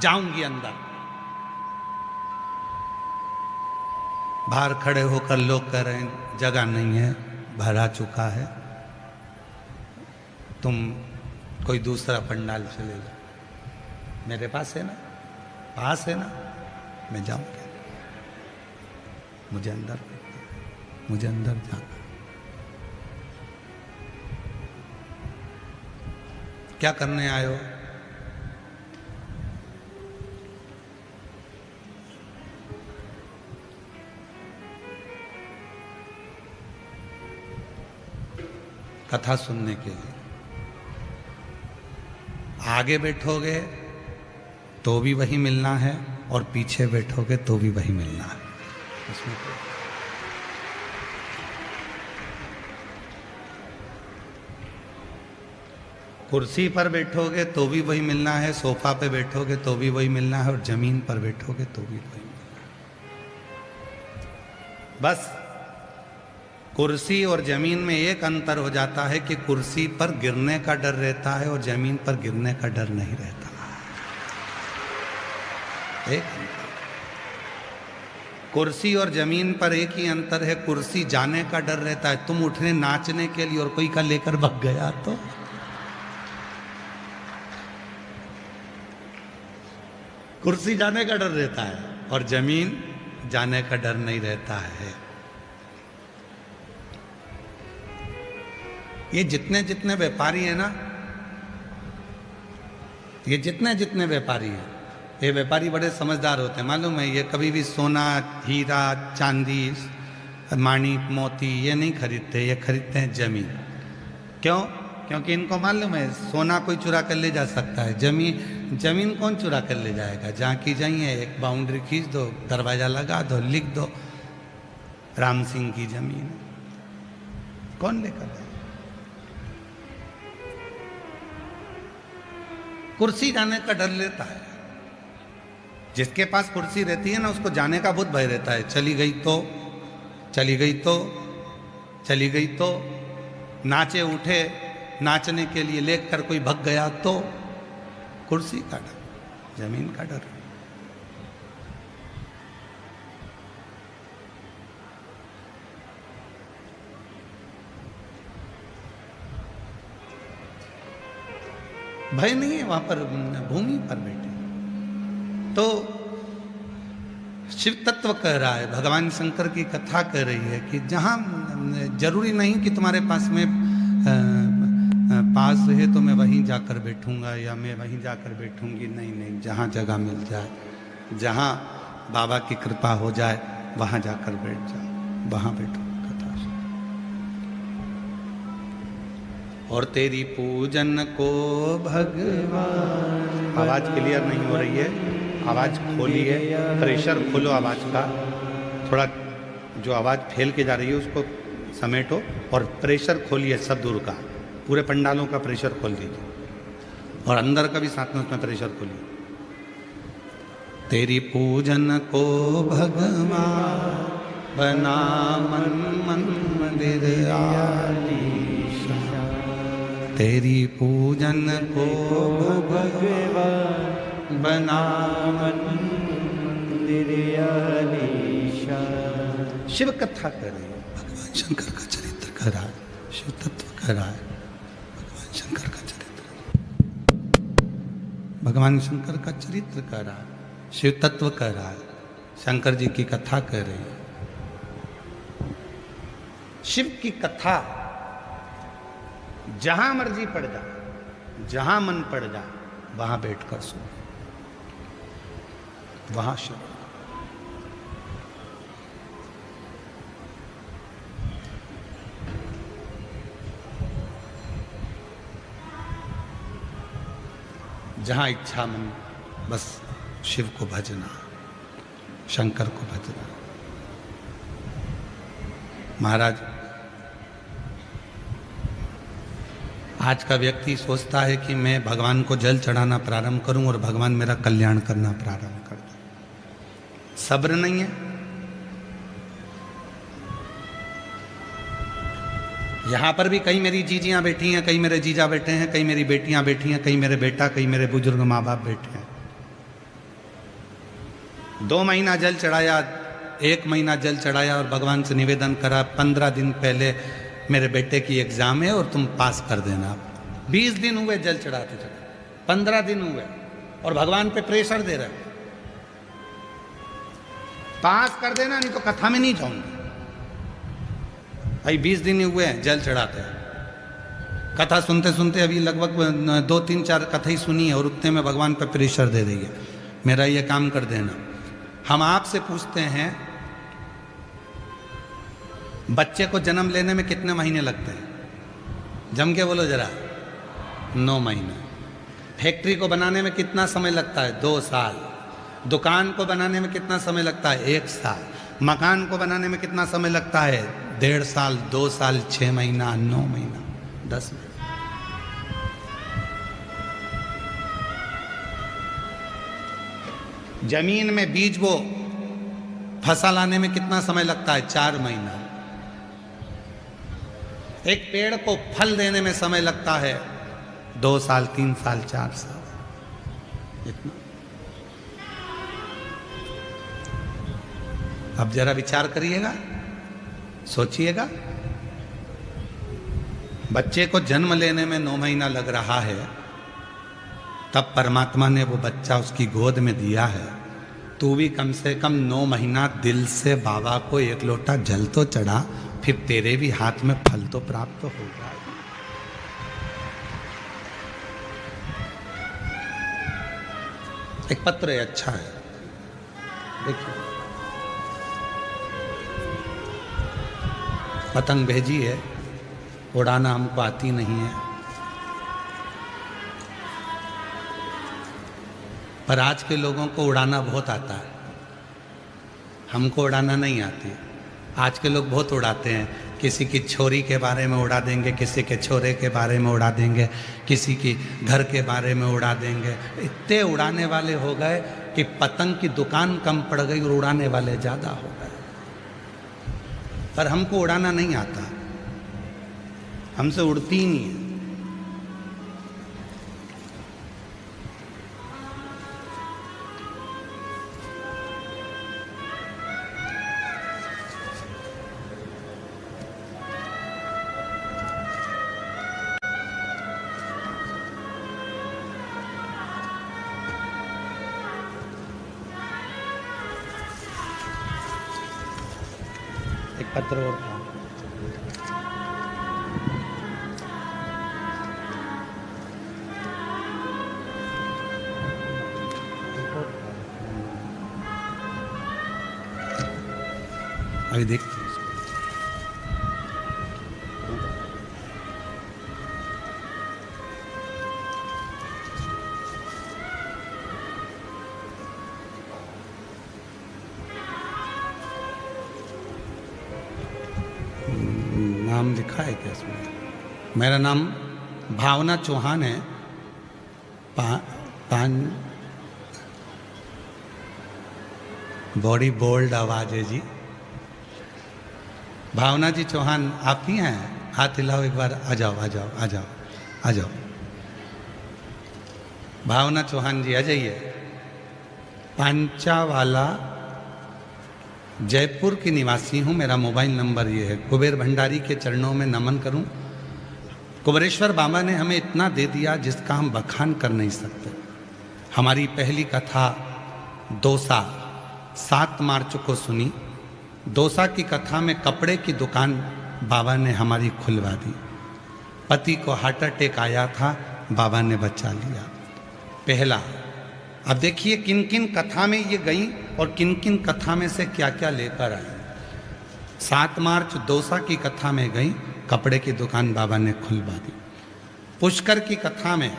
जाऊंगी अंदर। बाहर खड़े होकर लोग कह रहे हैं जगह नहीं है, भरा चुका है, तुम कोई दूसरा पंडाल चले जाओ। मेरे पास है ना, पास है ना, मैं जाऊंगा। मुझे अंदर जाना। क्या करने आए हो? कथा सुनने के लिए। आगे बैठोगे तो भी वही मिलना है और पीछे बैठोगे तो भी वही मिलना है। इसमें कुर्सी पर बैठोगे तो भी वही मिलना है, सोफा पे बैठोगे तो भी वही मिलना है, और जमीन पर बैठोगे तो भी वही मिलना है। बस कुर्सी और जमीन में एक अंतर हो जाता है कि कुर्सी पर गिरने का डर रहता है और जमीन पर गिरने का डर नहीं रहता। एक कुर्सी और जमीन पर एक ही अंतर है, कुर्सी जाने का डर रहता है, तुम उठने नाचने के लिए और कोई का लेकर भाग गया तो। कुर्सी जाने का डर रहता है और जमीन जाने का डर नहीं रहता है। ये जितने जितने व्यापारी हैं ना, ये जितने जितने व्यापारी हैं, ये व्यापारी बड़े समझदार होते हैं। मालूम है, ये कभी भी सोना, हीरा, चांदी, माणिक, मोती ये नहीं खरीदते, ये खरीदते हैं जमीन। क्यों? क्योंकि इनको मालूम है सोना कोई चुरा कर ले जा सकता है, जमीन कौन चुरा कर ले जाएगा। जहाँ की जाइए एक बाउंड्री खींच दो, दरवाजा लगा दो, लिख दो राम सिंह की जमीन, कौन लेकर जाए। कुर्सी जाने का डर लेता है। जिसके पास कुर्सी रहती है ना, उसको जाने का बहुत भय रहता है। चली गई तो, चली गई तो, चली गई तो, नाचे उठे नाचने के लिए लेकर कोई भग गया तो। कुर्सी का डर, जमीन का डर। भय नहीं है वहां पर, भूमि पर बैठे। तो शिव तत्व कह रहा है, भगवान शंकर की कथा कह रही है कि जहां जरूरी नहीं कि तुम्हारे पास में पास है तो मैं वहीं जाकर बैठूंगा या मैं वहीं जाकर बैठूंगी। नहीं नहीं, जहां जगह मिल जाए, जहां बाबा की कृपा हो जाए वहां जाकर बैठ जाओ, वहां बैठो कथा सुनो। और तेरी पूजन को भगवान। आवाज क्लियर नहीं हो रही है, आवाज खोलिए, प्रेशर खोलो आवाज का। थोड़ा जो आवाज फैल के जा रही है उसको समेटो और प्रेशर खोलिए शब्द का। पूरे पंडालों का प्रेशर खोल दीजिए और अंदर का भी साथ में उसमें प्रेशर खोलिए। तेरी पूजन को भगवान बना मन मंदिर आलीशान। तेरी पूजन को भगवान बना मन मंदिर आलीशान। शिव कथा कर रही है, भगवान शंकर का चरित्र कर रहा है, शिव तत्व कर रहा है। शंकर का चरित्र, भगवान शंकर का चरित्र कर रहा है, शिव तत्व कर रहा है, शंकर जी की कथा कर रही है। शिव की कथा जहां मर्जी पड़ जा, जहां मन पड़ जा, वहां बैठकर सुन, वहां शिव। जहां इच्छा मन, बस शिव को भजना, शंकर को भजना। महाराज आज का व्यक्ति सोचता है कि मैं भगवान को जल चढ़ाना प्रारंभ करूं और भगवान मेरा कल्याण करना प्रारंभ कर दे। सब्र नहीं है। यहां पर भी कई मेरी जीजियां बैठी हैं, कई मेरे जीजा बैठे हैं, कई मेरी बेटियां बैठी हैं, कई मेरे बेटा, कई मेरे बुजुर्ग माँ बाप बैठे हैं। 2 महीना जल चढ़ाया, 1 महीना जल चढ़ाया और भगवान से निवेदन करा 15 दिन पहले मेरे बेटे की एग्जाम है और तुम पास कर देना। 20 दिन हुए जल चढ़ाते चढ़ाते, 15 दिन हुए और भगवान पे प्रेशर दे रहे, पास कर देना नहीं तो कथा में नहीं जाऊंगी। भाई 20 दिन हुए हैं जल चढ़ाते हैं, कथा सुनते सुनते अभी लगभग 2, 3, 4 कथा ही सुनी है और उतने में भगवान पे प्रेशर दे रही है, मेरा ये काम कर देना। हम आपसे पूछते हैं बच्चे को जन्म लेने में कितने महीने लगते हैं? जम के बोलो जरा। 9 महीने। फैक्ट्री को बनाने में कितना समय लगता है? 2 साल। दुकान को बनाने में कितना समय लगता है? 1 साल। मकान को बनाने में कितना समय लगता है? 1.5 साल, 2 साल, 6 महीना, 9 महीना, 10 महीना। जमीन में बीज बो, फसल आने में कितना समय लगता है? 4 महीना। एक पेड़ को फल देने में समय लगता है 2 साल, 3 साल, 4 साल। इतना। अब जरा विचार करिएगा, सोचिएगा। बच्चे को जन्म लेने में 9 महीना लग रहा है, तब परमात्मा ने वो बच्चा उसकी गोद में दिया है। तू भी कम से कम 9 महीना दिल से बाबा को 1 लोटा जल तो चढ़ा, फिर तेरे भी हाथ में फल तो प्राप्त होगा। एक पत्र है, अच्छा है, देखिए। पतंग भेजी है, उड़ाना हमको आती नहीं है, पर आज के लोगों को उड़ाना बहुत आता है, हमको उड़ाना नहीं आती। आज के लोग बहुत उड़ाते हैं, किसी की छोरी के बारे में उड़ा देंगे, किसी के छोरे के बारे में उड़ा देंगे, किसी की घर के बारे में उड़ा देंगे। इतने उड़ाने वाले हो गए कि पतंग की दुकान कम पड़ गई और उड़ाने वाले ज़्यादा हो गए। पर हमको उड़ाना नहीं आता, हमसे उड़ती ही नहीं है। एक पत्र और था, अभी देखते हैं इसको। नाम लिखा है क्या इसमें? मेरा नाम भावना चौहान है। बॉडी बोल्ड आवाज है जी। भावना जी चौहान आप ही हैं? हाथ हिलाओ एक बार। आ जाओ आ जाओ आ जाओ आ जाओ। भावना चौहान जी आ जाइए। पांचावाला जयपुर की निवासी हूँ। मेरा मोबाइल नंबर ये है। कुबेर भंडारी के चरणों में नमन करूँ। कुबेरेश्वर बाबा ने हमें इतना दे दिया जिसका हम बखान कर नहीं सकते। हमारी पहली कथा दोसा 7 मार्च को सुनी। दोसा की कथा में कपड़े की दुकान बाबा ने हमारी खुलवा दी। पति को हार्ट अटैक आया था, बाबा ने बचा लिया। पहला। अब देखिए किन किन कथा में ये गई और किन किन कथा में से क्या क्या लेकर आई। 7 मार्च दोसा की कथा में गई, कपड़े की दुकान बाबा ने खुलवा दी। पुष्कर की कथा में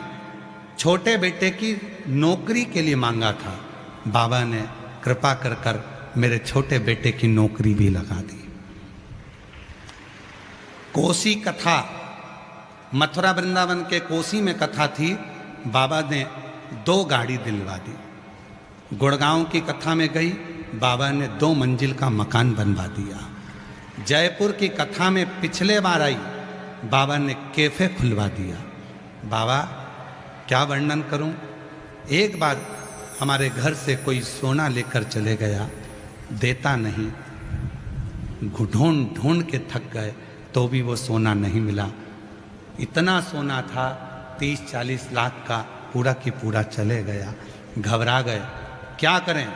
छोटे बेटे की नौकरी के लिए मांगा था, बाबा ने कृपा कर कर मेरे छोटे बेटे की नौकरी भी लगा दी। कोसी कथा मथुरा वृंदावन के कोसी में कथा थी, बाबा ने 2 गाड़ी दिलवा दी। गुड़गांव की कथा में गई, बाबा ने 2 मंजिल का मकान बनवा दिया। जयपुर की कथा में पिछले बार आई, बाबा ने कैफे खुलवा दिया। बाबा क्या वर्णन करूं, एक बार हमारे घर से कोई सोना लेकर चले गया, देता नहीं, ढूंढ ढूंढ के थक गए तो भी वो सोना नहीं मिला। इतना सोना था 30-40 लाख का, पूरा की पूरा चले गया। घबरा गए, क्या करें।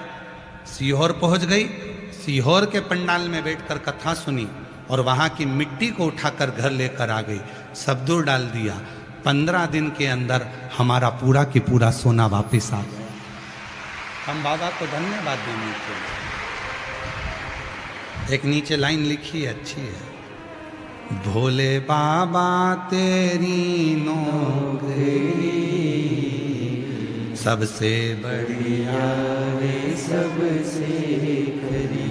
सीहोर पहुंच गई, सीहोर के पंडाल में बैठकर कथा सुनी और वहाँ की मिट्टी को उठाकर घर लेकर आ गई, सब दूर डाल दिया। 15 दिन के अंदर हमारा पूरा की पूरा सोना वापस आ गया। हम बाबा को धन्यवाद देने के लिए। एक नीचे लाइन लिखी है, अच्छी है। भोले बाबा तेरी नौकरी सबसे बढ़िया रे सबसे खरी।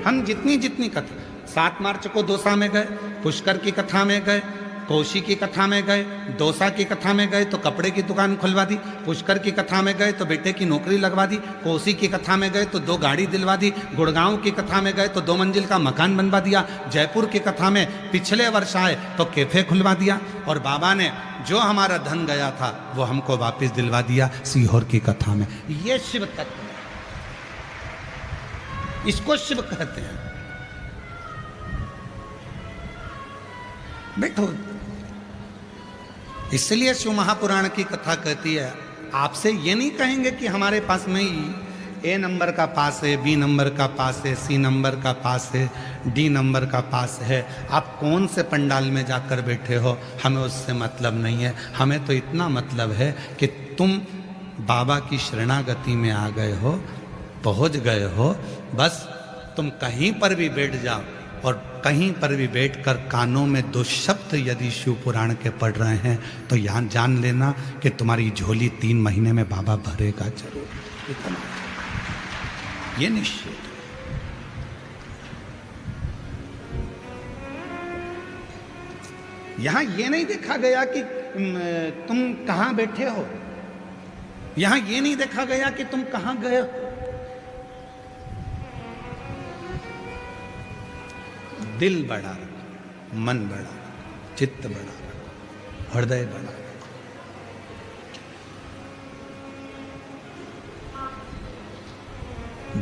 हम जितनी जितनी कथा, 7 मार्च को दौसा में गए, पुष्कर की कथा में गए, कोशी की कथा में गए, दौसा की कथा में गए तो कपड़े की दुकान खुलवा दी, पुष्कर की कथा में गए तो बेटे की नौकरी लगवा दी, कोसी की कथा में गए तो 2 गाड़ी दिलवा दी, गुड़गांव की कथा में गए तो 2 मंजिल का मकान बनवा दिया, जयपुर की कथा में पिछले वर्ष आए तो कैफे खुलवा दिया। और बाबा ने जो हमारा धन गया था वो हमको वापस दिलवा दिया सीहोर की कथा में। ये शिव तत्व है, इसको शिव कहते हैं। बैठो, इसलिए शिव महापुराण की कथा कहती है, आपसे ये नहीं कहेंगे कि हमारे पास में ही A नंबर का पास है, B नंबर का पास है, C नंबर का पास है, D नंबर का पास है, आप कौन से पंडाल में जाकर बैठे हो, हमें उससे मतलब नहीं है। हमें तो इतना मतलब है कि तुम बाबा की शरणागति में आ गए हो, पहुंच गए हो। बस तुम कहीं पर भी बैठ जाओ और कहीं पर भी बैठकर कानों में 2 शब्द यदि शिव पुराण के पढ़ रहे हैं तो यहाँ जान लेना कि तुम्हारी झोली 3 महीने में बाबा भरेगा जरूर। इतना ये निश्चित है। यहां ये नहीं देखा गया कि तुम कहां बैठे हो, यहां ये नहीं देखा गया कि तुम कहां गए हो। दिल बड़ा रखो, मन बड़ा रखो, चित्त बड़ा रखो, हृदय बड़ा रखो।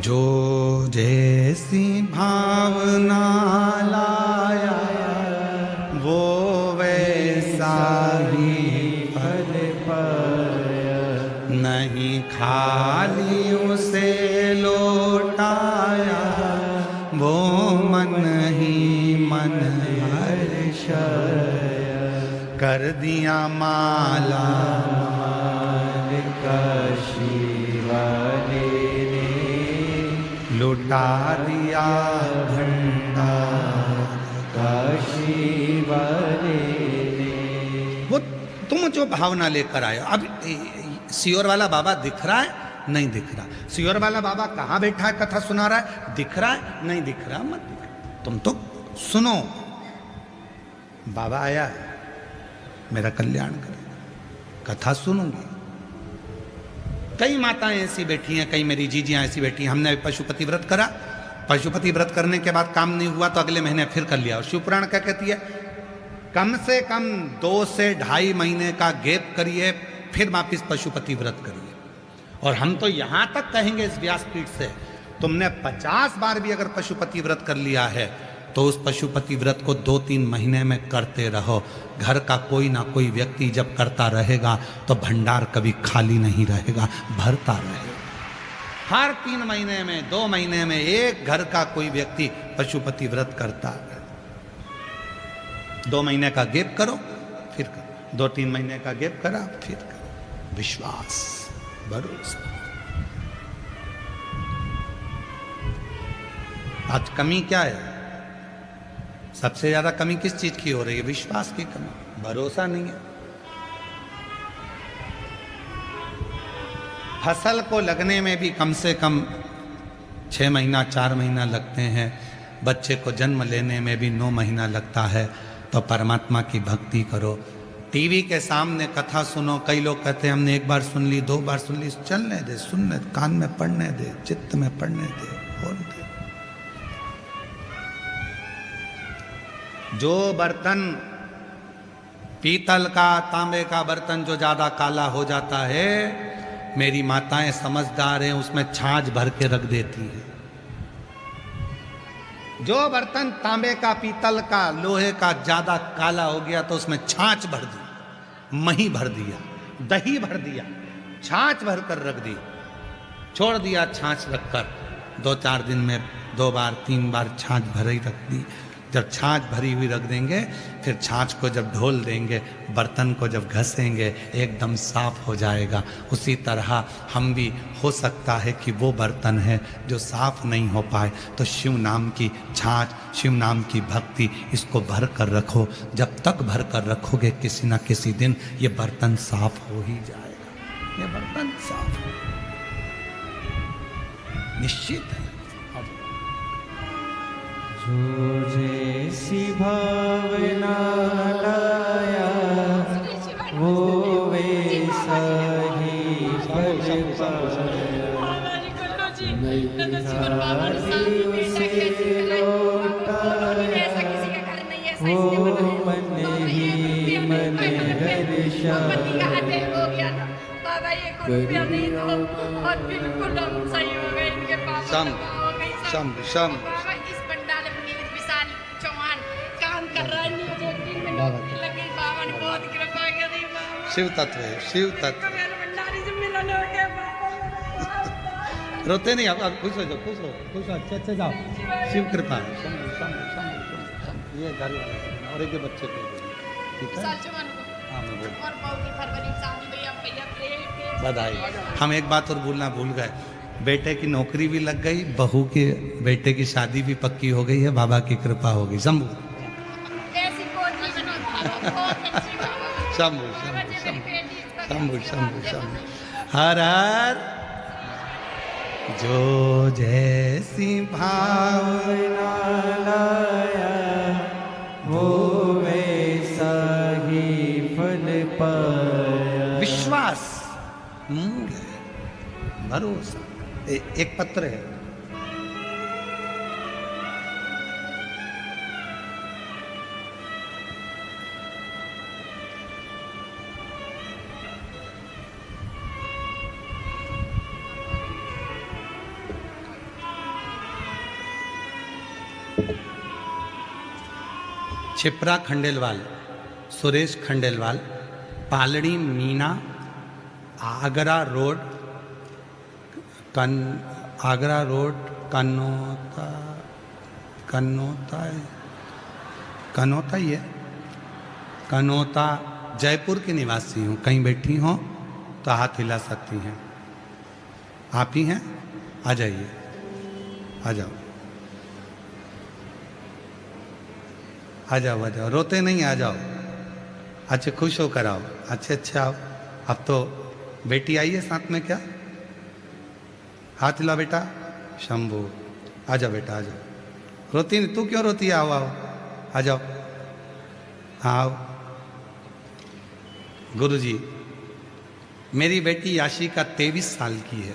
जो जैसी भावना लाया वो वैसा ही फल पाया, नहीं खाली उसे लौटाया वो मन ही मन हर्षाया, कर दिया माला माल का शिवाले लुटा दिया भंडार काशी वाले ने। वो तुम जो भावना लेकर आए, अब सियोर वाला बाबा दिख रहा है नहीं दिख रहा, सियोर वाला बाबा कहाँ बैठा है कथा सुना रहा है, दिख रहा है नहीं दिख रहा, मत दिख, तुम तो सुनो। बाबा आया है, मेरा कल्याण करेगा, कथा सुनूंगी। कई माताएं ऐसी बैठी हैं, कई मेरी जीजियां ऐसी बैठी हैं। हमने पशुपति व्रत करा, पशुपति व्रत करने के बाद काम नहीं हुआ तो अगले महीने फिर कर लिया। और शिवपुराण क्या कहती है, कम से कम 2 से 2.5 महीने का गैप करिए फिर वापिस पशुपति व्रत करिए। और हम तो यहां तक कहेंगे इस व्यासपीठ से, तुमने 50 बार भी अगर पशुपति व्रत कर लिया है तो उस पशुपति व्रत को 2-3 महीने में करते रहो। घर का कोई ना कोई व्यक्ति जब करता रहेगा तो भंडार कभी खाली नहीं रहेगा, भरता रहेगा। हर 3 महीने में 2 महीने में एक घर का कोई व्यक्ति पशुपति व्रत करता है। 2 महीने का गैप करो फिर करो, 2-3 महीने का गैप करा फिर करो। विश्वास, भरोसा। आज कमी क्या है, सबसे ज्यादा कमी किस चीज की हो रही है, विश्वास की कमी, भरोसा नहीं है। फसल को लगने में भी कम से कम 6 महीना 4 महीना लगते हैं, बच्चे को जन्म लेने में भी 9 महीना लगता है। तो परमात्मा की भक्ति करो। टीवी के सामने कथा सुनो, कई लोग कहते हैं हमने एक बार सुन ली, 2 बार सुन ली, चलने दे, सुनने, कान में पढ़ने दे, चित्त में पढ़ने दे, होने दे। जो बर्तन पीतल का, तांबे का बर्तन जो ज्यादा काला हो जाता है, मेरी माताएं समझदार हैं, उसमें छाछ भर के रख देती है। जो बर्तन तांबे का, पीतल का, लोहे का ज्यादा काला हो गया तो उसमें छाछ भर दी, मही भर दिया, दही भर दिया, छाछ भर कर रख दी, छोड़ दिया छाछ रखकर। 2-4 दिन में 2 बार 3 बार छाछ भरी रख दी। जब छाछ भरी हुई रख देंगे, फिर छाछ को जब ढोल देंगे, बर्तन को जब घसेंगे, एकदम साफ हो जाएगा। उसी तरह हम भी, हो सकता है कि वो बर्तन है जो साफ नहीं हो पाए, तो शिव नाम की छाछ, शिव नाम की भक्ति, इसको भर कर रखो। जब तक भर कर रखोगे, किसी न किसी दिन ये बर्तन साफ हो ही जाएगा। ये बर्तन साफ हो, निश्चित है। जो जैसी भावना लाया, वो वैसा ही फल पाया। उसे लौटाया, वो मन ही मन हर्षाया। और बिल्कुल हम सही हो गए इनके पास। शम शम इस पंडाल में विशाल चौहान काम कर रहा है, दिन में नौकरी लग गई। बाबा ने बहुत कृपा करी। बाबा शिव तत्व है, शिव तत्व। मेरे भंडारी से मिलन हो गया। बाबा रोते नहीं आप, खुश हो जाओ, खुश हो, खुश हो, अच्छे जाओ। शिव कृपा है। शम शम शम शम। ये घर वाले और एक बच्चे को, ठीक है। विशाल चौहान को हाँ, मैं बोल। और बहू की फरवरी में शादी हुई। अब भैया प्रेम बधाई। हम एक बात और बोलना भूल गए, बेटे की नौकरी भी लग गई, बहू के बेटे की शादी भी पक्की हो गई है, बाबा की कृपा हो गई। शंभू ऐसी कोठी बनी, बहुत अच्छी बाबा। शंभू शंभू शंभू शंभू। हर हर। जो जैसी भावना लाया, वो वैसा ही फल पाया। विश्वास, मूल है, भरोसा। एक पत्र है, छिपरा खंडेलवाल, सुरेश खंडेलवाल, पालड़ी मीना, आगरा रोड, आगरा रोड, कनौता, कनौता ही है, कनौता, जयपुर की निवासी हूँ। कहीं बैठी हो तो हाथ हिला सकती हैं। आप ही हैं? आ जाइए, आ जाओ, आ जाओ, आ जाओ, रोते नहीं, आ जाओ। अच्छे खुश होकर आओ, अच्छे आओ। अब तो बेटी आई है साथ में क्या? हाथ हिला बेटा। शंभू, आ जाओ बेटा, आ जाओ। रोती नहीं, तू क्यों रोती है? आओ आओ, आ जाओ, हाँ आओ। गुरुजी, मेरी बेटी याशिका 23 साल की है।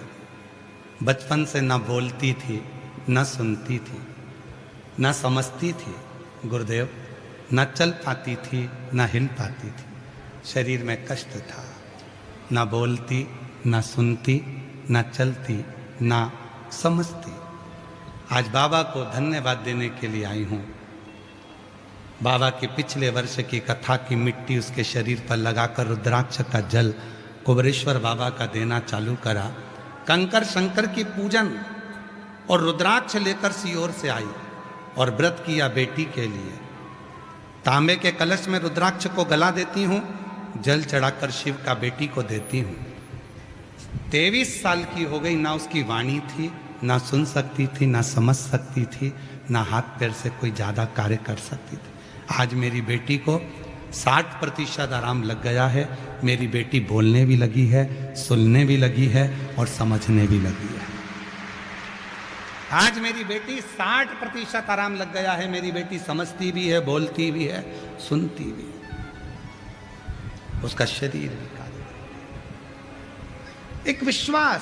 बचपन से ना बोलती थी, ना सुनती थी, ना समझती थी गुरुदेव, ना चल पाती थी, ना हिल पाती थी। शरीर में कष्ट था, ना बोलती, ना सुनती, ना चलती, ना समझती। आज बाबा को धन्यवाद देने के लिए आई हूँ। बाबा के पिछले वर्ष की कथा की मिट्टी उसके शरीर पर लगाकर रुद्राक्ष का जल कुबरेश्वर बाबा का देना चालू करा। कंकर शंकर की पूजन और रुद्राक्ष लेकर सीओर से आई और व्रत किया बेटी के लिए। तांबे के कलश में रुद्राक्ष को गला देती हूँ, जल चढ़ाकर शिव का बेटी को देती हूँ। 23 साल की हो गई, ना उसकी वाणी थी, ना सुन सकती थी, ना समझ सकती थी, ना हाथ पैर से कोई ज़्यादा कार्य कर सकती थी। आज मेरी बेटी को 60% आराम लग गया है। मेरी बेटी बोलने भी लगी है, सुनने भी लगी है और समझने भी लगी है। आज मेरी बेटी 60% आराम लग गया है। मेरी बेटी समझती भी है, बोलती भी है, सुनती भी है, उसका शरीर भी काला। एक विश्वास,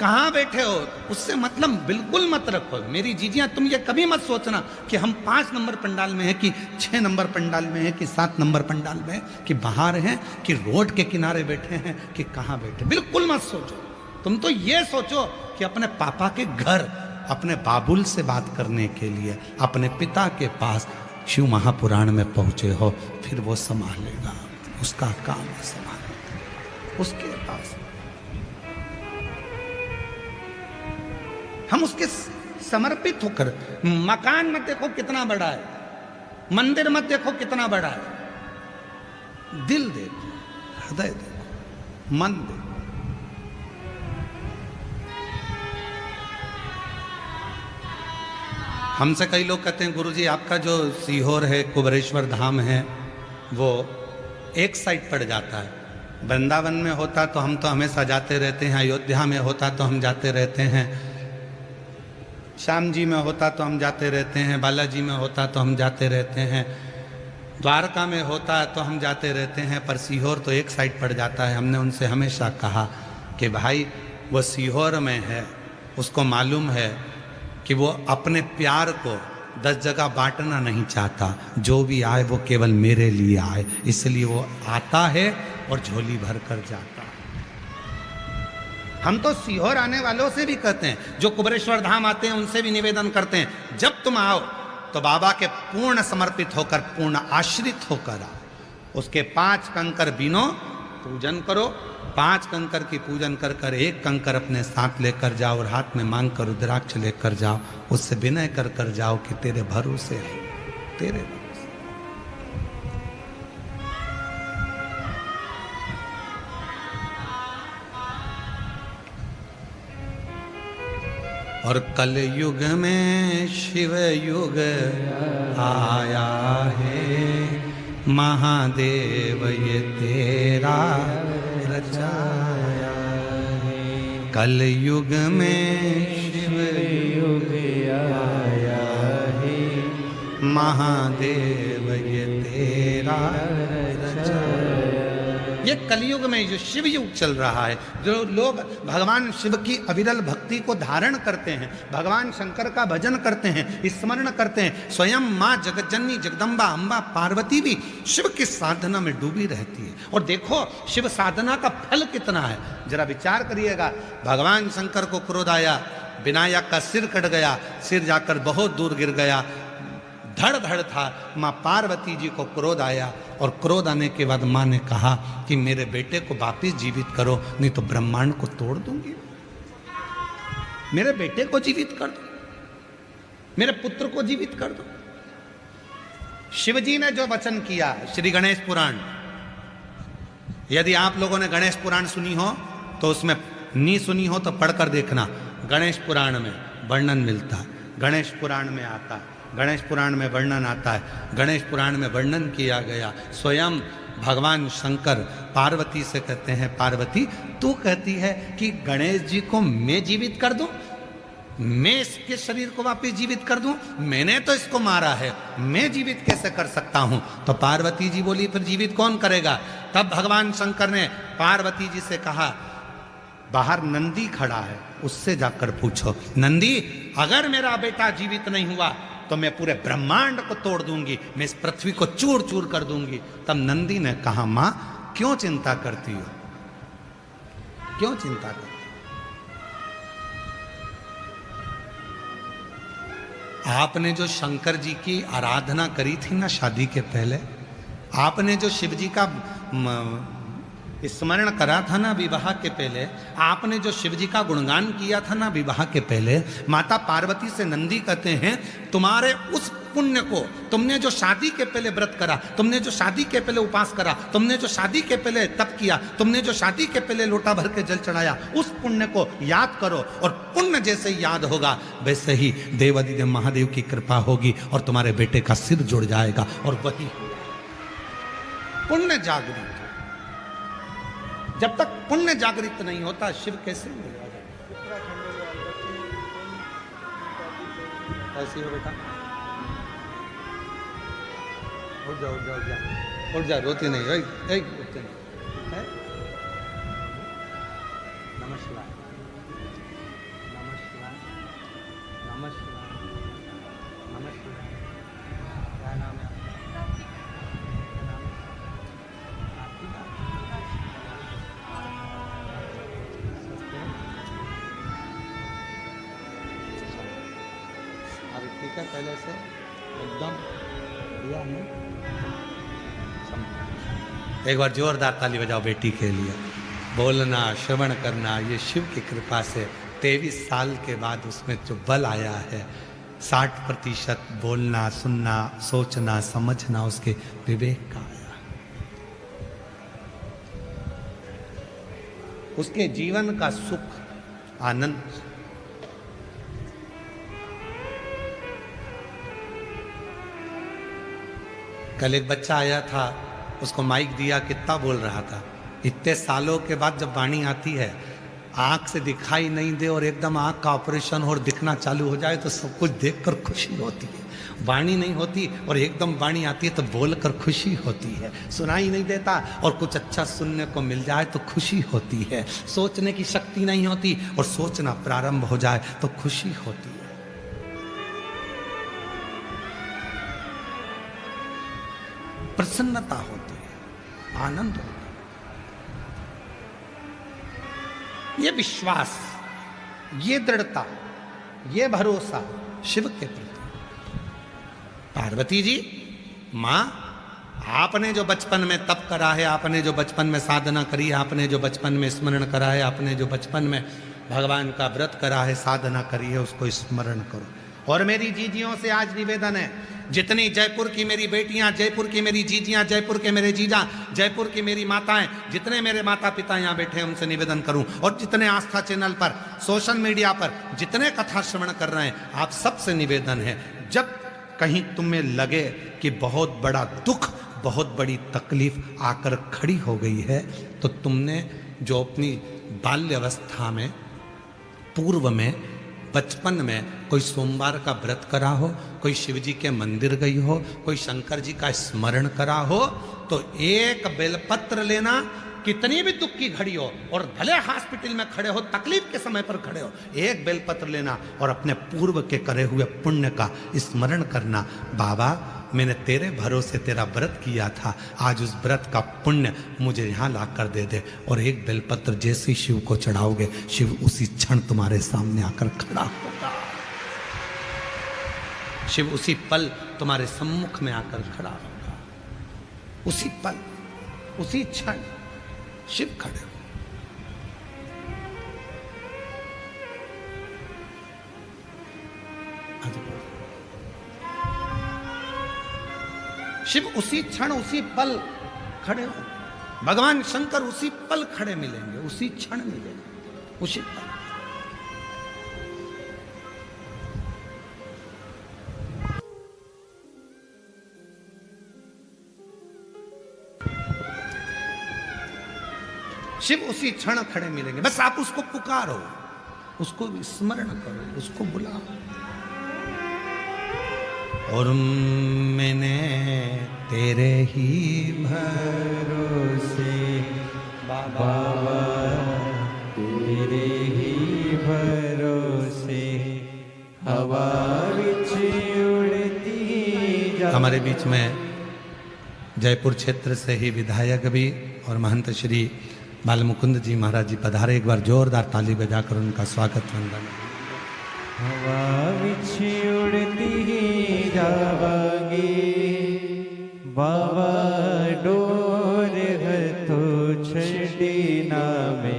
कहां बैठे हो उससे मतलब बिल्कुल मत रखो। मेरी जीजियां, तुम ये कभी मत सोचना कि हम 5 नंबर पंडाल में है कि 6 नंबर पंडाल में है कि 7 नंबर पंडाल में है कि बाहर हैं कि रोड के किनारे बैठे हैं कि कहां बैठे। बिल्कुल मत सोचो। तुम तो ये सोचो कि अपने पापा के घर, अपने बाबुल से बात करने के लिए अपने पिता के पास शिव महापुराण में पहुंचे हो, फिर वो संभालेगा, उसका काम है संभालना, उसके पास। हम उसके समर्पित होकर, मकान मत देखो कितना बड़ा है, मंदिर मत देखो कितना बड़ा है, दिल देखो, हृदय देखो, मन देखो। हमसे कई लोग कहते हैं गुरुजी आपका जो सीहोर है, कुबरेश्वर धाम है, वो एक साइड पड़ जाता है। वृंदावन में होता तो हम तो हमेशा जाते रहते हैं, अयोध्या में होता तो हम जाते रहते हैं, श्याम जी में होता तो हम जाते रहते हैं, बालाजी में होता तो हम जाते रहते हैं, द्वारका में होता तो हम जाते रहते हैं, पर सीहोर तो एक साइड पड़ जाता है। हमने उनसे हमेशा कहा कि भाई वो सीहोर में है, उसको मालूम है कि वो अपने प्यार को 10 जगह बांटना नहीं चाहता। जो भी आए वो केवल मेरे लिए आए, इसलिए वो आता है और झोली भर कर जाता है। हम तो सीहोर आने वालों से भी कहते हैं, जो कुबरेश्वर धाम आते हैं उनसे भी निवेदन करते हैं, जब तुम आओ तो बाबा के पूर्ण समर्पित होकर, पूर्ण आश्रित होकर आओ। उसके 5 कंकर बीनो, पूजन करो। 5 कंकर की पूजन कर कर 1 कंकर अपने साथ लेकर जाओ और हाथ में मांग कर रुद्राक्ष लेकर जाओ। उससे विनय कर कर जाओ कि तेरे भरोसे है, तेरे भरोसे। और कल युग में शिव युग आया है, महादेव ये तेरा रचाया है। कल युग में शिव युग आया है, महादेव ये तेरा रचाया। ये कलयुग में जो शिव युग चल रहा है, जो लोग भगवान शिव की अविरल भक्ति को धारण करते हैं, भगवान शंकर का भजन करते हैं, स्मरण करते हैं, स्वयं माँ जगज्जननी जगदम्बा अम्बा पार्वती भी शिव की साधना में डूबी रहती है। और देखो शिव साधना का फल कितना है, जरा विचार करिएगा। भगवान शंकर को क्रोध आया, विनायक का सिर कट गया, सिर जाकर बहुत दूर गिर गया, धड़ धड़ था। माँ पार्वती जी को क्रोध आया और क्रोध आने के बाद माँ ने कहा कि मेरे बेटे को वापिस जीवित करो, नहीं तो ब्रह्मांड को तोड़ दूंगी। मेरे बेटे को जीवित कर दो, मेरे पुत्र को जीवित कर दो। शिवजी ने जो वचन किया, श्री गणेश पुराण, यदि आप लोगों ने गणेश पुराण सुनी हो तो उसमें नहीं सुनी हो तो पढ़कर देखना। गणेश पुराण में वर्णन मिलता है, गणेश पुराण में आता है, गणेश पुराण में वर्णन आता है। गणेश पुराण में वर्णन किया गया, स्वयं भगवान शंकर पार्वती से कहते हैं, पार्वती तू कहती है कि गणेश जी को मैं जीवित कर दूं, मैं इसके शरीर को वापस जीवित कर दूं, मैंने तो इसको मारा है, मैं जीवित कैसे कर सकता हूं। तो पार्वती जी बोली फिर जीवित कौन करेगा। तब भगवान शंकर ने पार्वती जी से कहा, बाहर नंदी खड़ा है, उससे जाकर पूछो, नंदी अगर मेरा बेटा जीवित नहीं हुआ तो मैं पूरे ब्रह्मांड को तोड़ दूंगी, मैं इस पृथ्वी को चूर चूर कर दूंगी। तब नंदी ने कहा, मां क्यों चिंता करती हो, क्यों चिंता करती हो? आपने जो शंकर जी की आराधना करी थी ना शादी के पहले, आपने जो शिव जी का स्मरण करा था ना विवाह के पहले, आपने जो शिव जी का गुणगान किया था ना विवाह के पहले, माता पार्वती से नंदी कहते हैं तुम्हारे उस पुण्य को, तुमने जो शादी के पहले व्रत करा, तुमने जो शादी के पहले उपास करा, तुमने जो शादी के पहले तप किया, तुमने जो शादी के पहले लोटा भर के जल चढ़ाया, उस पुण्य को याद करो। और पुण्य जैसे ही याद होगा वैसे ही देवादिदेव महादेव की कृपा होगी और तुम्हारे बेटे का सिर जुड़ जाएगा। और वही पुण्य जागृत, जब तक पुण्य जागृत नहीं होता शिव कैसे मिलेगा। ऐसी हो बेटा, उठ जा उठ जा उठ जा उठ जा, रोती नहीं, उठते नहीं है? नमस्कार नमस्कार नमस्कार नमस्कार। क्या नाम है आपका? क्या नाम है आपकी? अभी ठीक है, पहले से एकदम बढ़िया है। एक बार जोरदार ताली बजाओ बेटी के लिए। बोलना, श्रवण करना, ये शिव की कृपा से 23 साल के बाद उसमें जो बल आया है, 60% बोलना, सुनना, सोचना, समझना उसके विवेक का आया, उसके जीवन का सुख, आनंद। कल एक बच्चा आया था, उसको माइक दिया, कितना बोल रहा था। इतने सालों के बाद जब वाणी आती है, आंख से दिखाई नहीं दे और एकदम आंख का ऑपरेशन हो और दिखना चालू हो जाए तो सब कुछ देखकर खुशी होती है। वाणी नहीं होती और एकदम वाणी आती है तो बोलकर खुशी होती है। सुनाई नहीं देता और कुछ अच्छा सुनने को मिल जाए तो खुशी होती है। सोचने की शक्ति नहीं होती और सोचना प्रारंभ हो जाए तो खुशी होती है। प्रसन्नता होती है, आनंद होता है। ये विश्वास, ये दृढ़ता, ये भरोसा शिव के प्रति। पार्वती जी, मां, आपने जो बचपन में तप करा है, आपने जो बचपन में साधना करी है, आपने जो बचपन में स्मरण करा है, आपने जो बचपन में भगवान का व्रत करा है, साधना करी है, उसको स्मरण करो। और मेरी जीजियों से आज निवेदन है, जितनी जयपुर की मेरी बेटियां, जयपुर की मेरी जीजियां, जयपुर के मेरे जीजा, जयपुर की मेरी माताएं, जितने मेरे माता पिता यहाँ बैठे हैं, उनसे निवेदन करूं, और जितने आस्था चैनल पर, सोशल मीडिया पर जितने कथा श्रवण कर रहे हैं, आप सबसे निवेदन है, जब कहीं तुम्हें लगे कि बहुत बड़ा दुख, बहुत बड़ी तकलीफ आकर खड़ी हो गई है, तो तुमने जो अपनी बाल्यावस्था में, पूर्व में, बचपन में कोई सोमवार का व्रत करा हो, कोई शिव जी के मंदिर गई हो, कोई शंकर जी का स्मरण करा हो, तो एक बेलपत्र लेना, कितनी भी दुख की घड़ी हो और भले हॉस्पिटल में खड़े हो, तकलीफ के समय पर खड़े हो, एक बेलपत्र लेना और अपने पूर्व के करे हुए पुण्य का स्मरण करना। बाबा, मैंने तेरे भरोसे तेरा व्रत किया था, आज उस व्रत का पुण्य मुझे यहाँ ला कर दे दे। और एक बेलपत्र जैसे शिव को चढ़ाओगे, शिव उसी क्षण तुम्हारे सामने आकर खड़ा होगा। शिव उसी पल तुम्हारे सम्मुख में आकर खड़ा होगा। उसी पल, उसी क्षण शिव खड़े हो। शिव उसी क्षण, उसी पल खड़े हो। भगवान शंकर उसी पल खड़े मिलेंगे, उसी क्षण मिलेंगे, उसी पल। शिव उसी क्षण खड़े मिलेंगे। बस आप उसको पुकारो, उसको स्मरण करो, उसको बुलाओ। और मैंने तेरे ही भरोसे बाबा, तेरे ही भरोसे हवा विच उड़ती। हमारे बीच में जयपुर क्षेत्र से ही विधायक भी और महंत श्री बालमुकुंद जी महाराज जी पधारे। एक बार जोरदार ताली बजाकर उनका स्वागत वंदन। हवा विच उड़ती जावांगी बाबा, डोर हथो छड़ी नामे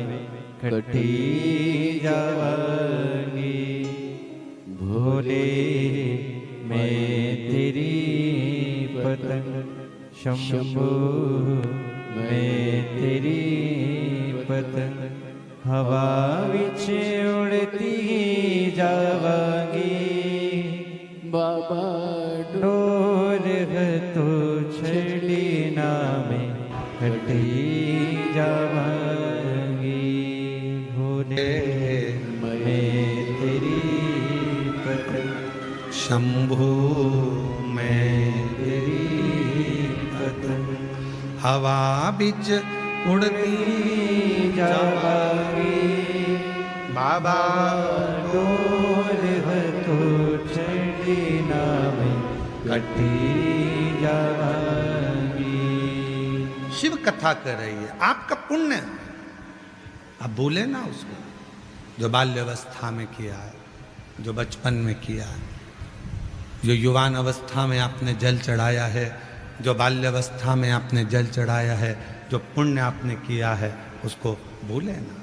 कटी जावांगी। भोले मैं तेरी पतंग, शंभू मैं तेरी पतंग, हवा विच उड़ती जावांगी बाबा, डोर हथो छड़ी नामे कटी जावांगी। भोले मैं तेरी पतंग, शंभु मैं तेरी पतंग हवा बिच उड़ती जावागी बाबा डोल तो चढ़ी नाम कटी जावागी। शिव कथा कर रही है, आपका पुण्य अब भूले ना उसको, जो बाल्यावस्था में किया है, जो बचपन में किया है, जो युवान अवस्था में आपने जल चढ़ाया है, जो बाल्यावस्था में आपने जल चढ़ाया है, जो पुण्य आपने किया है, उसको भूले ना,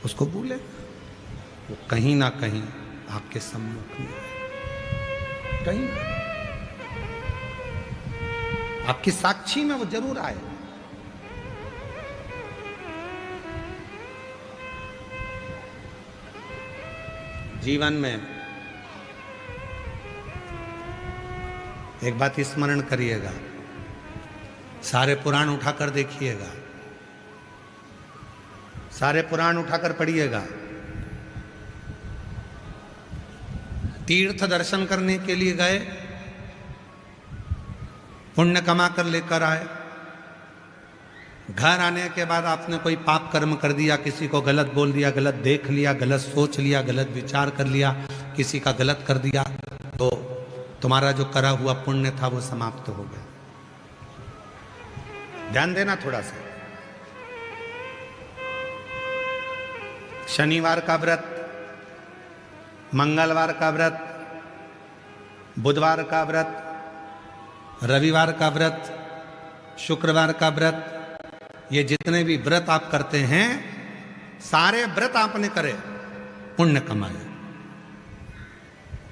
उसको भूले ना। वो कहीं ना कहीं आपके सम्मुख में है, कहीं ना, आपकी साक्षी में वो जरूर आए। जीवन में एक बात स्मरण करिएगा, सारे पुराण उठाकर देखिएगा, सारे पुराण उठाकर पढ़िएगा। तीर्थ दर्शन करने के लिए गए, पुण्य कमा कर लेकर आए, घर आने के बाद आपने कोई पाप कर्म कर दिया, किसी को गलत बोल दिया, गलत देख लिया, गलत सोच लिया, गलत विचार कर लिया, किसी का गलत कर दिया, तो तुम्हारा जो करा हुआ पुण्य था वो समाप्त हो गया। ध्यान देना थोड़ा सा। शनिवार का व्रत, मंगलवार का व्रत, बुधवार का व्रत, रविवार का व्रत, शुक्रवार का व्रत, ये जितने भी व्रत आप करते हैं, सारे व्रत आपने करे, पुण्य कमाए,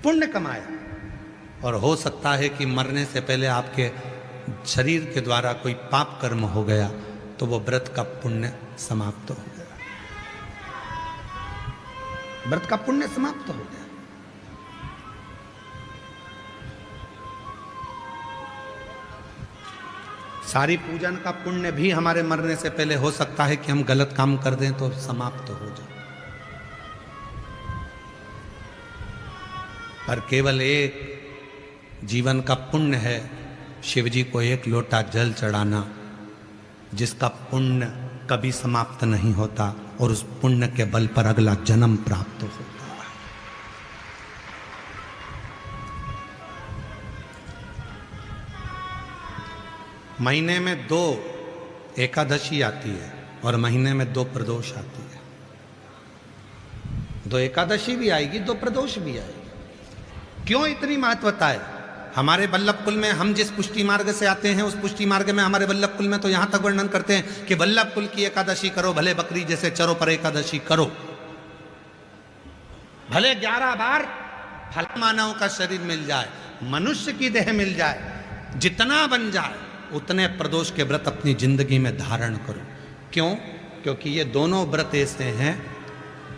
पुण्य कमाए। और हो सकता है कि मरने से पहले आपके शरीर के द्वारा कोई पाप कर्म हो गया तो वो व्रत का पुण्य समाप्त हो गया, व्रत का पुण्य समाप्त हो गया। सारी पूजन का पुण्य भी हमारे मरने से पहले हो सकता है कि हम गलत काम कर दें तो समाप्त हो जाए, पर केवल एक जीवन का पुण्य है शिव जी को एक लोटा जल चढ़ाना, जिसका पुण्य कभी समाप्त नहीं होता और उस पुण्य के बल पर अगला जन्म प्राप्त होता है। महीने में 2 एकादशी आती है और महीने में 2 प्रदोष आती है। 2 एकादशी भी आएगी, 2 प्रदोष भी आएगी। क्यों इतनी महत्वता है? हमारे वल्लभ कुल में, हम जिस पुष्टि मार्ग से आते हैं उस पुष्टि मार्ग में, हमारे वल्लभ कुल में तो यहां तक वर्णन करते हैं कि वल्लभ कुल की एकादशी करो, भले बकरी जैसे चरो पर एकादशी करो, भले 11 बार फल मानव का शरीर मिल जाए, मनुष्य की देह मिल जाए, जितना बन जाए उतने प्रदोष के व्रत अपनी जिंदगी में धारण करो। क्यों? क्योंकि ये दोनों व्रत ऐसे हैं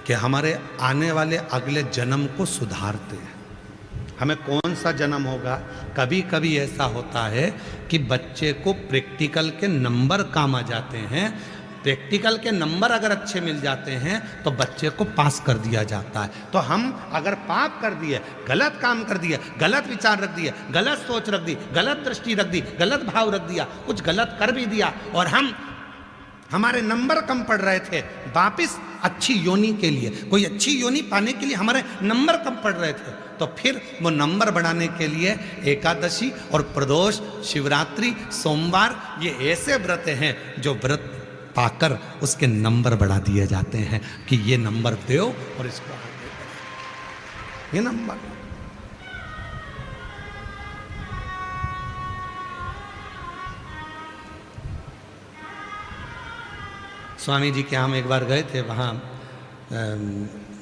कि हमारे आने वाले अगले जन्म को सुधारते हैं। हमें कौन सा जन्म होगा? कभी कभी ऐसा होता है कि बच्चे को प्रैक्टिकल के नंबर काम आ जाते हैं, प्रैक्टिकल के नंबर अगर अच्छे मिल जाते हैं तो बच्चे को पास कर दिया जाता है। तो हम अगर पाप कर दिए, गलत काम कर दिए, गलत विचार रख दिए, गलत सोच रख दी, गलत दृष्टि रख दी, गलत भाव रख दिया, कुछ गलत कर भी दिया और हमारे नंबर कम पड़ रहे थे, वापिस अच्छी योनि के लिए, कोई अच्छी योनि पाने के लिए हमारे नंबर कम पड़ रहे थे, तो फिर वो नंबर बढ़ाने के लिए एकादशी और प्रदोष, शिवरात्रि, सोमवार, ये ऐसे व्रत हैं जो व्रत पाकर उसके नंबर बढ़ा दिए जाते हैं कि ये नंबर दो और इसको आगे बढ़ो, ये नंबर। स्वामी जी के हम एक बार गए थे वहाँ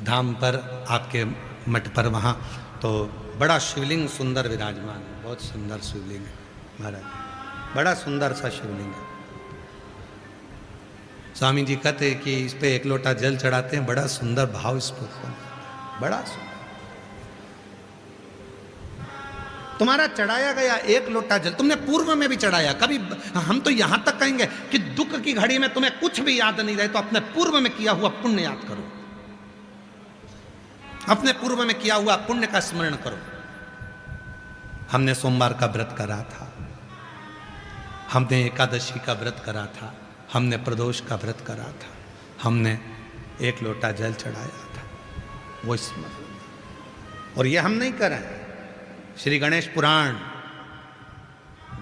धाम पर, आपके मठ पर, वहाँ तो बड़ा शिवलिंग सुंदर विराजमान है, बहुत सुंदर शिवलिंग है महाराज, बड़ा सुंदर सा शिवलिंग है। स्वामी जी कहते हैं कि इस पे 1 लोटा जल चढ़ाते हैं, बड़ा सुंदर भाव इस पर, बड़ा सुंदर। तुम्हारा चढ़ाया गया 1 लोटा जल तुमने पूर्व में भी चढ़ाया, कभी हम तो यहां तक कहेंगे कि दुख की घड़ी में तुम्हें कुछ भी याद नहीं रहे तो अपने पूर्व में किया हुआ पुण्य याद करो, अपने पूर्व में किया हुआ पुण्य का स्मरण करो। हमने सोमवार का व्रत करा था, हमने एकादशी का व्रत करा था, हमने प्रदोष का व्रत करा था, हमने 1 लोटा जल चढ़ाया था, वो स्मरण। और ये हम नहीं कर रहे हैं। श्री गणेश पुराण,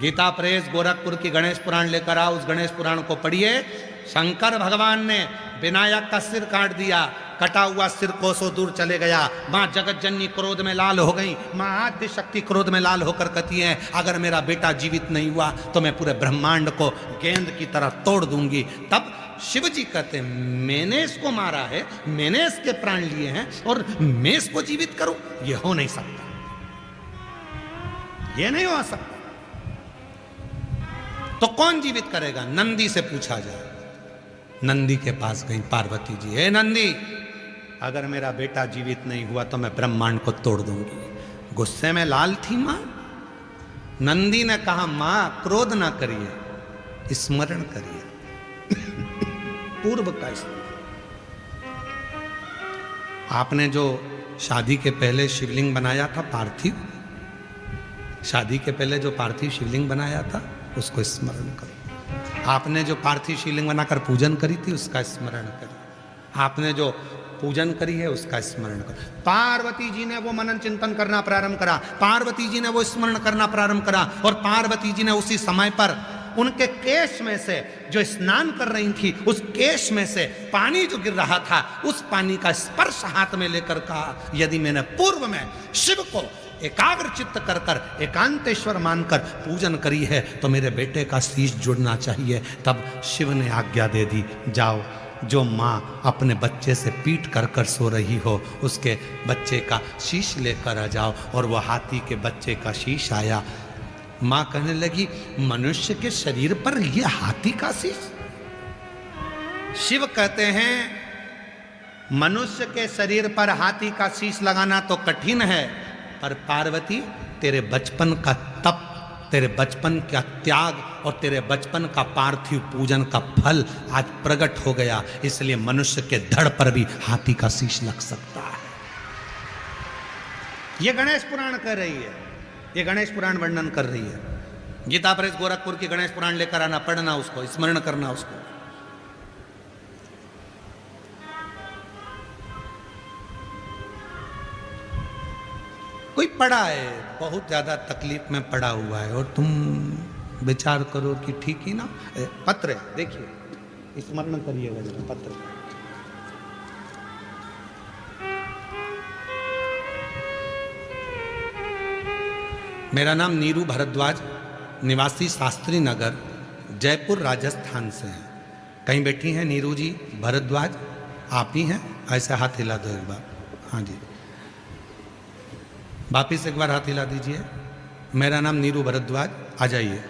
गीता प्रेस गोरखपुर की गणेश पुराण लेकर आओ, उस गणेश पुराण को पढ़िए। शंकर भगवान ने विनायक का सिर काट दिया, कटा हुआ सिर कोसों दूर चले गया। माँ जगत जननी क्रोध में लाल हो गई, माँ आद्य शक्ति क्रोध में लाल होकर कहती है, अगर मेरा बेटा जीवित नहीं हुआ तो मैं पूरे ब्रह्मांड को गेंद की तरह तोड़ दूंगी। तब शिव जी कहते हैं, मैंने इसको मारा है, मैंने इसके प्राण लिए हैं और मैं इसको जीवित करूं, यह हो नहीं सकता, यह नहीं हो सकता। तो कौन जीवित करेगा? नंदी से पूछा जाए। नंदी के पास गई पार्वती जी, हे नंदी, अगर मेरा बेटा जीवित नहीं हुआ तो मैं ब्रह्मांड को तोड़ दूंगी। गुस्से में लाल थी मां। नंदी ने कहा, मां क्रोध ना करिए, स्मरण करिए पूर्व का स्मरण। आपने जो शादी के पहले शिवलिंग बनाया था पार्थिव, शादी के पहले जो पार्थिव शिवलिंग बनाया था उसको स्मरण करो। आपने जो पार्थिव शिवलिंग बनाकर पूजन करी थी उसका स्मरण करिए। आपने जो पूजन करी है उसका स्मरण करो। पार्वती जी ने वो मनन चिंतन करना प्रारंभ करा, पार्वती जी ने वो स्मरण करना प्रारंभ करा, और पार्वती जी ने उसी समय पर उनके केश में से जो स्नान कर रही थी, उस केश में से पानी जो गिर रहा था, उस पानी का स्पर्श हाथ में लेकर कहा, यदि मैंने पूर्व में शिव को एकाग्र चित्त कर कर एकांतेश्वर मानकर पूजन करी है तो मेरे बेटे का शीश जुड़ना चाहिए। तब शिव ने आज्ञा दे दी, जाओ, जो माँ अपने बच्चे से पीट कर कर सो रही हो उसके बच्चे का शीश लेकर आ जाओ। और वो हाथी के बच्चे का शीश आया। माँ कहने लगी, मनुष्य के शरीर पर यह हाथी का शीश? शिव कहते हैं, मनुष्य के शरीर पर हाथी का शीश लगाना तो कठिन है, पर पार्वती तेरे बचपन का तप, तेरे बचपन का त्याग और तेरे बचपन का पार्थिव पूजन का फल आज प्रकट हो गया, इसलिए मनुष्य के धड़ पर भी हाथी का शीश लग सकता है। यह गणेश पुराण कर रही है, ये गणेश पुराण वर्णन कर रही है। गीता प्रेस गोरखपुर की गणेश पुराण लेकर आना, पढ़ना उसको, स्मरण करना उसको। कोई पड़ा है, बहुत ज्यादा तकलीफ में पड़ा हुआ है और तुम विचार करो कि ठीक ही ना। पत्र है, देखिए, स्मरण करिएगा जरा पत्र। मेरा नाम नीरू भारद्वाज, निवासी शास्त्री नगर, जयपुर, राजस्थान से है। कहीं बैठी हैं नीरू जी भारद्वाज? आप ही हैं? ऐसे हाथ हिला दो एक बार। हाँ जी, वापिस एक बार हाथ हिला दीजिए। मेरा नाम नीरू भारद्वाज, आ जाइए।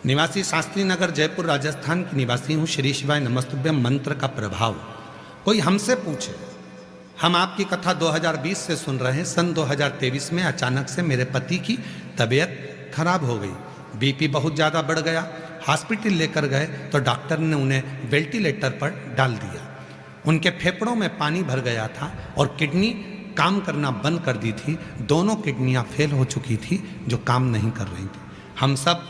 निवासी शास्त्री नगर, जयपुर, राजस्थान की निवासी हूँ। श्री शिवाय नमस्तुभ्यम मंत्र का प्रभाव। कोई हमसे पूछे, हम आपकी कथा 2020 से सुन रहे हैं, सन 2023 में अचानक से मेरे पति की तबीयत खराब हो गई, बीपी बहुत ज़्यादा बढ़ गया। हॉस्पिटल लेकर गए तो डॉक्टर ने उन्हें वेंटिलेटर पर डाल दिया। उनके फेफड़ों में पानी भर गया था और किडनी काम करना बंद कर दी थी। दोनों किडनियां फेल हो चुकी थी जो काम नहीं कर रही थी। हम सब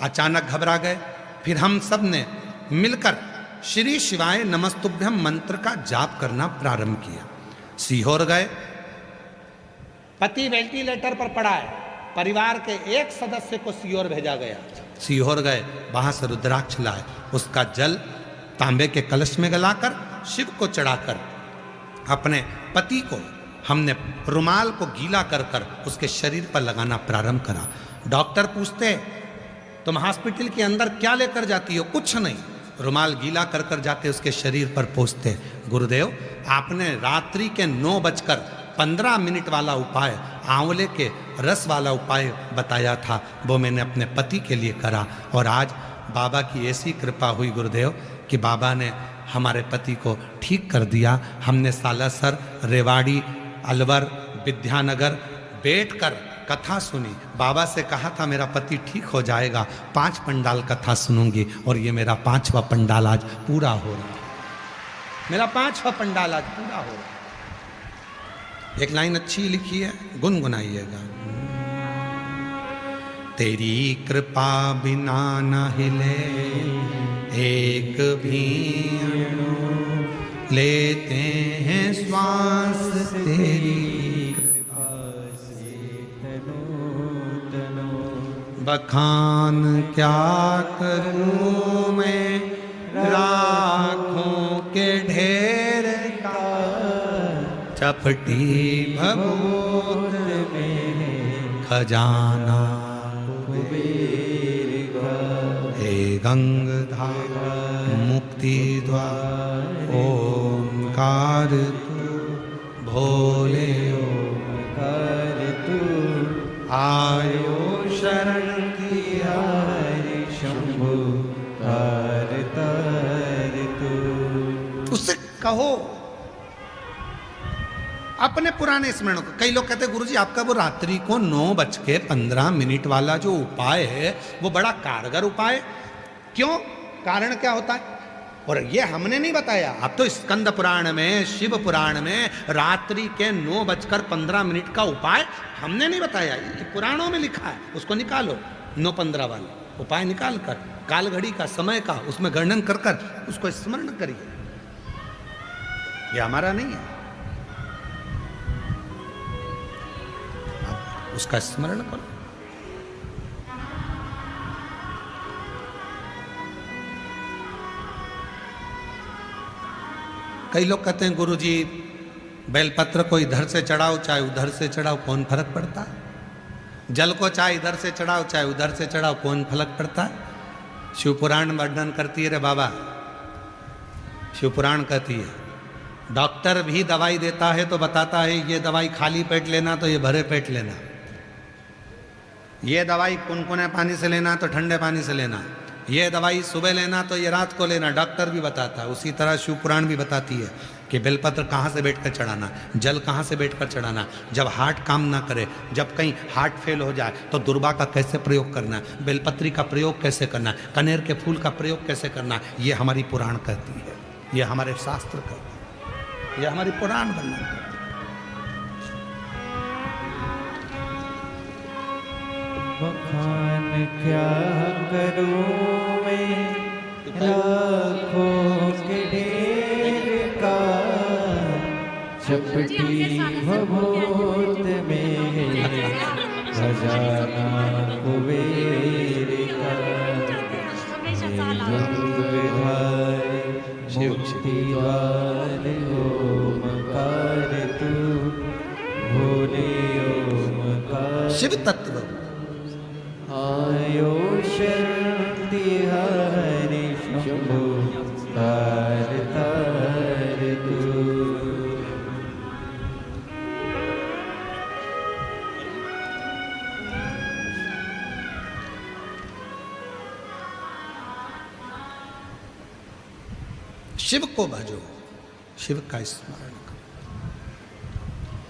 अचानक घबरा गए। फिर हम सब ने मिलकर श्री शिवाय नमस्तुभ्यम मंत्र का जाप करना प्रारंभ किया। सीहोर गए, पति वेंटिलेटर पर पड़ा है, परिवार के एक सदस्य को सीहोर भेजा गया। सीहोर गए, वहां से रुद्राक्ष लाए, उसका जल तांबे के कलश में गलाकर शिव को चढ़ाकर अपने पति को हमने रुमाल को गीला कर कर उसके शरीर पर लगाना प्रारंभ करा। डॉक्टर पूछते, तुम हॉस्पिटल के अंदर क्या लेकर जाती हो? कुछ नहीं, रुमाल गीला कर कर जाते उसके शरीर पर पोंछते। गुरुदेव, आपने रात्रि के 9:15 वाला उपाय, आंवले के रस वाला उपाय बताया था, वो मैंने अपने पति के लिए करा और आज बाबा की ऐसी कृपा हुई गुरुदेव कि बाबा ने हमारे पति को ठीक कर दिया। हमने सालासर, रेवाड़ी, अलवर, विद्यानगर बैठकर कथा सुनी। बाबा से कहा था मेरा पति ठीक हो जाएगा, 5 पंडाल कथा सुनूंगी और ये मेरा 5वां पंडाल आज पूरा हो रहा है। मेरा 5वां पंडाल आज पूरा हो रहा है। एक लाइन अच्छी लिखी है, गुनगुनाइएगा। तेरी कृपा बिना न हिले एक भी अणु, लेते हैं श्वास तेरी कृपा से तनु तनु। बखान क्या करूं मैं लाखों के ढेर का, चपटी भभूत में खजाना कुबेर का। हे गंगाधार मुक्ति द्वार ओंकार तू, भोले ओंकार तू, आयो शरण हरि शंभु तार तार तू। उससे कहो अपने पुराने स्मरण को। कई लोग कहते हैं गुरुजी आपका वो रात्रि को 9:15 वाला जो उपाय है वो बड़ा कारगर उपाय, क्यों, कारण क्या होता है? और ये हमने नहीं बताया, अब तो स्कंद पुराण में, शिव पुराण में रात्रि के 9:15 का उपाय हमने नहीं बताया, ये पुराणों में लिखा है। उसको निकालो 9:15 वाला उपाय निकाल कर, काल घड़ी का, समय का उसमें गणन कर कर उसको स्मरण करिए। ये हमारा नहीं है, उसका स्मरण करो। कई लोग कहते हैं गुरुजी बेलपत्र को इधर से चढ़ाओ चाहे उधर से चढ़ाओ कौन फर्क पड़ता है, जल को चाहे इधर से चढ़ाओ चाहे उधर से चढ़ाओ कौन फर्क पड़ता है। शिवपुराण वर्णन करती है रे बाबा, शिवपुराण कहती है डॉक्टर भी दवाई देता है तो बताता है ये दवाई खाली पेट लेना तो ये भरे पेट लेना, ये दवाई कुनकुने पानी से लेना तो ठंडे पानी से लेना, ये दवाई सुबह लेना तो ये रात को लेना, डॉक्टर भी बताता है। उसी तरह शिवपुराण भी बताती है कि बेलपत्र कहाँ से बैठकर चढ़ाना, जल कहाँ से बैठकर चढ़ाना, जब हार्ट काम ना करे, जब कहीं हार्ट फेल हो जाए तो दुर्बा का कैसे प्रयोग करना, बेलपत्री का प्रयोग कैसे करना, कनेर के फूल का प्रयोग कैसे करना, ये हमारी पुराण कहती है, ये हमारे शास्त्र कहते हैं, ये हमारी पुराण वर्णन करती है। बखान क्या करूं मैं लाखों के ढेर का, चपटी भभूत में खजाना कुबेर का। गंगाधार मुक्ति द्वार ओंकार तू, भोले ओंकार। शिव तत्व आयो शक्ति हरि शंभु तार तार तू। शिव को भजो, शिव का स्मरण करो।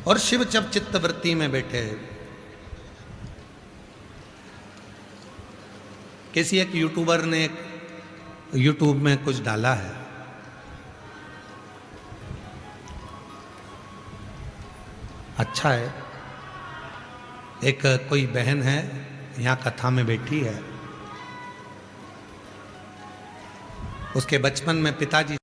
और शिव जब चित्त वृत्ति में बैठे, किसी एक यूट्यूबर ने यूट्यूब में कुछ डाला है, अच्छा है, एक कोई बहन है यहाँ कथा में बैठी है, उसके बचपन में पिताजी